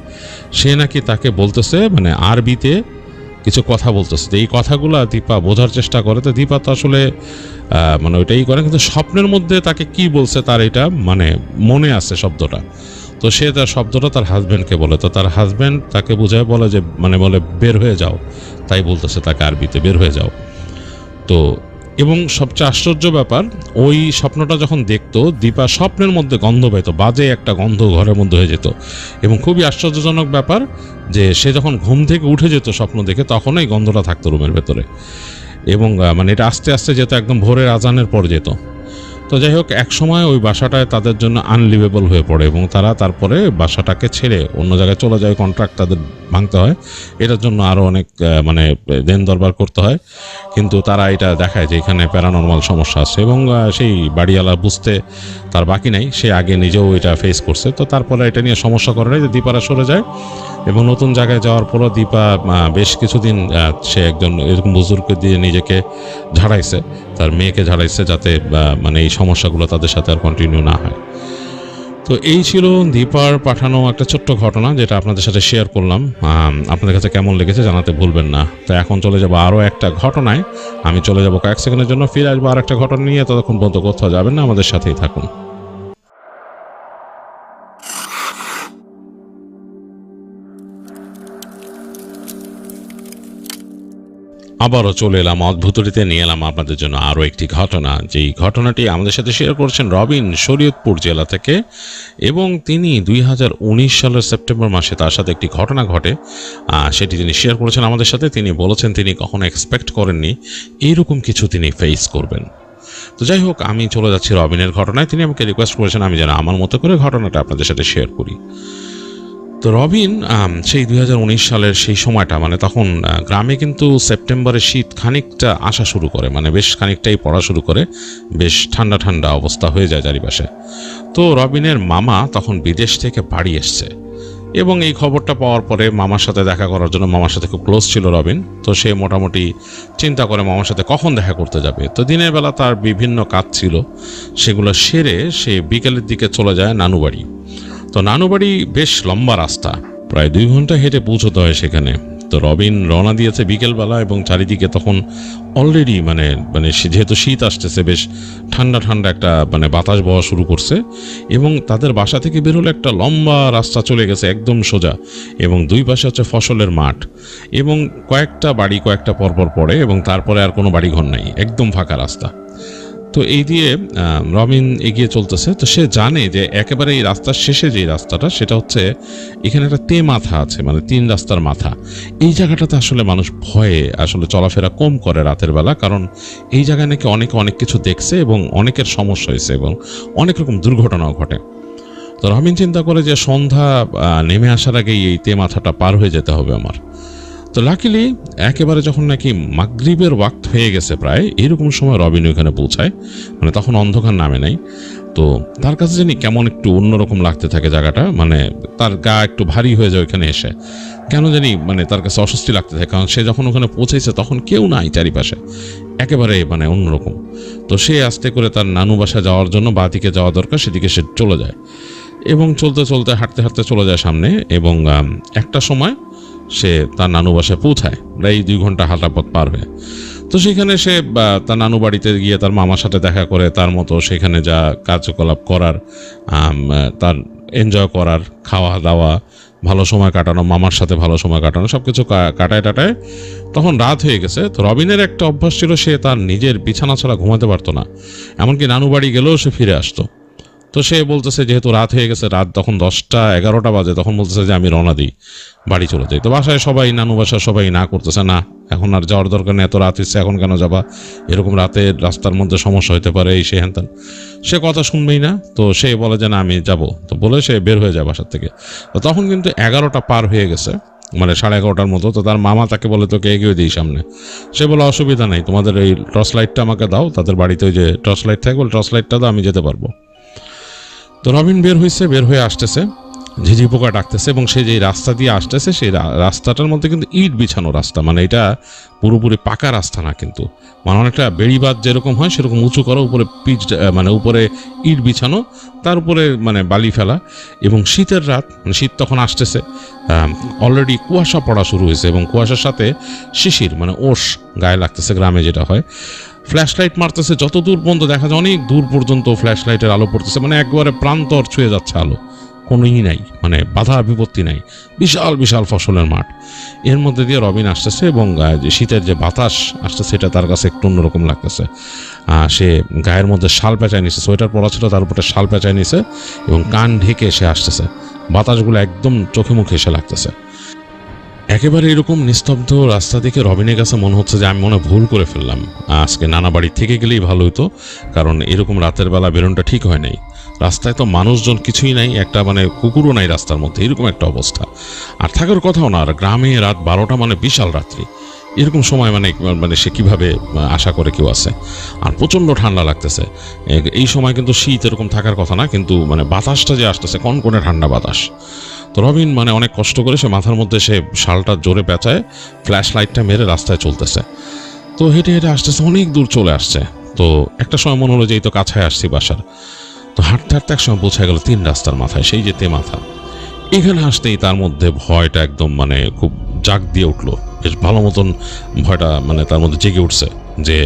সে নাকি তাকে বলতেছে মানে আরবিতে কিছু কথা বলতেছে। তো এই কথাগুলো দীপা বোঝার চেষ্টা করে। তো দীপা তো আসলে মানে ওইটাই করে, কিন্তু স্বপ্নের মধ্যে তাকে কি বলছে তার এটা মানে মনে আছে শব্দটা। তো সে তার শব্দটা তার হাজব্যান্ডকে বলে। তো তার হাজব্যান্ড তাকে বুঝায় বলে যে মানে বলে বের হয়ে যাও, তাই বলতেছে তাকে আরবিতে, বের হয়ে যাও। তো এবং সবচেয়ে আশ্চর্য ব্যাপার, ওই স্বপ্নটা যখন দেখতো দীপা স্বপ্নের মধ্যে গন্ধ পেত, বাজে একটা গন্ধ ঘরের মধ্যে হয়ে যেত। এবং খুবই আশ্চর্যজনক ব্যাপার যে সে যখন ঘুম থেকে উঠে যেত স্বপ্ন দেখে, তখন এই গন্ধটা থাকতো রুমের ভেতরে এবং মানে এটা আস্তে আস্তে যেত, একদম ভোরের আজানের পর যেত। তো যাই হোক, এক সময় ওই বাসাটায় তাদের জন্য আনলিভেবল হয়ে পড়ে এবং তারা তারপরে বাসাটাকে ছেড়ে অন্য জায়গায় চলে যায়। কন্ট্রাক্ট তাদের ভাঙতে হয়, এটার জন্য আরও অনেক মানে দেন দরবার করতে হয়। কিন্তু তারা এটা দেখায় যে এখানে প্যারানরমাল সমস্যা আছে এবং সেই বাড়িওয়ালা বুঝতে তার বাকি নাই, সে আগে নিজেও এটা ফেস করছে। তো তারপরে এটা নিয়ে সমস্যা করে নাই যে দীপারা সরে যায় এবং নতুন জায়গায় যাওয়ার পরও দীপা বেশ কিছুদিন সে একজন এরকম বুজুর্গকে দিয়ে নিজেকে ঝাড়াইছে, তার মেয়েকে ঝাড়াইছে, যাতে মানে এই সমস্যাগুলো তাদের সাথে আর কন্টিনিউ না হয়। তো এই ছিল দীপার পাঠানো একটা ছোট্ট ঘটনা, যেটা আপনাদের সাথে শেয়ার করলাম। আপনাদের কাছে কেমন লেগেছে জানাতে ভুলবেন না। তো এখন চলে যাবো আরও একটা ঘটনায়। আমি চলে যাবো কয়েক সেকেন্ডের জন্য, ফিরে আসবো আর একটা ঘটনা নিয়ে। ততক্ষণ পর্যন্ত কোথাও যাবেন না, আমাদের সাথেই থাকুন। আবারও চলে এলাম অদ্ভুতটিতে, নিয়ে এলাম আপনাদের জন্য আরও একটি ঘটনা। যেই ঘটনাটি আমাদের সাথে শেয়ার করছেন রবিন শরীয়তপুর জেলা থেকে, এবং তিনি 2019 সালের সেপ্টেম্বর মাসে তার সাথে একটি ঘটনা ঘটে, সেটি তিনি শেয়ার করেছেন আমাদের সাথে। তিনি বলেছেন তিনি কখনো এক্সপেক্ট করেননি এইরকম কিছু তিনি ফেস করবেন। তো যাই হোক, আমি চলে যাচ্ছি রবিনের ঘটনায়। তিনি আমাকে রিকোয়েস্ট করেছেন আমি যেন আমার মতো করে ঘটনাটা আপনাদের সাথে শেয়ার করি। তো রবিন সেই 2019 সালের সেই সময়টা, মানে তখন গ্রামে কিন্তু সেপ্টেম্বরে শীত খানিকটা আসা শুরু করে, মানে বেশ খানিকটাই পড়া শুরু করে, বেশ ঠান্ডা ঠান্ডা অবস্থা হয়ে যায় চারিপাশে। তো রবিনের মামা তখন বিদেশ থেকে বাড়ি এসছে এবং এই খবরটা পাওয়ার পরে মামার সাথে দেখা করার জন্য, মামার সাথে খুব ক্লোজ ছিল রবিন, তো সে মোটামুটি চিন্তা করে মামার সাথে কখন দেখা করতে যাবে। তো দিনের বেলা তার বিভিন্ন কাজ ছিল, সেগুলো সেরে সে বিকেলের দিকে চলে যায় নানু বাড়ি। তো নানু বাড়ি বেশ লম্বা রাস্তা, প্রায় 2 ঘন্টা হেঁটে পৌঁছতে হয় সেখানে। তো রবিন রওনা দিয়েছে বিকেলবেলা এবং চারিদিকে তখন অলরেডি মানে যেহেতু শীত আসতেছে, বেশ ঠান্ডা ঠান্ডা একটা মানে বাতাস বওয়া শুরু করছে এবং তাদের বাসা থেকে বেরোলে একটা লম্বা রাস্তা চলে গেছে একদম সোজা, এবং দুই পাশে হচ্ছে ফসলের মাঠ এবং কয়েকটা বাড়ি কয়েকটা পরপর পড়ে এবং তারপরে আর কোনো বাড়িঘর নাই, একদম ফাঁকা রাস্তা। তো এই দিয়ে রবিন এগিয়ে চলতেছে। তো সে জানে যে একেবারে এই রাস্তার শেষে যে রাস্তাটা, সেটা হচ্ছে এখানে একটা মাথা আছে, মানে 3 রাস্তার মাথা। এই জায়গাটাতে আসলে মানুষ ভয়ে আসলে চলাফেরা কম করে রাতের বেলা, কারণ এই জায়গায় নাকি অনেক কিছু দেখছে এবং অনেকের সমস্যা হয়েছে এবং অনেক রকম দুর্ঘটনাও ঘটে। তো রবিন চিন্তা করে যে সন্ধ্যা নেমে আসার আগেই এই মাথাটা পার হয়ে যেতে হবে আমার। তো লাকিলি একেবারে যখন নাকি মাগরিবের ওয়াক্ত হয়ে গেছে প্রায়, এরকম সময় রবিন ওইখানে পৌঁছায়, মানে তখন অন্ধকার নামে নাই। তো তার কাছে জানি কেমন একটু অন্যরকম লাগতে থাকে জায়গাটা, মানে তার গা একটু ভারী হয়ে যায় ওইখানে এসে, কেন জানি মানে তার কাছে অস্বস্তি লাগতে থাকে, কারণ সে যখন ওখানে পৌঁছেছে তখন কেউ নাই চারিপাশে, একেবারে মানে অন্যরকম। তো সে আস্তে করে তার নানু বাসা যাওয়ার জন্য বাঁ দিকে যাওয়া দরকার, সেদিকে সে চলে যায় এবং চলতে চলতে হাঁটতে হাঁটতে চলে যায় সামনে, এবং একটা সময় সে তার নানু বাসায় পৌঁছায়, প্রায় 2 ঘন্টা হাঁটা পথ পার হয়ে। তো সেখানে সে তার নানু বাড়িতে গিয়ে তার মামার সাথে দেখা করে, তার মতো সেখানে যা কার্যকলাপ করার, তার এনজয় করার, খাওয়া দাওয়া, ভালো সময় কাটানো, মামার সাথে ভালো সময় কাটানো, সব কিছু কাটায় টাটায় তখন রাত হয়ে গেছে। তো রবিনের একটা অভ্যাস ছিল, সে তার নিজের বিছানা ছাড়া ঘুমাতে পারতো না, এমনকি নানু বাড়ি গেলেও সে ফিরে আসতো। তো সে বলতেছে যেহেতু রাত হয়ে গেছে, রাত তখন 10টা-11টা বাজে, তখন বলতেছে যে আমি রওনা দিই, বাড়ি চলে যাই। তো বাসায় সবাই, নানু বাসায় সবাই না করতেছে, না এখন আর যাওয়ার দরকার নেই, এত রাত হচ্ছে, এখন কেন যাবা, এরকম রাতে রাস্তার মধ্যে সমস্যা হতে পারে, এই সে হ্যান। সে কথা শুনবেই না, তো সে বলে যে না আমি যাব, তো বলে সে বের হয়ে যায় বাসার থেকে। তো তখন কিন্তু 11টা পার হয়ে গেছে, মানে 11:30টার মতো। তো তার মামা তাকে বলে তোকে এগিয়ে দিই সামনে। সে বলে অসুবিধা নেই, তোমাদের এই টর্চ লাইটটা আমাকে দাও, তাদের বাড়িতে ওই যে টর্চ লাইট থাকে, বলে টর্চ লাইটটা দাও, আমি যেতে পারবো। তো রবিন বের হয়ে আসতেছে, ঝিঝি পোকা ডাকতেছে, এবং সে যেই রাস্তা দিয়ে আসতেছে সেই রাস্তাটার মধ্যে কিন্তু ইট বিছানো রাস্তা, মানে এটা পুরোপুরি পাকা রাস্তা না, কিন্তু মানে অনেকটা বেড়িবাঁধ যেরকম হয় সেরকম উঁচু করা, উপরে পিচ, মানে উপরে ইট বিছানো, তার উপরে মানে বালি ফেলা। এবং শীতের রাত, মানে শীত তখন আসতেছে, অলরেডি কুয়াশা পড়া শুরু হয়েছে, এবং কুয়াশার সাথে শিশির, মানে ওশ গায়ে লাগতেছে, গ্রামে যেটা হয়। ফ্ল্যাশ লাইট মারতেছে, যত দূর পর্যন্ত দেখা যায় অনেক দূর পর্যন্ত ফ্ল্যাশ লাইটের আলো পড়তেছে, মানে একবারে প্রান্তর ছুঁয়ে যাচ্ছে আলো, কোনোই নাই, মানে বাধা বিপত্তি নাই, বিশাল বিশাল ফসলের মাঠ। এর মধ্যে দিয়ে রবিন আসতেছে, এবং শীতের যে বাতাস আসতেছে সেটা তার কাছে একটু অন্যরকম লাগতেছে। সে গায়ের মধ্যে শাল পেঁচায় নিছে, সোয়েটার পরা ছিল, তার উপরে শাল পেঁচায় নিছে, এবং কান ঢেকে সে আসতেছে, বাতাসগুলো একদম চোখে মুখে এসে লাগতেছে। একেবারে এরকম নিস্তব্ধ রাস্তা দেখে রবিনের কাছে মনে হচ্ছে যে আমি মনে ভুল করে ফেললাম, আজকে নানা বাড়ি থেকে গেলেই ভালো হতো, কারণ এরকম রাতের বেলা বেরোনটা ঠিক হয় নাই। রাস্তায় তো মানুষজন কিছুই নাই, একটা মানে কুকুরও নাই রাস্তার মধ্যে, এরকম একটা অবস্থা। আর থাকার কথাও না, আর গ্রামে রাত 12টা মানে বিশাল রাত্রি, এরকম সময় মানে সে কিভাবে আশা করে কেউ আছে। আর প্রচণ্ড ঠান্ডা লাগতেছে এই সময়, কিন্তু শীত এরকম থাকার কথা না, কিন্তু মানে বাতাসটা যে আসতেছে কনকনে ঠান্ডা বাতাস। তো রবিন মানে অনেক কষ্ট করে সে মাথার মধ্যে সে শালটা জোরে পেঁচায়, ফ্ল্যাশ লাইটটা মেরে রাস্তায় চলতেছে। তো হেঁটে হেঁটে আসতেছে, অনেক দূর চলে আসছে। তো একটা সময় মনে হলো যে এই তো কাছায় আসছি বাসার। তো হাঁটতে হাঁটতে এক সময় পৌঁছে গেল 3 রাস্তার মাথায়, সেই যে মাথা। এখানে আসতেই তার মধ্যে ভয়টা একদম মানে খুব জাগ দিয়ে উঠলো, বেশ ভালো মতন ভয়টা মানে তার মধ্যে জেগে উঠছে, যে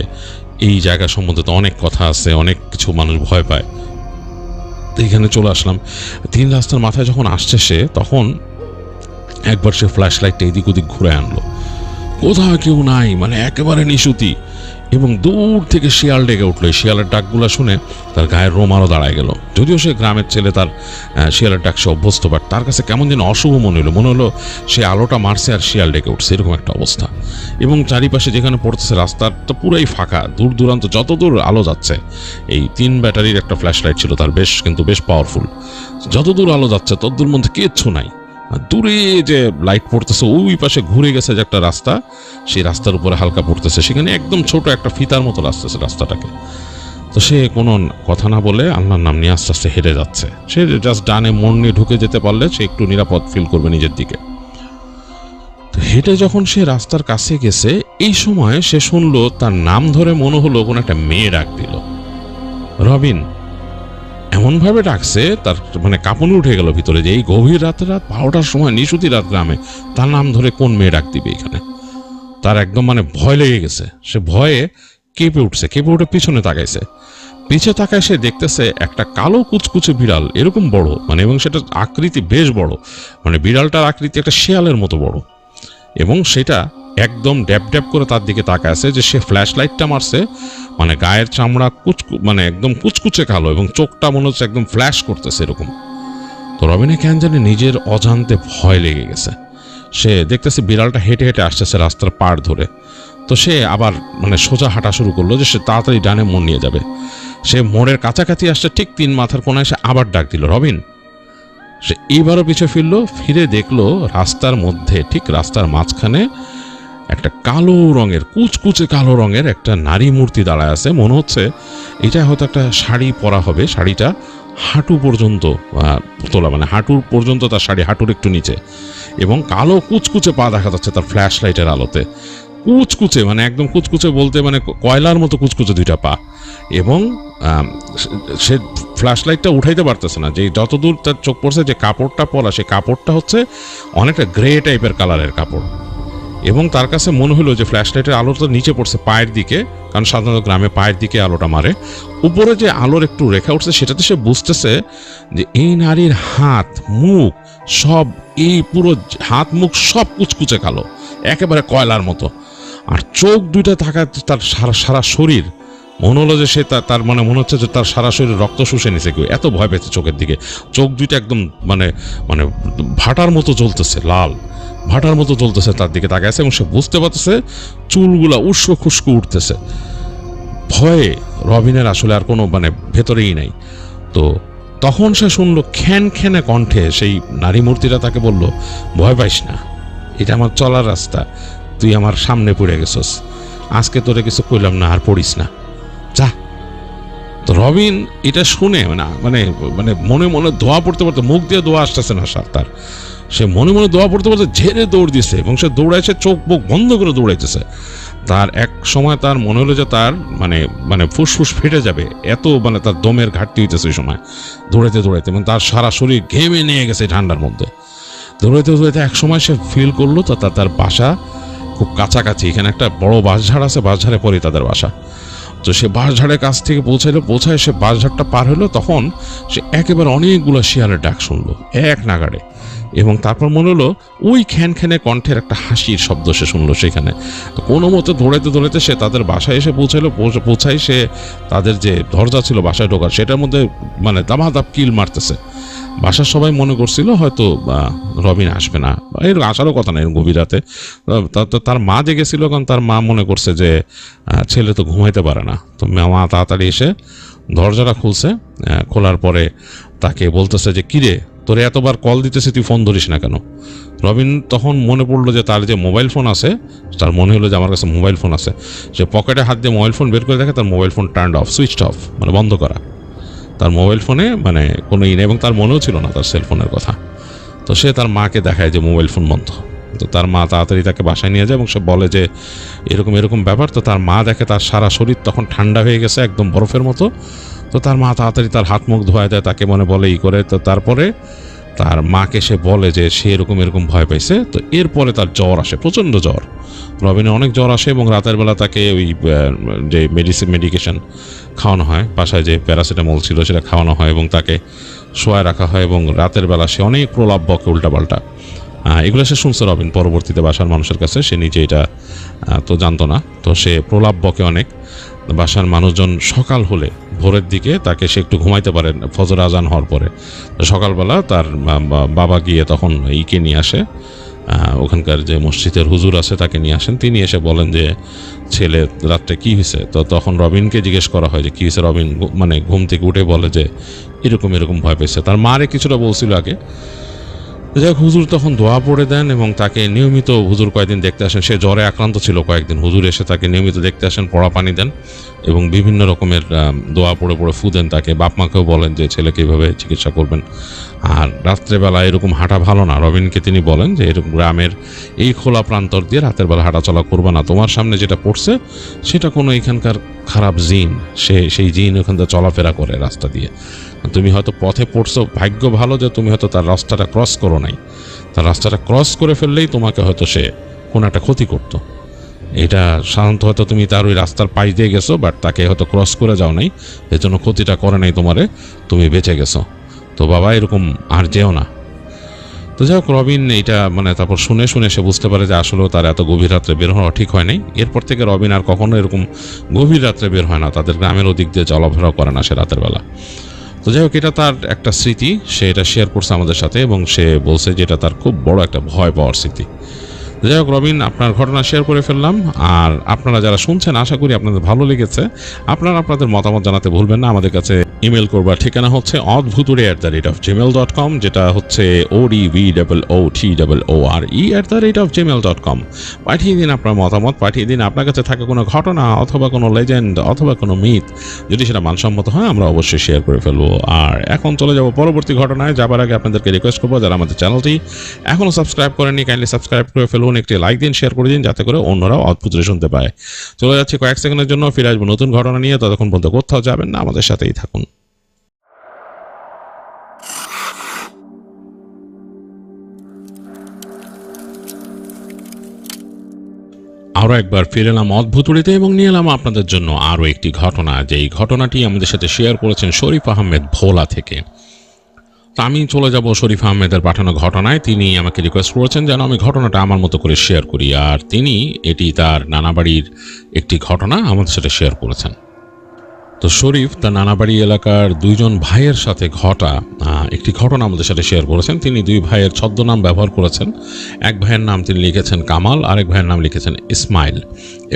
এই জায়গা সম্বন্ধে তো অনেক কথা আছে, অনেক কিছু মানুষ ভয় পায়। তো এখানে চলে আসলাম। 3 রাস্তার মাথায় যখন আসছে সে, তখন একবার সে ফ্ল্যাশ লাইটটা এদিক ওদিক ঘুরে আনলো, কোথাও কেউ নাই, মানে একেবারে নিশুতি। এবং দূর থেকে শিয়াল ডেকে উঠলো। এই শিয়ালের ডাকগুলো শুনে তার গায়ের রোম আরও দাঁড়ায় গেল। যদিও সে গ্রামের ছেলে, তার শিয়ালের ডাক সে অভ্যস্ত, বাট তার কাছে কেমন যেন অশুভ মনে হলো সে আলোটা মারছে আর শিয়াল ডেকে উঠছে, এরকম একটা অবস্থা। এবং চারিপাশে যেখানে পড়তেছে রাস্তার তো পুরাই ফাঁকা, দূর দূরান্ত যত দূর আলো যাচ্ছে, এই 3 ব্যাটারির একটা ফ্ল্যাশ লাইট ছিল তার, কিন্তু বেশ পাওয়ারফুল, যত দূর আলো যাচ্ছে তত দূর মধ্যে কিচ্ছু নাই। দূরে যে লাইট পড়তেছে, ওই পাশে ঘুরে গেছে যে একটা রাস্তা, সেই রাস্তার উপরে হালকা পড়তেছে, সেখানে একদম ছোট একটা ফিতার মতো আসতেছে রাস্তাটাকে। তো সে কোনো কথা না বলে আল্লাহর নাম নিয়ে আস্তে আস্তে হেঁটে যাচ্ছে। সে জাস্ট ডানে মন নিয়ে ঢুকে যেতে পারলে সে একটু নিরাপদ ফিল করবে নিজের দিকে। তো হেঁটে যখন সে রাস্তার কাছে গেছে, এই সময় সে শুনলো তার নাম ধরে, মনে হলো কোনো একটা মেয়ে ডাক দিল, রবিন। এমনভাবে ডাকছে তার মানে কাঁপুনি উঠে গেল ভিতরে, যে এই গভীর রাত 12টার সময় নিশুতি রাত গ্রামে তার নাম ধরে কোন মেয়ে ডাক দিবে এখানে। তার একদম মানে ভয় লেগে গেছে, সে ভয়ে কেঁপে উঠে পিছনে তাকাইছে। পিছে তাকায় সে দেখতেছে একটা কালো কুচকুচে বিড়াল, এরকম বড় মানে, এবং সেটা আকৃতি বেশ বড়, মানে বিড়ালটার আকৃতি একটা শেয়ালের মতো বড়, এবং সেটা একদম ড্যাপ ড্যাপ করে তার দিকে তাকায় আছে। যে সে ফ্ল্যাশ লাইটটা মারছে, মানে গায়ের চামড়া মানে একদম কুচকুচে কালো, এবং চোখটা মনে হচ্ছে একদম ফ্ল্যাশ করতেছে এরকম। তো রবিনে কেন জানি নিজের অজান্তে ভয় লেগে গেছে। সে দেখতেছে বিড়ালটা হেঁটে হেঁটে আসতেছে রাস্তার পাড় ধরে। তো সে আবার মানে সোজা হাঁটা শুরু করলো, যে সে তাড়াতাড়ি ডানে মোড় নিয়ে যাবে। সে মোড়ের কাছাকাছি আসছে, ঠিক 3 মাথার কোনায় সে আবার ডাক দিল, রবিন। সে এইবারও পিছু ফিরে দেখলো রাস্তার মধ্যে, ঠিক রাস্তার মাঝখানে একটা কালো রঙের, কুচকুচে কালো রঙের একটা নারী মূর্তি দাঁড়ায় আছে। মনে হচ্ছে এটা হয়তো একটা শাড়ি পরা হবে, শাড়িটা হাঁটু পর্যন্ত তোলা, মানে হাঁটুর পর্যন্ত তার শাড়ি, হাঁটুর একটু নিচে, এবং কালো কুচকুচে পা দেখা যাচ্ছে তার ফ্ল্যাশ লাইটের আলোতে। কুচকুচে, মানে একদম কুচকুচে বলতে মানে কয়লার মতো কুচকুচে দুইটা পা, এবং সে ফ্ল্যাশ লাইটটা উঠাইতে পারতেছে না। যে যতদূর তার চোখ পড়ছে যে কাপড়টা পরা, সেই কাপড়টা হচ্ছে অনেকটা গ্রে টাইপের কালারের কাপড়, এবং তার কাছে মনে হলো যে ফ্ল্যাশ লাইটের আলোটা নিচে পড়ছে পায়ের দিকে, কারণ সাধারণত গ্রামে পায়ের দিকে আলোটা মারে। উপরে যে আলোর একটু রেখা উঠছে সেটাতে সে বুঝতেছে যে এই নারীর হাত মুখ সব, এই পুরো হাত মুখ সব কুচকুচে কালো, একেবারে কয়লার মতো। আর চোখ দুইটা থাকা, তার সারা শরীর মনে হলো যে সে তার মানে মনে হচ্ছে যে তার সারা শরীরে রক্ত শুষে নিছে কেউ, এত ভয় পেয়েছে চোখের দিকে। চোখ দুইটা একদম মানে মানে ভাটার মতো জ্বলতেছে, লাল ভাটার মতো জ্বলতেছে, তার দিকে তাকায় আছে, এবং সে বুঝতে পারতেছে চুলগুলা উস্কো খুস্কো উঠতেছে। ভয়ে রবিনের আসলে আর কোনো মানে ভেতরেই নাই। তো তখন সে শুনলো খ্যান খ্যানে কণ্ঠে সেই নারী মূর্তিটা তাকে বলল, ভয় পাইস না, এটা আমার চলার রাস্তা, তুই আমার সামনে পড়ে গেছস, আজকে তোরে কিছু কইলাম না, আর পড়িস না, যা। তো রবিন এটা শুনে মানে মানে মানে মনে মনে দোয়া পড়তে পড়তে, মুখ দিয়ে দোয়া আসতেছে না তার, সে মনে মনে দোয়া পড়তে পড়তে ঝেড়ে দৌড় দিছে, এবং সে দৌড়াইছে, চোখ মুখ বন্ধ করে দৌড়াইতেছে। তার এক সময় তার মনে হলো যে তার মানে মানে ফুসফুস ফেটে যাবে, এত মানে তার দমের ঘাটতি হইতেছে ওই সময় দৌড়াইতে দৌড়াইতে, এবং তার সারা শরীর ঘেমে নিয়ে গেছে ঠান্ডার মধ্যে। দৌড়াইতে দৌড়াইতে এক সময় সে ফিল করলো তো তার বাসা খুব কাছাকাছি, এখানে একটা বড় বাঁশঝাড় আছে, বাঁশঝাড়ে পরে তাদের বাসা। তো সে বাঁশঝাড়ের কাছ থেকে পৌঁছায় সে বাঁশঝাড়টা পার হলো, তখন সে একেবারে অনেকগুলো শিয়ালের ডাক শুনলো এক নাগাড়ে, এবং তারপর মনে হলো ওই খ্যান খ্যানে কণ্ঠের একটা হাসির শব্দ সে শুনলো সেখানে। তো কোনো মতো দৌড়াইতে দৌড়াইতে সে তাদের বাসায় এসে পৌঁছাই সে তাদের যে দরজা ছিল বাসায় ঢোকার, সেটার মধ্যে মানে দামাদাপ কিল মারতেছে। বাসার সবাই মনে করছিল হয়তো রবিন আসবে না, এর আসারও কথা নাই গভীর রাতে। তার মা জেগেছিল, কারণ তার মা মনে করছে যে ছেলে তো ঘুমাইতে পারে না। তো মা তাড়াতাড়ি এসে দরজাটা খুলছে, খোলার পরে তাকে বলতেছে যে কিরে, তোরে এতবার কল দিতেছে, তুই ফোন ধরিস না কেন? রবিন তখন মনে পড়লো যে তার যে মোবাইল ফোন আছে, তার মনে হলো যে আমার কাছে মোবাইল ফোন আছে। সে পকেটে হাত দিয়ে মোবাইল ফোন বের করে দেখে তার mobile phone turned of, switched off, মানে বন্ধ করা। তার মোবাইল ফোনে মানে কোনো নেই, এবং তার মনেও ছিল না তার সেলফোনের কথা। তো সে তার মাকে দেখায় যে মোবাইল ফোন বন্ধ। তো তার মা তাড়াতাড়ি তাকে বাসায় নিয়ে যায়, এবং সে বলে যে এরকম এরকম ব্যাপার। তো তার মা দেখে তার সারা শরীর তখন ঠান্ডা হয়ে গেছে, একদম বরফের মতো। তো তার মা তাড়াতাড়ি তার হাত মুখ ধোয়া দেয়, তাকে মনে বলে ই করে। তো তারপরে তার মাকে সে বলে যে সে এরকম এরকম ভয় পাইছে। তো এরপরে তার জ্বর আসে, প্রচণ্ড জ্বর, রবিনের অনেক জ্বর আসে, এবং রাতের বেলা তাকে ওই যে মেডিকেশন খাওয়ানো হয়, বাসায় যে প্যারাসিটামল ছিল সেটা খাওয়ানো হয়, এবং তাকে শোয়ায় রাখা হয়। এবং রাতের বেলা সে অনেক প্রলাপ বকে উল্টাপাল্টা, এগুলো সে শুনছে রবিন পরবর্তীতে বাসার মানুষের কাছে, সে নিজে এটা তো জানতো না। তো সে প্রলাপ বকে অনেক। বাসার মানুষজন সকাল হলে ভোরের দিকে তাকে, সে একটু ঘুমাইতে পারে ফজর আজান হওয়ার পরে, সকালবেলা তার বাবা গিয়ে তখন ইকে নিয়ে আসে, ওখানকার যে মসজিদের হুজুর আছে তাকে নিয়ে আসেন। তিনি এসে বলেন যে ছেলে রাত্রে কী হয়েছে। তো তখন রবিনকে জিজ্ঞেস করা হয় যে কী হয়েছে। রবিন মানে ঘুম থেকে উঠে বলে যে এরকম এরকম ভয় পেয়েছে। তার মারে কিছুটা বলছিল আগে। যাই হোক, হুজুর তখন দোয়া পড়ে দেন, এবং তাকে নিয়মিত হুজুর কয়েকদিন দেখতে আসেন। সে জ্বরে আক্রান্ত ছিল কয়েকদিন, হুজুর এসে তাকে নিয়মিত দেখতে আসেন, পড়া পানি দেন, এবং বিভিন্ন রকমের দোয়া পড়ে পড়ে ফু দেন তাকে। বাপ মাকেও বলেন যে ছেলেকে এইভাবে চিকিৎসা করবেন। আর রাত্রেবেলা এরকম হাঁটা ভালো না, রবিনকে তিনি বলেন যে এরকম গ্রামের এই খোলা প্রান্তর দিয়ে রাতের বেলা হাঁটাচলা করবে না, তোমার সামনে যেটা পড়ছে সেটা কোনো এখানকার খারাপ জিন, সেই জিন ওখান থেকে চলাফেরা করে রাস্তা দিয়ে। তুমি হয়তো পথে পড়ছো, ভাগ্য ভালো যে তুমি হয়তো তার রাস্তাটা ক্রস করো নাই, তার রাস্তাটা ক্রস করে ফেললেই তোমাকে হয়তো সে কোনো একটা ক্ষতি করতো। এটা সাধারণত হয়তো তুমি তার ওই রাস্তার পাশ দিয়ে গেছো, বাট তাকে হয়তো ক্রস করে যাও নাই, এর জন্য ক্ষতিটা করে নাই তোমারে, তুমি বেঁচে গেছো। তো বাবা এরকম আর যেও না। তো যাই হোক, রবিন এইটা মানে তারপর শুনে সে বুঝতে পারে যে আসলেও তার এত গভীর রাত্রে বের হওয়া ঠিক হয় নাই। এরপর থেকে রবিন আর কখনো এরকম গভীর রাত্রে বের হয় না, তাদের গ্রামের ওদিক দিয়ে চলাফেরা করে না সে রাতের বেলা। তো যাই হোক, এটা তার একটা স্মৃতি, সে এটা শেয়ার করছে আমাদের সাথে, এবং সে বলছে যে এটা তার খুব বড় একটা ভয় পাওয়ার স্মৃতি। যাই হোক রবিন, আপনার ঘটনা শেয়ার করে ফেললাম। আর আপনারা যারা শুনছেন, আশা করি আপনাদের ভালো লেগেছে। আপনারা আপনাদের মতামত জানাতে ভুলবেন না। আমাদের কাছে ইমেল করবার ঠিকানা হচ্ছে odbhuture@gmail.com, যেটা হচ্ছে odbhoore@gmail.com। পাঠিয়ে দিন আপনার মতামত, পাঠিয়ে দিন আপনার কাছে থাকা কোনো ঘটনা অথবা কোনো লেজেন্ড অথবা কোনো মিথ, যদি সেটা মানসম্মত হয় আমরা অবশ্যই শেয়ার করে ফেলবো। আর এখন চলে যাব পরবর্তী ঘটনায়। যাবার আগে আপনাদেরকে রিকোয়েস্ট করবো, যারা আমাদের চ্যানেলটি এখনও সাবস্ক্রাইব করেননি, কাইন্ডলি সাবস্ক্রাইব করে ফেলুন করুন, একটি লাইক দিন, শেয়ার করে দিন, যাতে করে অন্যরাও অদ্ভুত শুনতে পায়। চলে যাচ্ছি কয়েক সেকেন্ডের জন্য, ফিরে আসবো নতুন ঘটনা নিয়ে। ততক্ষণ পর্যন্ত কোথাও যাবেন না, আমাদের সাথেই থাকুন। আরও একবার ফিরে এলাম অদ্ভুতুড়িতে এবং নিয়ে এলাম আপনাদের জন্য আরও একটি ঘটনা, যেই ঘটনাটি আমাদের সাথে শেয়ার করেছেন শরীফ আহমেদ ভোলা থেকে। তো আমি চলে যাব শরীফ আহমেদের পাঠানো ঘটনায়। তিনি আমাকে রিকোয়েস্ট করেছেন যেন আমি ঘটনাটা আমার মতো করে শেয়ার করি, আর তিনি এটি তার নানাবাড়ির একটি ঘটনা আমাদের সাথে শেয়ার করেছেন। তো শরীফ তার নানাবাড়ি এলাকার দুইজন ভাইয়ের সাথে ঘটা একটি ঘটনা আমাদের সাথে শেয়ার করেছেন। তিনি দুই ভাইয়ের ছদ্মনাম ব্যবহার করেছেন। এক ভাইয়ের নাম তিনি লিখেছেন কামাল, আরেক ভাইয়ের নাম লিখেছেন ইসমাইল।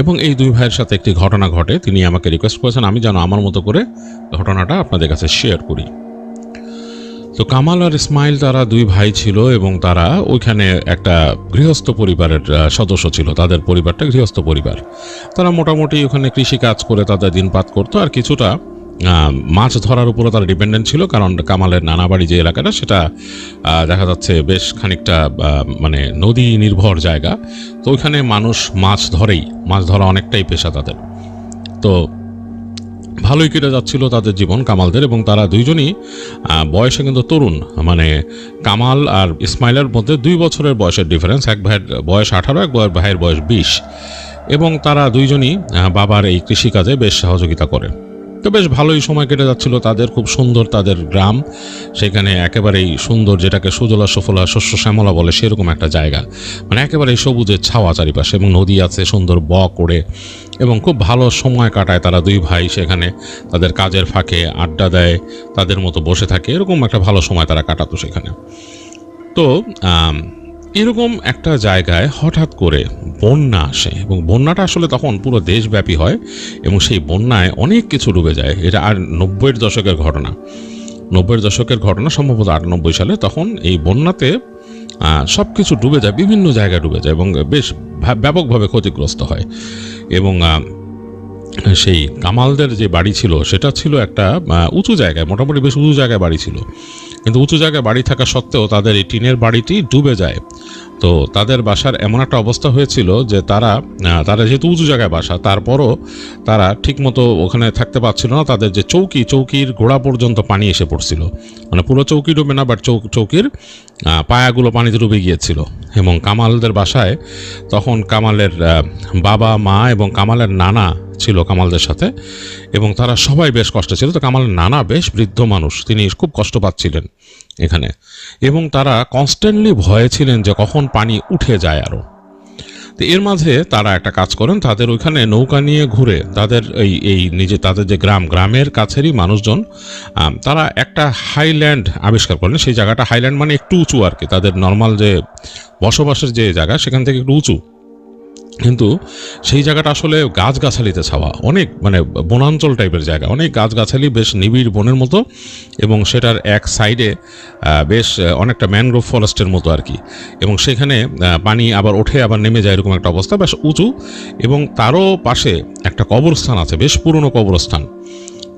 এবং এই দুই ভাইয়ের সাথে একটি ঘটনা ঘটে। তিনি আমাকে রিকোয়েস্ট করেছেন আমি যেন আমার মতো করে ঘটনাটা আপনাদের কাছে শেয়ার করি। তো কামাল আর ইসমাইল তারা দুই ভাই ছিল এবং তারা ওইখানে একটা গৃহস্থ পরিবারের সদস্য ছিল। তাদের পরিবারটা গৃহস্থ পরিবার। তারা মোটামুটি ওখানে কৃষি কাজ করে তাদের দিনপাত করতো, আর কিছুটা মাছ ধরার উপরে তারা ডিপেন্ডেন্ট ছিল, কারণ কামালের নানাবাড়ি যে এলাকাটা সেটা দেখা যাচ্ছে বেশ খানিকটা মানে নদী নির্ভর জায়গা। তো ওইখানে মানুষ মাছ ধরা অনেকটাই পেশা তাদের। তো ভালোই কেটে যাচ্ছিল তাদের জীবন কামালদের, এবং তারা দুইজনই বয়সে কিন্তু তরুণ। মানে কামাল আর ইসমাইলের মধ্যে 2 বছরের বয়সের ডিফারেন্স। এক ভাইয়ের বয়স 18, এক ভাইয়ের বয়স 20। এবং তারা দুইজনই বাবার এই কৃষিকাজে বেশ সহযোগিতা করে। তো বেশ ভালোই সময় কেটে যাচ্ছিল তাদের। খুব সুন্দর তাদের গ্রাম, সেখানে একেবারেই সুন্দর, যেটাকে সুজলা সুফলা শস্য শ্যামলা বলে সেরকম একটা জায়গা। মানে একেবারেই সবুজের ছাওয়া চারিপাশে, এবং নদী আছে সুন্দর করে, এবং খুব ভালো সময় কাটায় তারা দুই ভাই সেখানে। তাদের কাজের ফাঁকে আড্ডা দেয়, তাদের মতো বসে থাকে, এরকম একটা ভালো সময় তারা কাটাতো সেখানে। তো এরকম একটা জায়গায় হঠাৎ করে বন্যা আসে, এবং বন্যাটা আসলে তখন পুরো দেশব্যাপী হয়, এবং সেই বন্যায় অনেক কিছু ডুবে যায়। এটা আর 90-এর দশকের ঘটনা। 90-এর দশকের ঘটনা, সম্ভবত 98 সালে। তখন এই বন্যাতে সব কিছু ডুবে যায়, বিভিন্ন জায়গায় ডুবে যায়, এবং বেশ ব্যাপকভাবে ক্ষতিগ্রস্ত হয়। এবং সেই কামালদের যে বাড়ি ছিল সেটা ছিল একটা উঁচু জায়গায়, মোটামুটি বেশ উঁচু জায়গায় বাড়ি ছিল। কিন্তু উঁচু জায়গায় বাড়ি থাকা সত্ত্বেও তাদের এই টিনের বাড়িটি ডুবে যায়। তো তাদের বাসার এমন একটা অবস্থা হয়েছিল যে তারা যেহেতু উঁচু জায়গায় বাসা, তারপরও তারা ঠিকমতো ওখানে থাকতে পারছিল না। তাদের যে চৌকির গোড়া পর্যন্ত পানি এসে পড়ছিল। মানে পুরো চৌকি ডুবে না, বাট চৌকির পায়াগুলো পানিতে ডুবে গিয়েছিল। এবং কামালদের বাসায় তখন কামালের বাবা, মা এবং কামালের নানা ছিল কামালদের সাথে, এবং তারা সবাই বেশ কষ্টে ছিল। তো কামালের নানা বেশ বৃদ্ধ মানুষ, তিনি খুব কষ্ট পাচ্ছিলেন এখানে, এবং তারা কনস্ট্যান্টলি ভয়ে ছিলেন যে কখন পানি উঠে যায় আরও। তো এর মাঝে তারা একটা কাজ করেন, তাদের ওইখানে নৌকা নিয়ে ঘুরে তাদের তাদের যে গ্রামের কাছেরই মানুষজন, তারা একটা হাইল্যান্ড আবিষ্কার করলেন। সেই জায়গাটা হাইল্যান্ড মানে একটু উঁচু আর কি, তাদের নর্মাল যে বসবাসের যে জায়গা সেখান থেকে একটু উঁচু, কিন্তু সেই জায়গাটা আসলে গাছগাছালিতে ছাওয়া, অনেক মানে বনাঞ্চল টাইপের জায়গা, অনেক গাছগাছালি, বেশ নিবিড় বনের মতো, এবং সেটার এক সাইডে বেশ অনেকটা ম্যানগ্রোভ ফরেস্টের মতো আর কি। এবং সেখানে পানি আবার ওঠে আবার নেমে যায়, এরকম একটা অবস্থা, বেশ উঁচু। এবং তারও পাশে একটা কবরস্থান আছে, বেশ পুরনো কবরস্থান।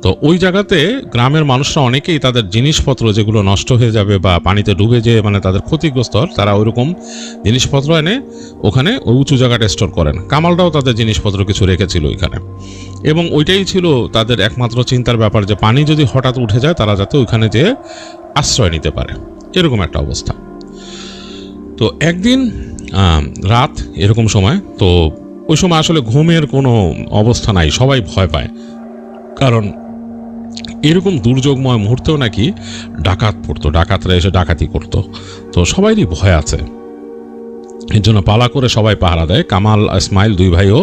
তো ওই জায়গাতে গ্রামের মানুষরা অনেকেই তাদের জিনিসপত্র যেগুলো নষ্ট হয়ে যাবে বা পানিতে ডুবে যে মানে তাদের ক্ষতিগ্রস্ত হয়, তারা ওইরকম জিনিসপত্র এনে ওখানে ওই উঁচু জায়গাটা স্টোর করেন। কামালটাও তাদের জিনিসপত্র কিছু রেখেছিল ওইখানে, এবং ওইটাই ছিল তাদের একমাত্র চিন্তার ব্যাপার, যে পানি যদি হঠাৎ উঠে যায় তারা যাতে ওইখানে যেয়ে আশ্রয় নিতে পারে, এরকম একটা অবস্থা। তো একদিন রাত এরকম সময়, তো ওই সময় আসলে ঘুমের কোনো অবস্থা নাই, সবাই ভয় পায়, কারণ এরকম দুর্যোগময় মুহূর্তেও নাকি ডাকাত পড়তো, ডাকাতরা এসে ডাকাতি করতো। তো সবাইরই ভয় আছে, এর জন্য পালা করে সবাই পাহারা দেয়। কামাল ইসমাইল দুই ভাইও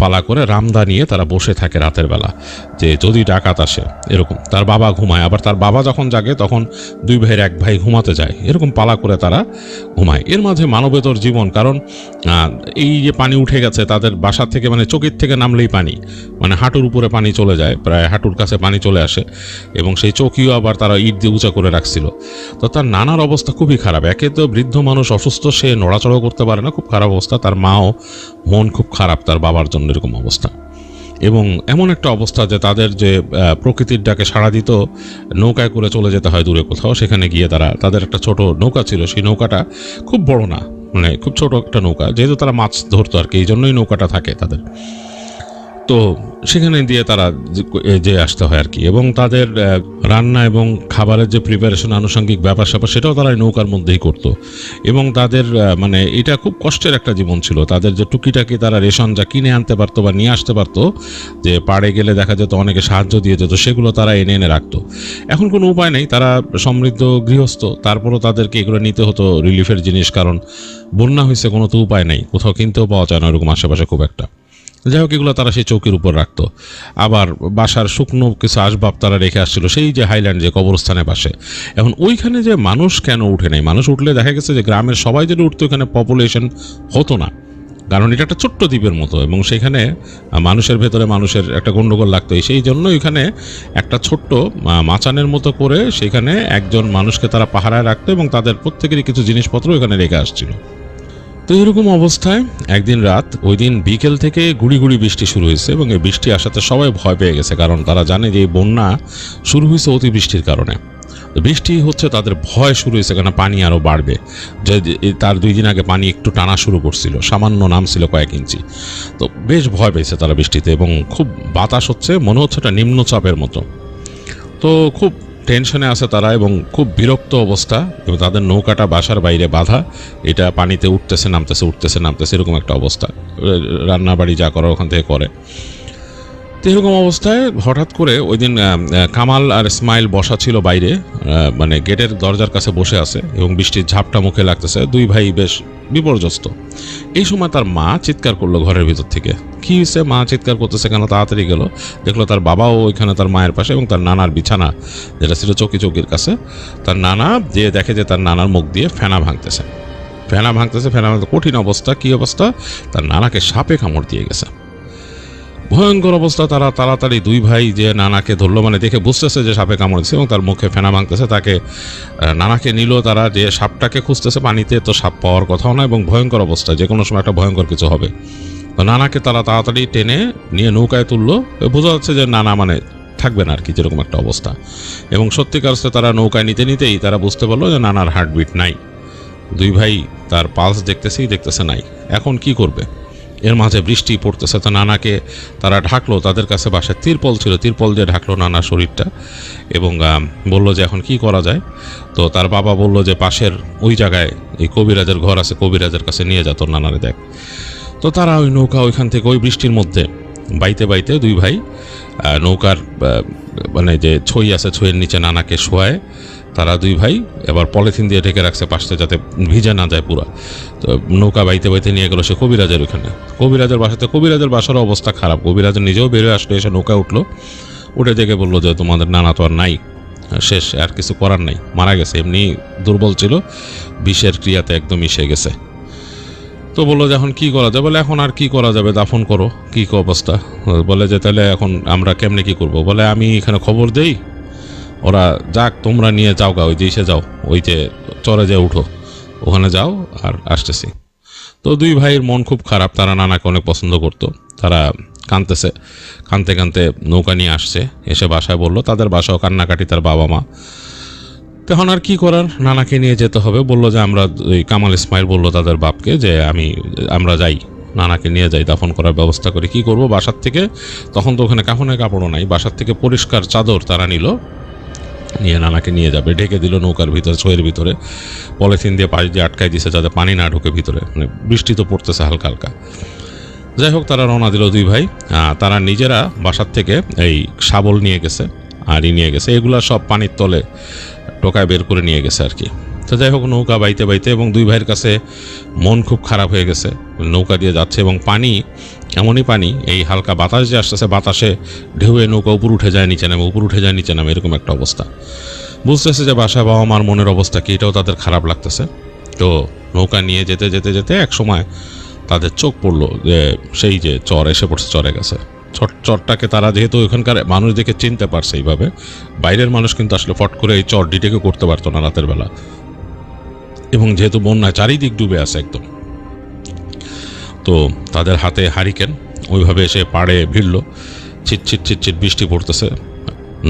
পালা করে রামদা নিয়ে তারা বসে থাকে রাতের বেলা, যে যদি ডাকাত আসে এরকম। তার বাবা ঘুমায়, আবার তার বাবা যখন জাগে তখন দুই ভাইয়ের এক ভাই ঘুমাতে যায়, এরকম পালা করে তারা ঘুমায়। এর মাঝে মানবেতর জীবন, কারণ এই যে পানি উঠে গেছে তাদের বাসা থেকে, মানে চকির থেকে নামলেই পানি, মানে হাঁটুর উপরে পানি চলে যায়, প্রায় হাঁটুর কাছে পানি চলে আসে, এবং সেই চকিও আবার তারা ইট দিয়ে উঁচা করে রাখছিল। তো তার নানার অবস্থা খুবই খারাপ। একে তো বৃদ্ধ মানুষ, অসুস্থ, সে নড়াচড়া করতে পারে না, খুব খারাপ অবস্থা। তার মাও মন খুব খারাপ তার বাবার জন্য, এরকম অবস্থা। এবং এমন একটা অবস্থা যে তাদের যে প্রকৃতির ডাকে সাড়া দিত, নৌকায় করে চলে যেতে হয় দূরে কোথাও, সেখানে গিয়ে তাদের একটা ছোট নৌকা ছিল, সেই নৌকাটা খুব বড় না, মানে খুব ছোট একটা নৌকা, যেহেতু তারা মাছ ধরতো আর কি, এই জন্যই নৌকাটা থাকে তাদের। তো সেখানে দিয়ে তারা যে আসতে হয় আর কি, এবং তাদের রান্না এবং খাবারের যে প্রিপারেশন আনুষঙ্গিক ব্যাপার স্যাপার সেটাও তারা নৌকার মধ্যেই করতো। এবং তাদের মানে এটা খুব কষ্টের একটা জীবন ছিল। তাদের যে টুকিটাকি তারা রেশন যা কিনে আনতে পারতো বা নিয়ে আসতে পারতো, যে পাড়ে গেলে দেখা যেত অনেকে সাহায্য দিয়ে যেত, সেগুলো তারা এনে এনে রাখতো। এখন কোনো উপায় নেই, তারা সমৃদ্ধ গৃহস্থ, তারপরও তাদেরকে এগুলো নিতে হতো রিলিফের জিনিস, কারণ বন্যা হয়েছে, কোনো তো উপায় নেই, কোথাও কিনতেও পাওয়া যায় না এরকম আশেপাশে খুব একটা। যাই হোক, এগুলো তারা সেই চৌকির উপর রাখতো। আবার বাসার শুকনো কিছু আসবাব তারা রেখে আসছিল সেই যে হাইল্যান্ড, যে কবরস্থানের পাশে। এখন ওইখানে যে মানুষ কেন উঠে নেই, মানুষ উঠলে দেখা গেছে যে গ্রামের সবাই যদি উঠতো এখানে পপুলেশন হতো না, কারণ এটা একটা ছোট্ট দ্বীপের মতো, এবং সেখানে মানুষের ভেতরে মানুষের একটা গণ্ডগোল লাগতো। সেই জন্য এখানে একটা ছোট্ট মাচানের মতো করে সেখানে একজন মানুষকে তারা পাহারায় রাখতো, এবং তাদের প্রত্যেকেরই কিছু জিনিসপত্র এখানে রেখে আসছিল। তো এরকম অবস্থায় একদিন রাত, ওই দিন বিকেল থেকে গুড়ি গুড়ি বৃষ্টি শুরু হয়েছে, এবং এই বৃষ্টি আসাতে সবাই ভয় পেয়ে গেছে, কারণ তারা জানে যে এই বন্যা শুরু হয়েছে অতিবৃষ্টির কারণে। বৃষ্টি হচ্ছে, তাদের ভয় শুরু হয়েছে, কেন পানি আরও বাড়বে। যে তার 2 দিন আগে পানি একটু টানা শুরু করছিল, সামান্য নামছিল কয়েক ইঞ্চি। তো বেশ ভয় পেয়েছে তারা বৃষ্টিতে, এবং খুব বাতাস হচ্ছে, মনে হচ্ছে এটা নিম্নচাপের মতো। তো খুব টেনশনে আছে তারা, এবং খুব বিরক্ত অবস্থা, এবং তাদের নৌকাটা বাসার বাইরে বাঁধা, এটা পানিতে উঠতেছে নামতেছে, উঠতেছে নামতেছে, এরকম একটা অবস্থা। রান্না বাড়ি যা করার ওখান থেকে করে। তো এরকম অবস্থায় হঠাৎ করে ওই দিন কামাল আর ইসমাইল বসা ছিল বাইরে, মানে গেটের দরজার কাছে বসে আছে, এবং বৃষ্টির ঝাপটা মুখে লাগতেছে, 2 ভাই বেশ বিপর্যস্ত। এই সময় তার মা চিৎকার করলো ঘরের ভিতর থেকে। কি হয়েছে, মা চিৎকার করতেছে কেন? তাড়াতাড়ি গেল, দেখলো তার বাবাও ওইখানে তার মায়ের পাশে, এবং তার নানার বিছানা যেটা ছিল চৌকির কাছে, তার নানা যে দেখে যে তার নানার মুখ দিয়ে ফেনা ভাঙতেছে, ফেনা ভাঙতেছে। কঠিন অবস্থা। কি অবস্থা? তার নানাকে সাপে কামড় দিয়ে গেছে। ভয়ঙ্কর অবস্থা। তারা তাড়াতাড়ি 2 ভাই যে নানাকে ধরলো, মানে দেখে বুঝতেছে যে সাপে কামড়েছে, এবং তার মুখে ফেনা ভাঙতেছে। তাকে নানাকে নিল তারা, যে সাপটাকে খুঁজতেছে, পানিতে তো সাপ পাওয়ার কথাও না, এবং ভয়ঙ্কর অবস্থা, যে কোনো সময় একটা ভয়ঙ্কর কিছু হবে। তো নানাকে তারা তাড়াতাড়ি টেনে নিয়ে নৌকায় তুললো। বোঝা যাচ্ছে যে নানা মানে থাকবে না আর কি, যেরকম একটা অবস্থা। এবং সত্যিকার তারা নৌকায় নিতে নিতেই তারা বুঝতে পারলো যে নানার হার্টবিট নাই। 2 ভাই তার পালস দেখতেছে নাই। এখন কি করবে? এর মাঝে বৃষ্টি পড়তেছে। তো নানাকে তারা ঢাকলো, তাদের কাছে বাসায় তিরপল ছিল, তিরপল দিয়ে ঢাকলো নানার শরীরটা, এবং বললো যে এখন কি করা যায়। তো তার বাবা বললো যে পাশের ওই জায়গায় এই কবিরাজের ঘর আছে, কবিরাজের কাছে নিয়ে যা, তোর নানারে দেখ। তো তারা ওই নৌকা ওইখান থেকে ওই বৃষ্টির মধ্যে বাইতে বাইতে 2 ভাই নৌকার মানে যে ছই আছে, ছইয়ের নিচে নানাকে শোয়ায় তারা 2 ভাই এবার পলিথিন দিয়ে ঢেকে রাখছে পাশে, যাতে ভিজে না যায় পুরা। তো নৌকা বাইতে বাইতে নিয়ে গেলো সে কবিরাজের ওখানে, কবিরাজের বাসাতে। কবিরাজের বাসার অবস্থা খারাপ। কবিরাজ নিজেও বেরোয় আসলো, এসে নৌকা উঠলো, উঠে দেখে বললো যে তোমাদের নানা তো আর নাই, শেষ, আর কিছু করার নাই, মারা গেছে। এমনি দুর্বল ছিল, বিষের ক্রিয়াতে একদম মিশে গেছে। তো বললো যে এখন কি করা যাবে? বলে এখন আর কি করা যাবে, দাফন করো। কি অবস্থা? বলে যে তাহলে এখন আমরা কেমনে কি করব? বলে আমি এখানে খবর দেই, ওরা যাক, তোমরা নিয়ে যাও গা, ওই যে এসে যাও, ওই যে চরে যে উঠো, ওখানে যাও, আর আসতেছি। তো 2 ভাইয়ের মন খুব খারাপ, তারা নানাকে অনেক পছন্দ করতো। তারা কাঁদতেছে, কাঁদতে কাঁদতে নৌকা নিয়ে আসছে, এসে বাসায় বললো, তাদের বাসাও কান্নাকাটি, তার বাবা মা। তখন আর কি করার, নানাকে নিয়ে যেতে হবে। বললো যে আমরা, ওই কামাল ইসমাইল বললো তাদের বাপকে যে আমরা যাই, নানাকে নিয়ে যাই, দাফন করার ব্যবস্থা করি। কি করব? বাসার থেকে, তখন তো ওখানে কাফনের কাপড়ও নাই, বাসার থেকে পরিষ্কার চাদর তারা নিল, নিয়ে নানাকে নিয়ে যাবে। ঢেকে দিল নৌকার ভিতরে, ছয়ের ভিতরে পলিথিন দিয়ে পাশ দিয়ে আটকাই দিছে, যাতে পানি না ঢুকে ভিতরে। মানে বৃষ্টি তো পড়তেছে হালকা হালকা। যাই হোক, তারা রওনা দিল 2 ভাই। তারা নিজেরা বাসার থেকে এই শাবল নিয়ে গেছে, আর নিয়ে গেছে, এগুলা সব পানির তলে টোকায় বের করে নিয়ে গেছে আর কি। তো যাই হোক, নৌকা বাইতে বাইতে, এবং 2 ভাইয়ের কাছে মন খুব খারাপ হয়ে গেছে, নৌকা দিয়ে যাচ্ছে, এবং পানি এমনই পানি, এই হালকা বাতাস যে আসতেছে, বাতাসে ঢেউয়ে নৌকা উপর উঠে যায় নিচে নামে, উপর উঠে যায় নিচে নামে, এরকম একটা অবস্থা। বুঝতেছে যে বাসা বাবা মার মনের অবস্থা কি, এটাও তাদের খারাপ লাগতেছে। তো নৌকা নিয়ে যেতে যেতে যেতে এক সময় তাদের চোখ পড়লো যে সেই যে চর এসে পড়ছে, চরে গেছে। চরটাকে তারা যেহেতু ওইখানকার মানুষ দেখে চিনতে পারছে এইভাবে, বাইরের মানুষ কিন্তু আসলে ফট করে এই চর ডিটেকে করতে পারতো না রাতের বেলা, এবং যেহেতু বন্যায় চারিদিক ডুবে আছে একদম। তো তাদের হাতে হারিকেন, ওইভাবে এসে পাড়ে ভিড়ল। ছিটছিট ছিটছিট বৃষ্টি পড়তেছে,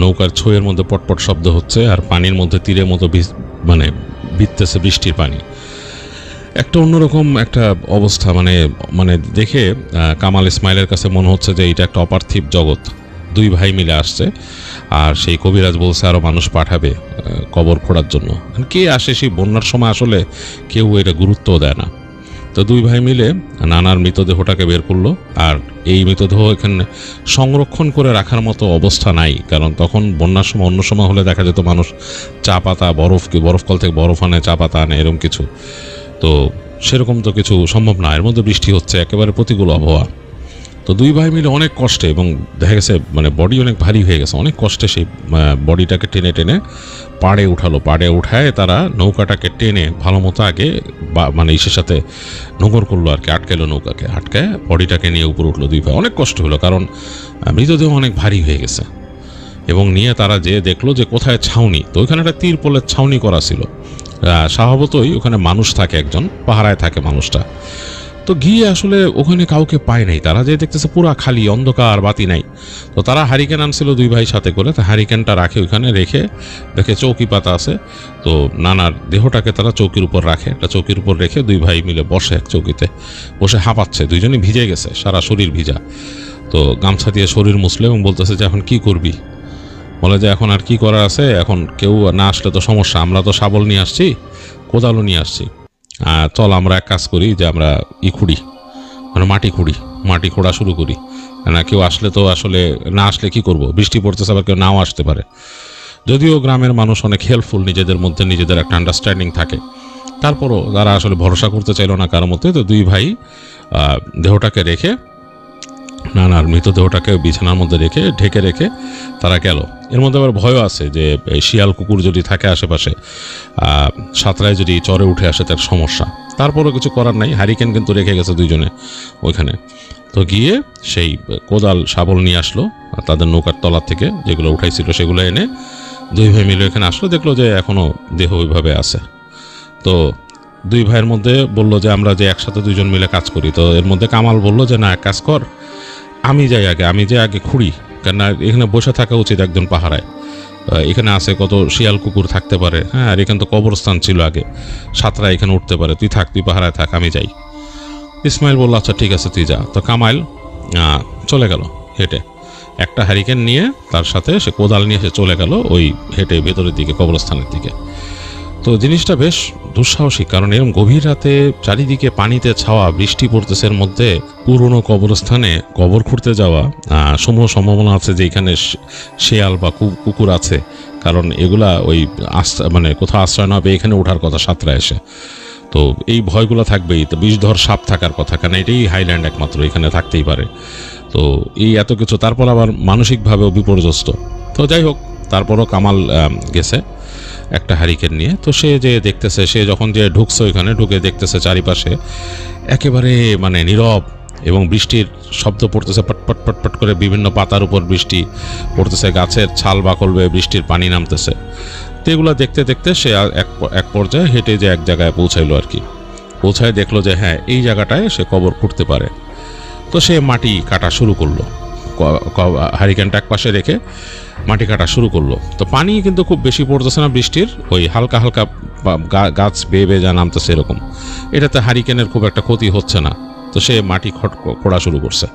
নৌকার ছইয়ের মধ্যে পটপট শব্দ হচ্ছে, আর পানির মধ্যে তীরের মতো মানে ভিজতেছে বৃষ্টির পানি। একটা অন্যরকম একটা অবস্থা, মানে মানে দেখে কামাল ইসমাইলের কাছে মনে হচ্ছে যে এটা একটা অপার্থিব জগৎ। দুই ভাই মিলে আসছে, আর সেই কবিরাজ বলছে আরও মানুষ পাঠাবে কবর খোঁড়ার জন্য। কে আসে সেই বন্যার সময়, আসলে কেউ এটা গুরুত্বও দেয় না। তো দুই ভাই মিলে নানার মৃতদেহটাকে বের করলো। আর এই মৃতদেহ এখানে সংরক্ষণ করে রাখার মতো অবস্থা নাই, কারণ তখন বন্যার সময়, অন্য সময় হলে দেখা যেত মানুষ চা পাতা, বরফ কল থেকে বরফ আনে, চা পাতা আনে, এরকম কিছু। তো সেরকম তো কিছু সম্ভব না, এর মধ্যে বৃষ্টি হচ্ছে, একেবারে প্রতিকূল আবহাওয়া। তো দুই ভাই মিলে অনেক কষ্টে, এবং দেখা গেছে মানে বডি অনেক ভারী হয়ে গেছে, অনেক কষ্টে সেই বডিটাকে টেনে টেনে পাড়ে উঠালো। পাড়ে উঠায় তারা নৌকাটাকে টেনে ভালো মতো আগে মানে ইসের সাথে নোঙর করলো আর কি, আটকালো নৌকাকে, আটকায় বডিটাকে নিয়ে উপরে উঠলো। দুই ভাই অনেক কষ্ট হলো, কারণ মৃতদেহ অনেক ভারী হয়ে গেছে। এবং নিয়ে তারা যে দেখলো যে কোথায় ছাউনি, তো ওইখানে একটা তিরপলের ছাউনি করা ছিল। স্বভাবতই ওখানে মানুষ থাকে, একজন পাহারায় থাকে মানুষটা। তো গিয়ে আসলে ওখানে কাউকে পায় নাই, তারা যে দেখতেছে পুরা খালি, অন্ধকার, বাতি নাই। তো তারা হারিকেন আনছিল দুই ভাই সাথে করে, তো হারিকেনটা রাখে ওইখানে, রেখে দেখে চৌকি পাতা আছে। তো নানার দেহটাকে তারা চৌকির উপর রাখে, একটা চৌকির উপর রেখে দুই ভাই মিলে বসে এক চৌকিতে, বসে হাঁপাচ্ছে, দুইজনই ভিজে গেছে, সারা শরীর ভিজা। তো গামছা দিয়ে শরীর মুছলে এবং বলতেছে যে এখন কি করবি। বলে যে এখন আর কি করার আছে, এখন কেউ না আসলে তো সমস্যা, আমরা তো শাবল নিয়ে আসছি, কোদালও নিয়ে আসছি, চল আমরা এক কাজ করি যে আমরা খুঁড়ি, মানে মাটি খোঁড়া শুরু করি। না কেউ আসলে তো আসলে, না আসলে কি করব, বৃষ্টি পড়তেছে, আবার কেউ নাও আসতে পারে। যদিও গ্রামের মানুষ অনেক হেল্পফুল, নিজেদের মধ্যে নিজেদের একটা আন্ডারস্ট্যান্ডিং থাকে, তারপরও তারা আসলে ভরসা করতে চাইল না কারোর মধ্যে। তো দুই ভাই দেহটাকে রেখে, নানার মৃতদেহটাকে বিছানার মধ্যে রেখে ঢেকে রেখে তারা গেল। এর মধ্যে আবার ভয়ও আছে যে শিয়াল কুকুর যদি থাকে আশেপাশে, সাঁতরায় যদি চরে উঠে আসে তার সমস্যা। তারপরও কিছু করার নাই, হারিকেন কিন্তু রেখে গেছে দুইজনে ওইখানে। তো গিয়ে সেই কোদাল শাবল নিয়ে আসলো তাদের নৌকার তলা থেকে, যেগুলো উঠাইছিল সেগুলো এনে দুই ভাই মিলে এখানে আসলো, দেখলো যে এখনও দেহ ওইভাবে আছে। তো দুই ভাইয়ের মধ্যে বললো যে আমরা যে একসাথে দুইজন মিলে কাজ করি। তো এর মধ্যে কামাল বললো যে না, এক কাজ কর, আমি যে আগে খুঁড়ি, কেননা এখানে বসে থাকা উচিত একজন পাহারায়। এখানে আছে কত শিয়াল কুকুর থাকতে পারে, হ্যাঁ, আর এখানে তো কবরস্থান ছিল আগে, সাঁতরা এখানে উঠতে পারে, তুই থাক, তুই পাহারায় থাক, আমি যাই। ইসমাইল বলল আচ্ছা ঠিক আছে তুই যা। তো কামাইল চলে গেল হেঁটে, একটা হ্যারিকেন নিয়ে তার সাথে সে কোদাল নিয়ে সে চলে গেল ওই হেঁটে ভেতরের দিকে, কবরস্থানের দিকে। তো জিনিসটা বেশ দুঃসাহসিক, কারণ এরকম গভীর রাতে চারিদিকে পানিতে ছাওয়া, বৃষ্টি পড়তেছে, এর মধ্যে পুরনো কবরস্থানে কবর খুঁড়তে যাওয়া, সমূহ সম্ভাবনা আছে যে এখানে শেয়াল বা কুকুর আছে, কারণ এগুলা ওই মানে কোথাও আশ্রয় না পেয়ে এখানে ওঠার কথা সাঁতরা এসে। তো এই ভয়গুলো থাকবেই। তো বিষধর সাপ থাকার কথা, কারণ এটাই হাইল্যান্ড একমাত্র, এখানে থাকতেই পারে। তো এই এত কিছু, তারপর আবার মানসিকভাবেও বিপর্যস্ত। তো যাই হোক, তারপরও কামাল গেছে একটা হারিকেন নিয়ে। তো সে যে দেখতেছে, সে যখন যে ঢুকছে ওইখানে, ঢুকে দেখতেছে চারিপাশে একেবারে মানে নীরব, এবং বৃষ্টির শব্দ পড়তেছে, পটপট পটপট করে বিভিন্ন পাতার উপর বৃষ্টি পড়তেছে, গাছের ছাল বাকল বেয়ে বৃষ্টির পানি নামতেছে। তো এগুলো দেখতে দেখতে সে এক পর্যায়ে হেঁটে যে এক জায়গায় পৌঁছাইলো আর কি। পৌঁছায় দেখলো যে হ্যাঁ, এই জায়গাটায় সে কবর খুঁড়তে পারে। তো সে মাটি কাটা শুরু করলো, হারিকেনটা এক পাশে রেখে মাটি কাটা শুরু করলো। তো পানি কিন্তু খুব বেশি পড়তেছে না বৃষ্টির, ওই হালকা হালকা গাছ বেয়ে বেয়ে যা নামতেছে এরকম, এটাতে হারিকেনের খুব একটা ক্ষতি হচ্ছে না। তো সে মাটি খোঁড়া শুরু করছে,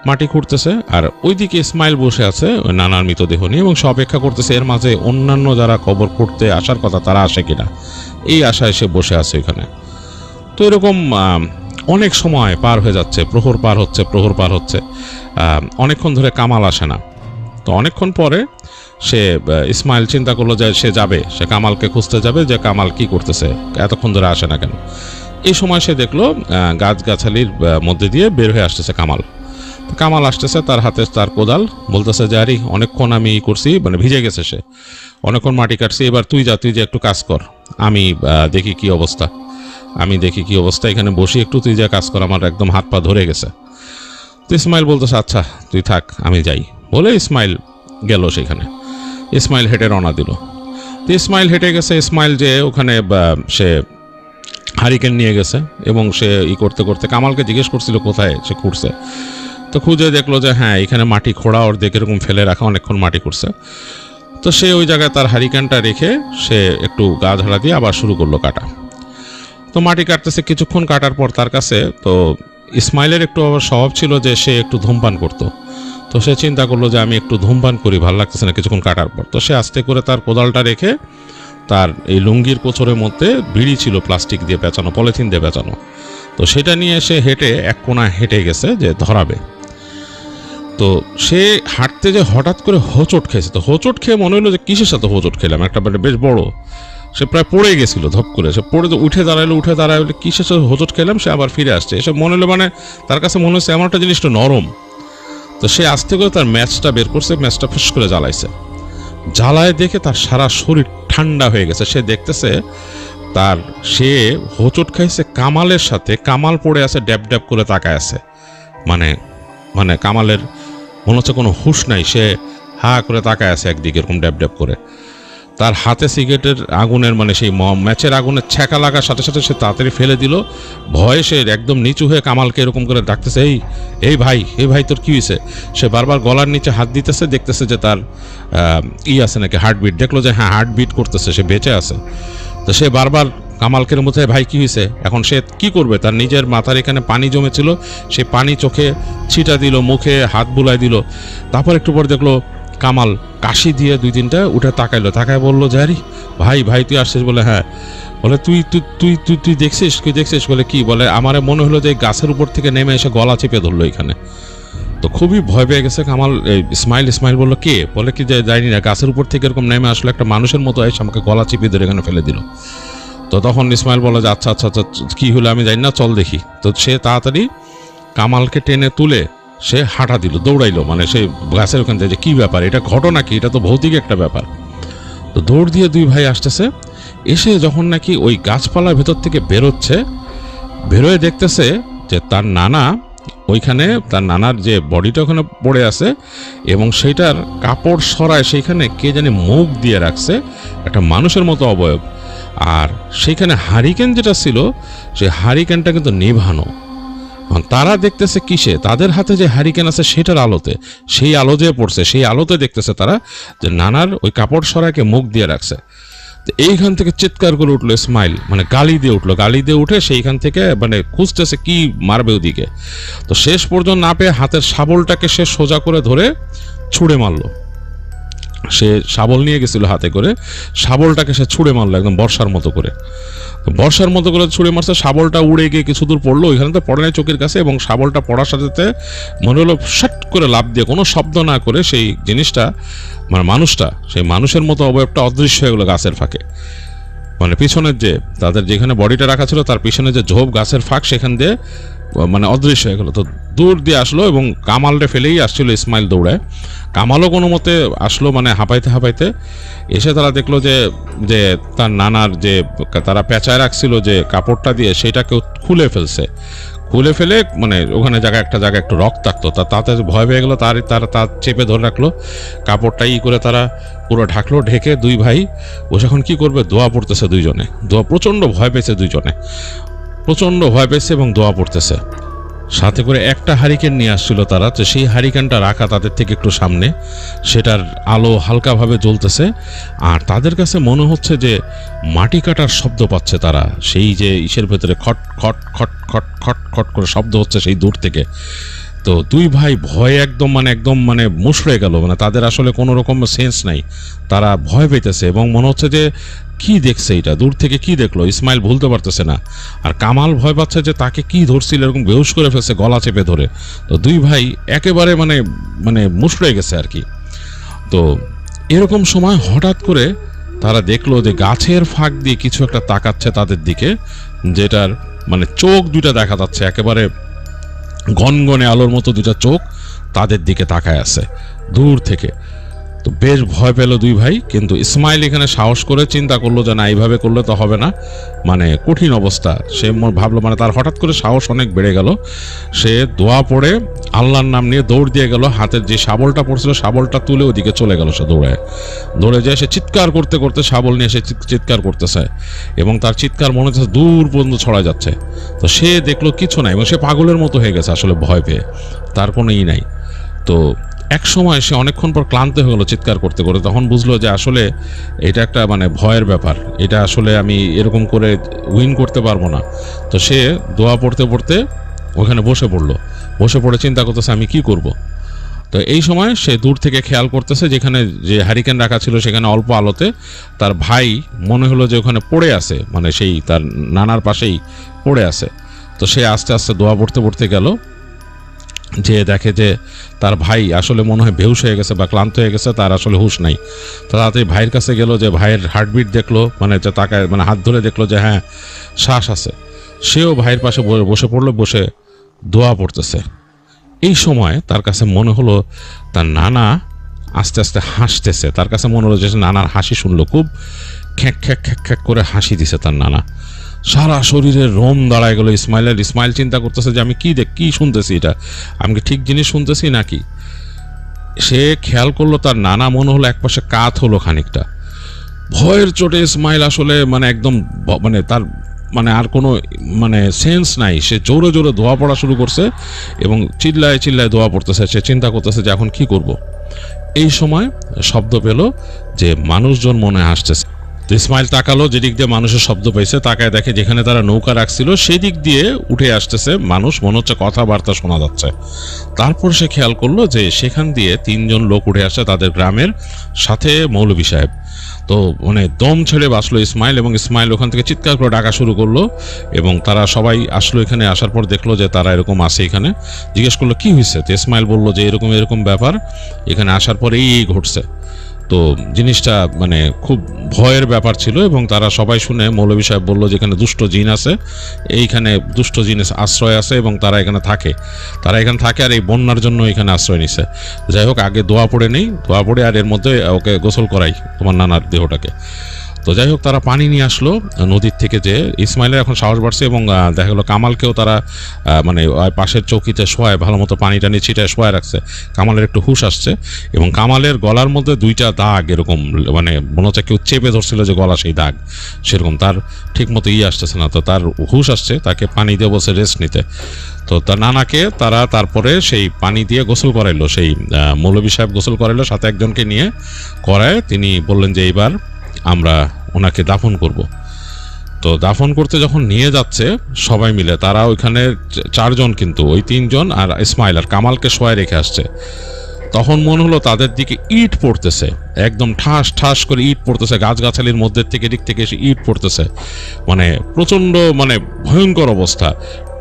মাটি খুঁড়তেছে। আর ওইদিকে ইসমাইল বসে আছে ওই নানার মৃতদেহ নিয়ে, এবং সে অপেক্ষা করতেছে এর মাঝে অন্যান্য যারা কবর খুঁড়তে আসার কথা তারা আসে কিনা, এই আশায় সে বসে আছে ওইখানে। তো এরকম অনেক সময় পার হয়ে যাচ্ছে, প্রহর পার হচ্ছে, অনেকক্ষণ ধরে কামাল আসে না। তো অনেকক্ষণ পরে সে ইসমাইল চিন্তা করলো যে সে যাবে, সে কামালকে খুঁজতে যাবে, যে কামাল কি করতেছে, এতক্ষণ ধরে আসে না কেন। এই সময় সে দেখলো গাছগাছালির মধ্যে দিয়ে বের হয়ে আসতেছে কামাল আসতেছে, তার হাতে তার কোদাল, বলতেছে যে আরে অনেকক্ষণ আমি করছি, মানে ভিজে গেছে সে, অনেকক্ষণ মাটি কাটছি, এবার তুই যা একটু কাজ কর, আমি দেখি কি অবস্থা, এখানে বসি একটু, তুই যা কাজ কর, আমার একদম হাত পা ধরে গেছে। তো ইসমাইল বলতেছে আচ্ছা তুই থাক, আমি যাই বলে ইসমাইল গেল সেখানে। ইসমাইল হেঁটে রওনা দিল। তো ইসমাইল হেঁটে গেছে, ইসমাইল যে ওখানে সে হারিকেন নিয়ে গেছে, এবং সে করতে করতে কামালকে জিজ্ঞেস করছিল কোথায় সে খুঁড়ছে। তো খুঁজে দেখলো যে হ্যাঁ, এখানে মাটি খোঁড়া ওর দেখে এরকম ফেলে রাখা, অনেকক্ষণ মাটি করছে। তো সে ওই জায়গায় তার হারিকেনটা রেখে সে একটু গা ঝাড়া দিয়ে আবার শুরু করলো কাটা। তো মাটি কাটতেছে, কিছুক্ষণ কাটার পর তার কাছে তো ইসমাইলের একটু আবার স্বভাব ছিল যে সে একটু ধূমপান করতো। তো সে চিন্তা করলো যে আমি একটু ধূমপান করি, ভালো লাগতেছে না কিছুক্ষণ কাটার পর। তো সে আস্তে করে তার কোদালটা রেখে তার এই লুঙ্গির কোচরের মধ্যে বিড়ি ছিল প্লাস্টিক দিয়ে পেঁচানো, পলিথিন দিয়ে পেঁচানো, তো সেটা নিয়ে সে হেঁটে এক কোণা হেঁটে গেছে যে ধরাবে। তো সে হাঁটতে যে হঠাৎ করে হোঁচট খেয়েছে। তো হোঁচট খেয়ে মনে হলো যে কিসের সাথে হোঁচট খেলাম, একটা মানে বেশ বড়, সে প্রায় পড়ে গেছিল ধপ করে। সে পড়ে তো উঠে দাঁড়ালো কিসের সাথে হোঁচট খেলাম, সে আবার ফিরে আসছে। এসব মনে হলো মানে তার কাছে মনে হচ্ছে এমন একটা জিনিসটা নরম। তো সে আস্তে করে তার ম্যাচটা বের করছে, ম্যাচটা ফুস করে জ্বালাইছে। জ্বালায় দেখে তার সারা শরীর ঠান্ডা হয়ে গেছে। সে দেখতেছে সে হোঁচট খাইছে কামালের সাথে, কামাল পড়ে আছে ড্যাব ড্যাব করে তাকায় আছে। মানে মানে কামালের মনে হচ্ছে কোনো হুঁশ নাই, সে হা করে তাকায় আছে একদিকে এরকম ড্যাব ড্যাব করে। তার হাতে সিগারেটের আগুনের মানে সেই ম্যাচের আগুনের ছ্যাঁকা লাগার সাথে সাথে সে তাড়াতাড়ি ফেলে দিল। ভয়ে সে একদম নিচু হয়ে কামালকে এরকম করে ডাকতেছে, এই ভাই তোর কি হয়েছে? সে বারবার গলার নিচে হাত দিতেছে, দেখতেছে যে তার আছে নাকি হার্টবিট। দেখলো যে হ্যাঁ হার্টবিট করতেছে, সে বেঁচে আছে। তো সে বারবার কামালকের মধ্যে ভাই কি হয়েছে। এখন সে কি করবে, তার নিজের মাথার এখানে পানি জমেছিল, সে পানি চোখে ছিটা দিল, মুখে হাত বুলাই দিল। তারপর একটু পর দেখলো কামাল কাশি দিয়ে 2-3টা উঠে তাকাইলো, তাকায় বললো যে আরে ভাই তুই আসছিস? বলে হ্যাঁ। বলে তুই তুই তুই তুই তুই দেখছিস? বলে কি? বলে আমারে মনে হলো যে গাছের উপর থেকে নেমে এসে গলা চেপে ধরলো এখানে। তো খুবই ভয় পেয়ে গেছে কামাল। ইসমাইল বললো কে? বলে কি যে জানি না, গাছের উপর থেকে এরকম নেমে আসলো একটা মানুষের মতো এসে আমাকে গলা চিপিয়ে ধরে এখানে ফেলে দিল। তো তখন ইসমাইল বলে যে আচ্ছা কি হলো আমি জানি না, চল দেখি। তো সে তাড়াতাড়ি কামালকে টেনে তুলে সে হাঁটা দিল, দৌড়াইলো, মানে সে গাছের ওখান থেকে যে কী ব্যাপার, এটা ঘটনা কি, এটা তো ভৌতিক একটা ব্যাপার। তো দৌড় দিয়ে 2 ভাই আসতেছে, এসে যখন নাকি ওই গাছপালার ভেতর থেকে বেরোয় দেখতেছে যে তার নানা ওইখানে, তার নানার যে বডিটা ওখানে পড়ে আছে এবং সেইটার কাপড় সরায় সেইখানে কে জানি মুখ দিয়ে রাখছে, একটা মানুষের মতো অবয়ব। আর সেইখানে হারিকেন যেটা ছিল, সেই হারিকেনটা কিন্তু নিভানো। তারা দেখতেছে কিসে? তাদের হাতে যে হারিকেন আছে সেটার আলোতে, সেই আলো যে পড়ছে সেই আলোতে দেখতেছে তারা যে নানার ওই কাপড় সরাকে মুখ দিয়ে রাখছে। তো এইখান থেকে চিৎকার করে উঠলো ইসমাইল, মানে গালি দিয়ে উঠে সেইখান থেকে মানে খুঁজতেছে কি মারবে ওদিকে। তো শেষ পর্যন্ত না পেয়ে হাতের শাবলটাকে সে সোজা করে ধরে ছুঁড়ে মারলো। সে শাবল নিয়ে গেছিল হাতে করে, শাবলটাকে সে ছুঁড়ে মারলো একদম বর্ষার মতো করে ছুঁড়ে মারছে। শাবলটা উড়ে গিয়ে কিছু দূর পড়লো, ওইখানে তো পড়ে নাই চোখের কাছে, এবং শাবলটা পড়ার সাথে মনে হলো শট করে লাফ দিয়ে কোনো শব্দ না করে সেই জিনিসটা মানে মানুষটা, সেই মানুষের মতো অবয়বটা অদৃশ্য হয়ে গেলো গাছের ফাঁকে। মানে পিছনের যে তাদের যেখানে বডিটা রাখা ছিল তার পিছনে যে ঝোপ গাছের ফাঁক, সেখান দিয়ে মানে অদৃশ্য হয়ে গেলো। তো দূর দিয়ে আসলো এবং কামালরে ফেলেই আসছিল ইসমাইল দৌড়ায়। কামালও কোনো মতে আসলো, মানে হাঁপাইতে এসে তারা দেখলো যে তার নানার যে তারা পেঁচায় রাখছিল যে কাপড়টা দিয়ে, সেটাকেও খুলে ফেলে মানে ওখানে একটা জায়গায় একটু রক্তাক্ত। তাতে ভয় পেয়ে গেলো, তারা চেপে ধরে রাখলো কাপড়টা করে তারা পুরো ঢাকলো। ঢেকে 2 ভাই বসে এখন কি করবে, দোয়া পড়তেছে দুইজনে। প্রচণ্ড ভয় পেয়েছে দুইজনে, প্রচণ্ড ভয় পেয়েছে এবং দোয়া পড়তেছে। সাথে করে একটা হারিকেন নিয়ে আসছিল তারা, তো সেই হারিকেনটা রাখা তাদের থেকে একটু সামনে, সেটার আলো হালকাভাবে জ্বলতেছে। আর তাদের কাছে মনে হচ্ছে যে মাটি কাটার শব্দ পাচ্ছে তারা, সেই যে ইসের ভেতরে খট খট খট খট খট খট করে শব্দ হচ্ছে সেই দূর থেকে। তো 2 ভাই ভয়ে একদম মানে মুষড়ে গেল, মানে তাদের আসলে কোনো রকম সেন্স নাই, তারা ভয় পেতেছে এবং মনে হচ্ছে যে কি দেখছে, এটা দূর থেকে কি দেখলো ইসমাইল ভুলতে পারতেছে না। আর কামাল ভয় পাচ্ছে যে তাকে কি ধরছিল, এরকম বেহুশ করে ফেলছে গলা চেপে ধরে। তো 2 ভাই একেবারে মানে মুষড়ে গেছে আর কি। তো এরকম সময় হঠাৎ করে তারা দেখলো যে গাছের ফাঁক দিয়ে কিছু একটা তাকাচ্ছে তাদের দিকে, যেটার মানে চোখ 2টা দেখা যাচ্ছে, একেবারে গনগনে আলোর মতো 2টা চোখ তাদের দিকে তাকায় আছে দূর থেকে। তো বেশ ভয় পেল 2 ভাই, কিন্তু ইসমাইল এখানে সাহস করে চিন্তা করলো যে না, এইভাবে করলে তো হবে না, মানে কঠিন অবস্থা। সে ভাবলো, মানে তার হঠাৎ করে সাহস অনেক বেড়ে গেল। সে দোয়া পড়ে আল্লাহর নাম নিয়ে দৌড় দিয়ে গেল, হাতের যে শাবলটা পড়ছিল শাবলটা তুলে ওদিকে চলে গেল। সে দৌড়ে যায়, সে চিৎকার করতে করতে শাবল নিয়ে সে চিৎকার করতেছে এবং তার চিৎকার মনে হচ্ছে দূর পর্যন্ত ছড়ায় যাচ্ছে। তো সে দেখলো কিছু নাই এবং সে পাগলের মতো হয়ে গেছে আসলে ভয় পেয়ে, তার কোনো নাই। তো এক সময় সে অনেকক্ষণ পর ক্লান্ত হয়ে গেলো চিৎকার করতে করতে, তখন বুঝলো যে আসলে এটা একটা মানে ভয়ের ব্যাপার, এটা আসলে আমি এরকম করে উইন করতে পারবো না। তো সে দোয়া পড়তে পড়তে ওখানে বসে পড়লো, বসে পড়ে চিন্তা করতেছে আমি কি করব। তো এই সময় সে দূর থেকে খেয়াল করতেছে যেখানে যে হ্যারিকেন রাখা ছিল সেখানে অল্প আলোতে তার ভাই মনে হলো যে ওখানে পড়ে আছে, মানে সেই তার নানার পাশেই পড়ে আছে। তো সে আস্তে আস্তে দোয়া পড়তে পড়তে গেল, যে দেখে যে তার ভাই আসলে মনে হয় বেহুশ হয়ে গেছে বা ক্লান্ত হয়ে গেছে, তার আসলে হুঁশ নাই। তো তাড়াতাড়ি ভাইয়ের কাছে গেল, যে ভাইয়ের হার্টবিট দেখলো, মানে যে তাকায় মানে হাত ধরে দেখলো যে হ্যাঁ শ্বাস আছে। সেও ভাইয়ের পাশে বসে পড়লো, বসে দোয়া পড়তেছে। এই সময় তার কাছে মনে হলো তার নানা আস্তে আস্তে হাসতেছে। তার কাছে মনে হলো যে নানার হাসি শুনলো, খুব খ্যাঁক খ্যাঁক খ্যাঁক খ্যাঁক করে হাসি দিছে তার নানা। সারা শরীরে রোম দাঁড়ায় গেল ইসমাইলের। ইসমাইল চিন্তা করতেছে যে আমি কি শুনতেছি, এটা আমি কি ঠিক জিনিস শুনতেছি নাকি। সে খেয়াল করলো তার নানা মনে হলো একপাশে কাত হলো খানিকটা। ভয়ের চোটে ইসমাইল আসলে মানে একদম মানে তার মানে আর কোনো মানে সেন্স নাই। সে জোরে জোরে দোয়া পড়া শুরু করছে এবং চিল্লায় চিল্লায় দোয়া পড়তেছে। সে চিন্তা করতেছে যে এখন কি করব। এই সময় শব্দ পেল যে মানুষজন মনে আসতেছে। তো ইসমাইল তাকালো, যেদিক দিয়ে মানুষের শব্দ পেয়েছে, তাকায় দেখে যেখানে তারা নৌকা রাখছিল সেই দিক দিয়ে উঠে আসতেছে মানুষ, মনে হচ্ছে কথাবার্তা শোনা যাচ্ছে। তারপর সে খেয়াল করলো যে সেখান দিয়ে 3 জন লোক উঠে আসছে, তাদের গ্রামের সাথে মৌলভী সাহেব। তো মানে দম ছেড়ে বাঁচলো ইসমাইল, এবং ইসমাইল ওখান থেকে চিৎকার করে ডাকা শুরু করলো এবং তারা সবাই আসলো। এখানে আসার পর দেখলো যে তারা এরকম আছে। এখানে জিজ্ঞেস করলো কি হয়েছে। তো ইসমাইল বললো যে এরকম এরকম ব্যাপার, এখানে আসার পর এই ঘটছে। তো জিনিসটা মানে খুব ভয়ের ব্যাপার ছিল এবং তারা সবাই শুনে মৌলভী সাহেব বললো যে এখানে দুষ্ট জিন আছে, এইখানে দুষ্ট জিনিস আশ্রয় আছে এবং তারা এখানে থাকে আর এই বন্যার জন্য এখানে আশ্রয় নিছে। যাই হোক, আগে দোয়া পড়ে নেই, দোয়া পড়ে আর এর মধ্যে ওকে গোসল করাই তোমার নানার দেহটাকে। তো যাই হোক, তারা পানি নিয়ে আসলো নদীর থেকে। যে ইসমাইলের এখন সাহস বাড়ছে এবং দেখা গেলো কামালকেও তারা মানে পাশের চৌকিতে শোয়ায় ভালো মতো পানি টানি ছিটায় শোয়ায় রাখছে। কামালের একটু হুঁশ আসছে এবং কামালের গলার মধ্যে 2টা দাগ এরকম, মানে মনে হচ্ছে কেউ চেপে ধরছিল যে গলা সেই দাগ, সেরকম তার ঠিক মতো আসতেছে না। তো তার হুঁশ আসছে, তাকে পানি দিয়ে বসে রেস্ট নিতে। তো তার নানাকে তারা তারপরে সেই পানি দিয়ে গোসল করাইলো, সেই মৌলভী সাহেব গোসল করাইলো, সাথে একজনকে নিয়ে করায়। তিনি বললেন যে এইবার আমরা ওনাকে দাফন করব। তো দাফন করতে যখন নিয়ে যাচ্ছে সবাই মিলে, তারা ওইখানে 4 জন, কিন্তু ওই 3 জন আর ইসমাইল আর কামালকে শোয়ায় রেখে আসছে। তখন মনে হলো তাদের দিকে ইট পড়তেছে, একদম ঠাস ঠাস করে ইট পড়তেছে, গাছগাছালির মধ্যে থেকে দিক থেকে এসে ইট পড়তেছে, মানে প্রচণ্ড মানে ভয়ঙ্কর অবস্থা।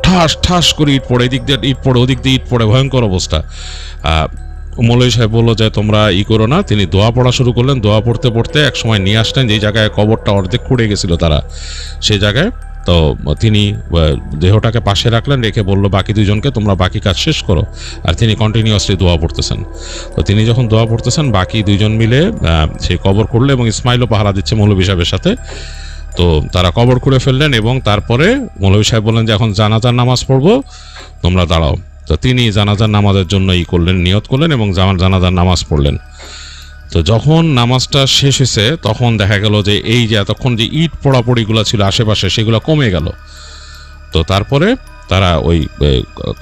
ঠাস ঠাস করে ইট পড়ে, এদিক দিয়ে ইট পড়ে, ওদিক দিয়ে ইট পড়ে, ভয়ঙ্কর অবস্থা। মৌলভী সাহেব বললো যে তোমরা করো না। তিনি দোয়া পড়া শুরু করলেন। দোয়া পড়তে পড়তে এক সময় নিয়ে আসলেন যেই জায়গায় কবরটা অর্ধেক খুঁড়ে গেছিল তারা, সেই জায়গায়। তো তিনি দেহটাকে পাশে রাখলেন, রেখে বললো বাকি 2 জনকে তোমরা বাকি কাজ শেষ করো। আর তিনি কন্টিনিউয়াসলি দোয়া পড়তেছেন। তো তিনি যখন দোয়া পড়তেছেন, বাকি 2 জন মিলে সেই কবর করলো এবং ইসমাইলও পাহারা দিচ্ছে মৌলভী সাহেবের সাথে। তো তারা কবর খুঁড়ে ফেললেন এবং তারপরে মৌলভী সাহেব বললেন যে এখন জানাজার নামাজ পড়বো, তোমরা দাঁড়াও। তো তিনি জানাজার নামাজের জন্য করলেন, নিয়ত করলেন এবং জানাজার নামাজ পড়লেন। তো যখন নামাজটা শেষ হয়েছে তখন দেখা গেল যে এই যে এতক্ষণ যে ইট পোড়াপড়িগুলো ছিল আশেপাশে সেগুলো কমে গেল। তো তারপরে তারা ওই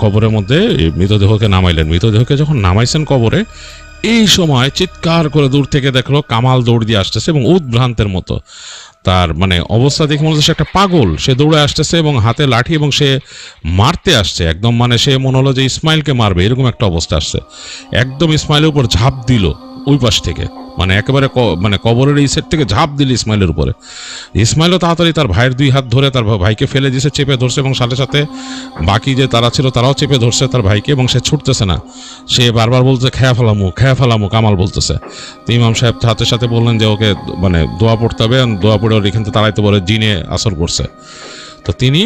কবরের মধ্যে মৃতদেহকে নামাইলেন। মৃতদেহকে যখন নামাইছেন কবরে, এই সময় চিৎকার করে দূর থেকে দেখলো কামাল দৌড় দিয়ে আসতেছে এবং উদ্ভ্রান্তের মতো। তার মানে অবস্থা দেখে মনে হচ্ছে সে একটা পাগল। সে দৌড়ে আসতেছে এবং হাতে লাঠি এবং সে মারতে আসছে একদম, মানে সে মনে হলো যে ইসমাইলকে মারবে, এরকম একটা অবস্থা আসছে। একদম ইসমাইলের উপর ঝাঁপ দিল ওই পাশ থেকে, মানে একেবারে মানে কবরের এই সেট থেকে ঝাঁপ দিল ইসমাইলের উপরে। ইসমাইলও তাড়াতাড়ি তার ভাইয়ের 2 হাত ধরে তার ভাইকে ফেলে দিয়েছে, চেপে ধরছে এবং সাথে সাথে বাকি যে তারা ছিল তারাও চেপে ধরছে তার ভাইকে এবং সে ছুটতেছে না। সে বারবার বলছে খেয়া ফেলামু, কামাল বলতেছে। তো ইমাম সাহেব হাতের সাথে বললেন যে ওকে মানে দোয়া পড়তে হবে, দোয়া পড়ে ওর এখান থেকে তাড়াইতে বলে জিনে আসর করছে। তো তিনি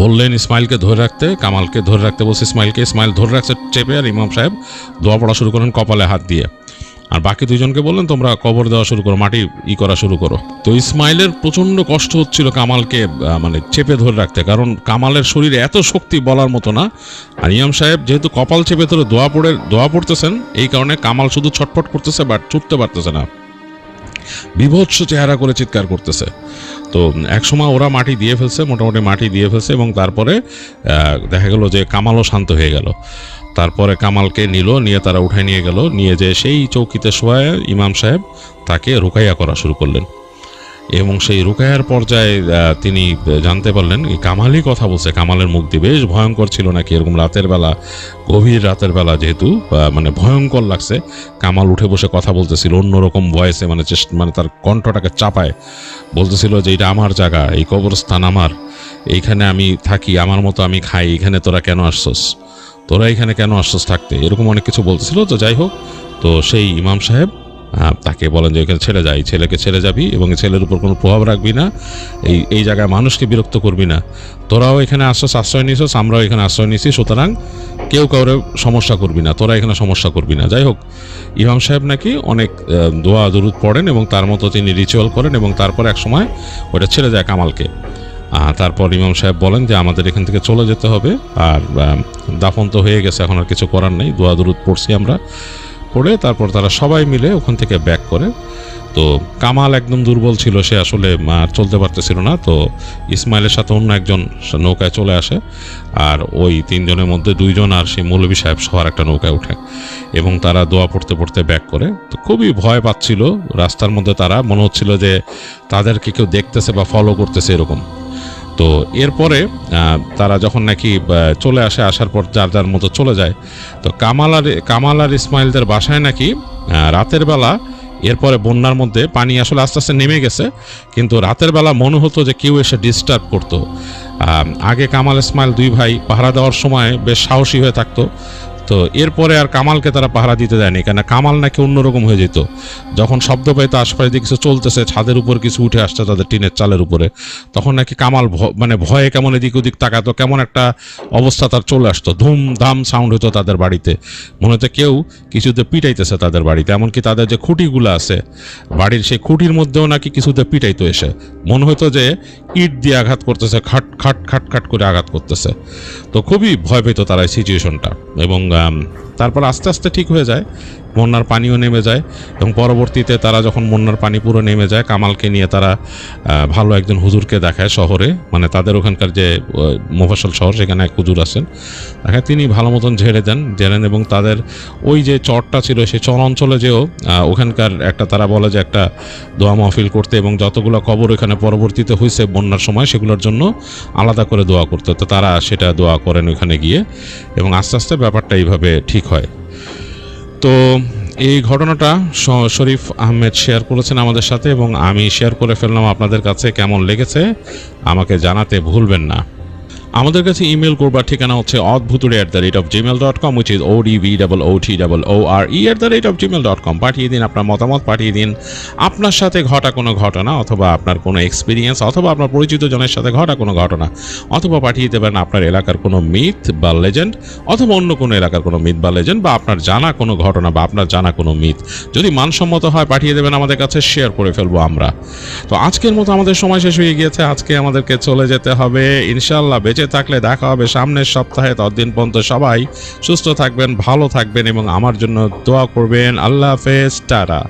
বললেন ইসমাইলকে ধরে রাখতে, কামালকে ধরে রাখতে বলছে ইসমাইলকে। ইসমাইল ধরে রাখছে চেপে, আর ইমাম সাহেব দোয়া পড়া শুরু করেন কপালে হাত দিয়ে। আর বাকি 2 জনকে বললেন তোমরা কবর দেওয়া শুরু করো, মাটি করা শুরু করো। তো ইসমাইলের প্রচণ্ড কষ্ট হচ্ছিল কামালকে মানে চেপে ধরে রাখতে, কারণ কামালের শরীরে এত শক্তি বলার মতো না। আর ইমাম সাহেব যেহেতু কপাল চেপে ধরে দোয়া পড়তেছেন, এই কারণে কামাল শুধু ছটফট করতেছে, বাট ছুটতে পারতেছে না, বিভৎস চেহারা করে চিৎকার করতেছে। তো একসময় ওরা মাটি দিয়ে ফেলছে, মোটামুটি মাটি দিয়ে ফেলছে এবং তারপরে দেখা গেল যে কামালও শান্ত হয়ে গেল। তারপরে কামালকে নিয়ে তারা উঠায় নিয়ে গেল, নিয়ে যে সেই চৌকিতে শোয়ায় ইমাম সাহেব তাকে রুকাইয়া করা শুরু করলেন। এবং সেই রুকায়ার পর্যায়ে তিনি জানতে পারলেন এই কামালই কথা বলছে। কামালের মুখ দিয়ে বেশ ভয়ঙ্কর ছিল নাকি, এরকম রাতের বেলা, গভীর রাতের বেলা যেহেতু মানে ভয়ঙ্কর লাগছে। কামাল উঠে বসে কথা বলতেছিল অন্যরকম ভয়েসে, মানে তার কণ্ঠটাকে চাপায় বলতেছিল যে এটা আমার জায়গা, এই কবরস্থান আমার, এইখানে আমি থাকি, আমার মতো আমি খাই, এখানে তোরা কেন আসছস, তোরা এখানে কেন আসছস থাকতে, এরকম অনেক কিছু বলতেছিল। তো যাই হোক, তো সেই ইমাম সাহেব তাকে বলেন যে এখানে ছেড়ে যাই, ছেলেকে ছেড়ে যাবি এবং ছেলের উপর কোনো প্রভাব রাখবি না, এই জায়গায় মানুষকে বিরক্ত করবি না, তোরাও এখানে আশ্রয় নিছিস, আমরাও এখানে আশ্রয় নিছি, সুতরাং কেউ কাউরে সমস্যা করবি না, তোরা এখানে সমস্যা করবি না। যাই হোক, ইমাম সাহেব নাকি অনেক দোয়া দুরুদ পড়েন এবং তার মতো তিনি রিচুয়াল করেন এবং তারপর এক সময় ওটা ছেড়ে যায় কামালকে। তারপর ইমাম সাহেব বলেন যে আমাদের এখান থেকে চলে যেতে হবে, আর দাফন তো হয়ে গেছে, এখন আর কিছু করার নেই, দোয়া দুরুদ পড়ছি আমরা, পড়ে তারপর তারা সবাই মিলে ওখান থেকে ব্যাক করে। তো কামাল একদম দুর্বল ছিল, সে আসলে আর চলতে পারতেছিল না। তো ইসমাইলের সাথে অন্য একজন নৌকায় চলে আসে, আর ওই তিনজনের মধ্যে দুইজন আর সেই মৌলভী সাহেব সবার একটা নৌকায় ওঠে এবং তারা দোয়া পড়তে পড়তে ব্যাক করে। তো খুবই ভয় পাচ্ছিল, রাস্তার মধ্যে তারা মনে হচ্ছিল যে তাদেরকে কেউ দেখতেছে বা ফলো করতেছে এরকম। তো এরপরে তারা যখন নাকি চলে আসে, আসার পর যার যার মতো চলে যায়। তো কামাল আর ইসমাইলদের বাসায় নাকি রাতের বেলা, এরপরে বন্যার মধ্যে পানি আসলে আস্তে আস্তে নেমে গেছে, কিন্তু রাতের বেলা মনে হতো যে কেউ এসে ডিস্টার্ব করতো। আগে কামাল ইসমাইল দুই ভাই পাহারা দেওয়ার সময় বেশ সাহসী হয়ে থাকতো, তো এরপরে আর কামালকে তারা পাহারা দিতে দেয়নি, কেন কামাল নাকি অন্যরকম হয়ে যেত। যখন শব্দ পাইতো আশপাশে দিয়ে কিছু চলতেছে, ছাদের উপর কিছু উঠে আসছে তাদের টিনের চালের উপরে, তখন নাকি কামাল মানে ভয়ে কেমন এদিক ওদিক তাকাতো, কেমন একটা অবস্থা তার চলে আসতো, ধুম ধাম সাউন্ড হতো তাদের বাড়িতে, মনে হতো কেউ কিছুতে পিটাইতেছে তাদের বাড়িতে। এমনকি তাদের যে খুঁটিগুলো আছে বাড়ির, সেই খুঁটির মধ্যেও নাকি কিছুতে পিটাইতো এসে, মনে হতো যে ইট দিয়ে আঘাত করতেছে, খাট খাট খাট খাট করে আঘাত করতেছে। তো খুবই ভয় পেত তারা এই সিচুয়েশনটা। এবং তারপর আস্তে আস্তে ঠিক হয়ে যায়, বন্যার পানিও নেমে যায় এবং পরবর্তীতে তারা যখন বন্যার পানি পুরো নেমে যায়, কামালকে নিয়ে তারা ভালো একজন হুজুরকে দেখায় শহরে, মানে তাদের ওখানকার যে মোফাসল শহর, সেখানে এক হুজুর আছেন, দেখায় তিনি ভালো মতন জেনেন এবং তাদের ওই যে চরটা ছিল সেই চর অঞ্চলে যেও ওখানকার একটা, তারা বলে যে একটা দোয়া মাহফিল করতে এবং যতগুলো কবর এখানে পরবর্তীতে হয়েছে বন্যার সময় সেগুলোর জন্য আলাদা করে দোয়া করতে, তো তারা সেটা দোয়া করেন ওখানে গিয়ে এবং আস্তে আস্তে ব্যাপারটা এইভাবে ঠিক হয়। তো এই ঘটনাটা শরীফ আহমেদ শেয়ার করেছেন আমাদের সাথে এবং আমি শেয়ার করে ফেললাম আপনাদের কাছে। কেমন লেগেছে আমাকে জানাতে ভুলবেন না। আমাদের কাছে ইমেল করবার ঠিকানা হচ্ছে odbhuturi@gmail.com, which is odvootore@gmail.com। পাঠিয়ে দিন আপনার মতামত, পাঠিয়ে দিন আপনার সাথে ঘটা কোনো ঘটনা অথবা আপনার কোনো এক্সপিরিয়েন্স অথবা আপনার পরিচিত জনের সাথে ঘটা কোনো ঘটনা, অথবা পাঠিয়ে দেবেন আপনার এলাকার কোনো মিথ বা লেজেন্ড অথবা অন্য কোনো এলাকার কোনো মিথ বা লেজেন্ড বা আপনার জানা কোনো ঘটনা বা আপনার জানা কোনো মিথ। যদি মানসম্মত হয় পাঠিয়ে দেবেন আমাদের কাছে, শেয়ার করে ফেলবো আমরা। তো আজকের মতো আমাদের সময় শেষ হয়ে গিয়েছে, আজকে আমাদেরকে চলে যেতে হবে। ইনশাআল্লাহ বেঁচে থাকলে দেখা হবে সামনের সপ্তাহে। ততদিন পর্যন্ত সবাই সুস্থ থাকবেন, ভালো থাকবেন এবং আমার জন্য দোয়া করবেন। আল্লাহ হাফেজ, টাটা।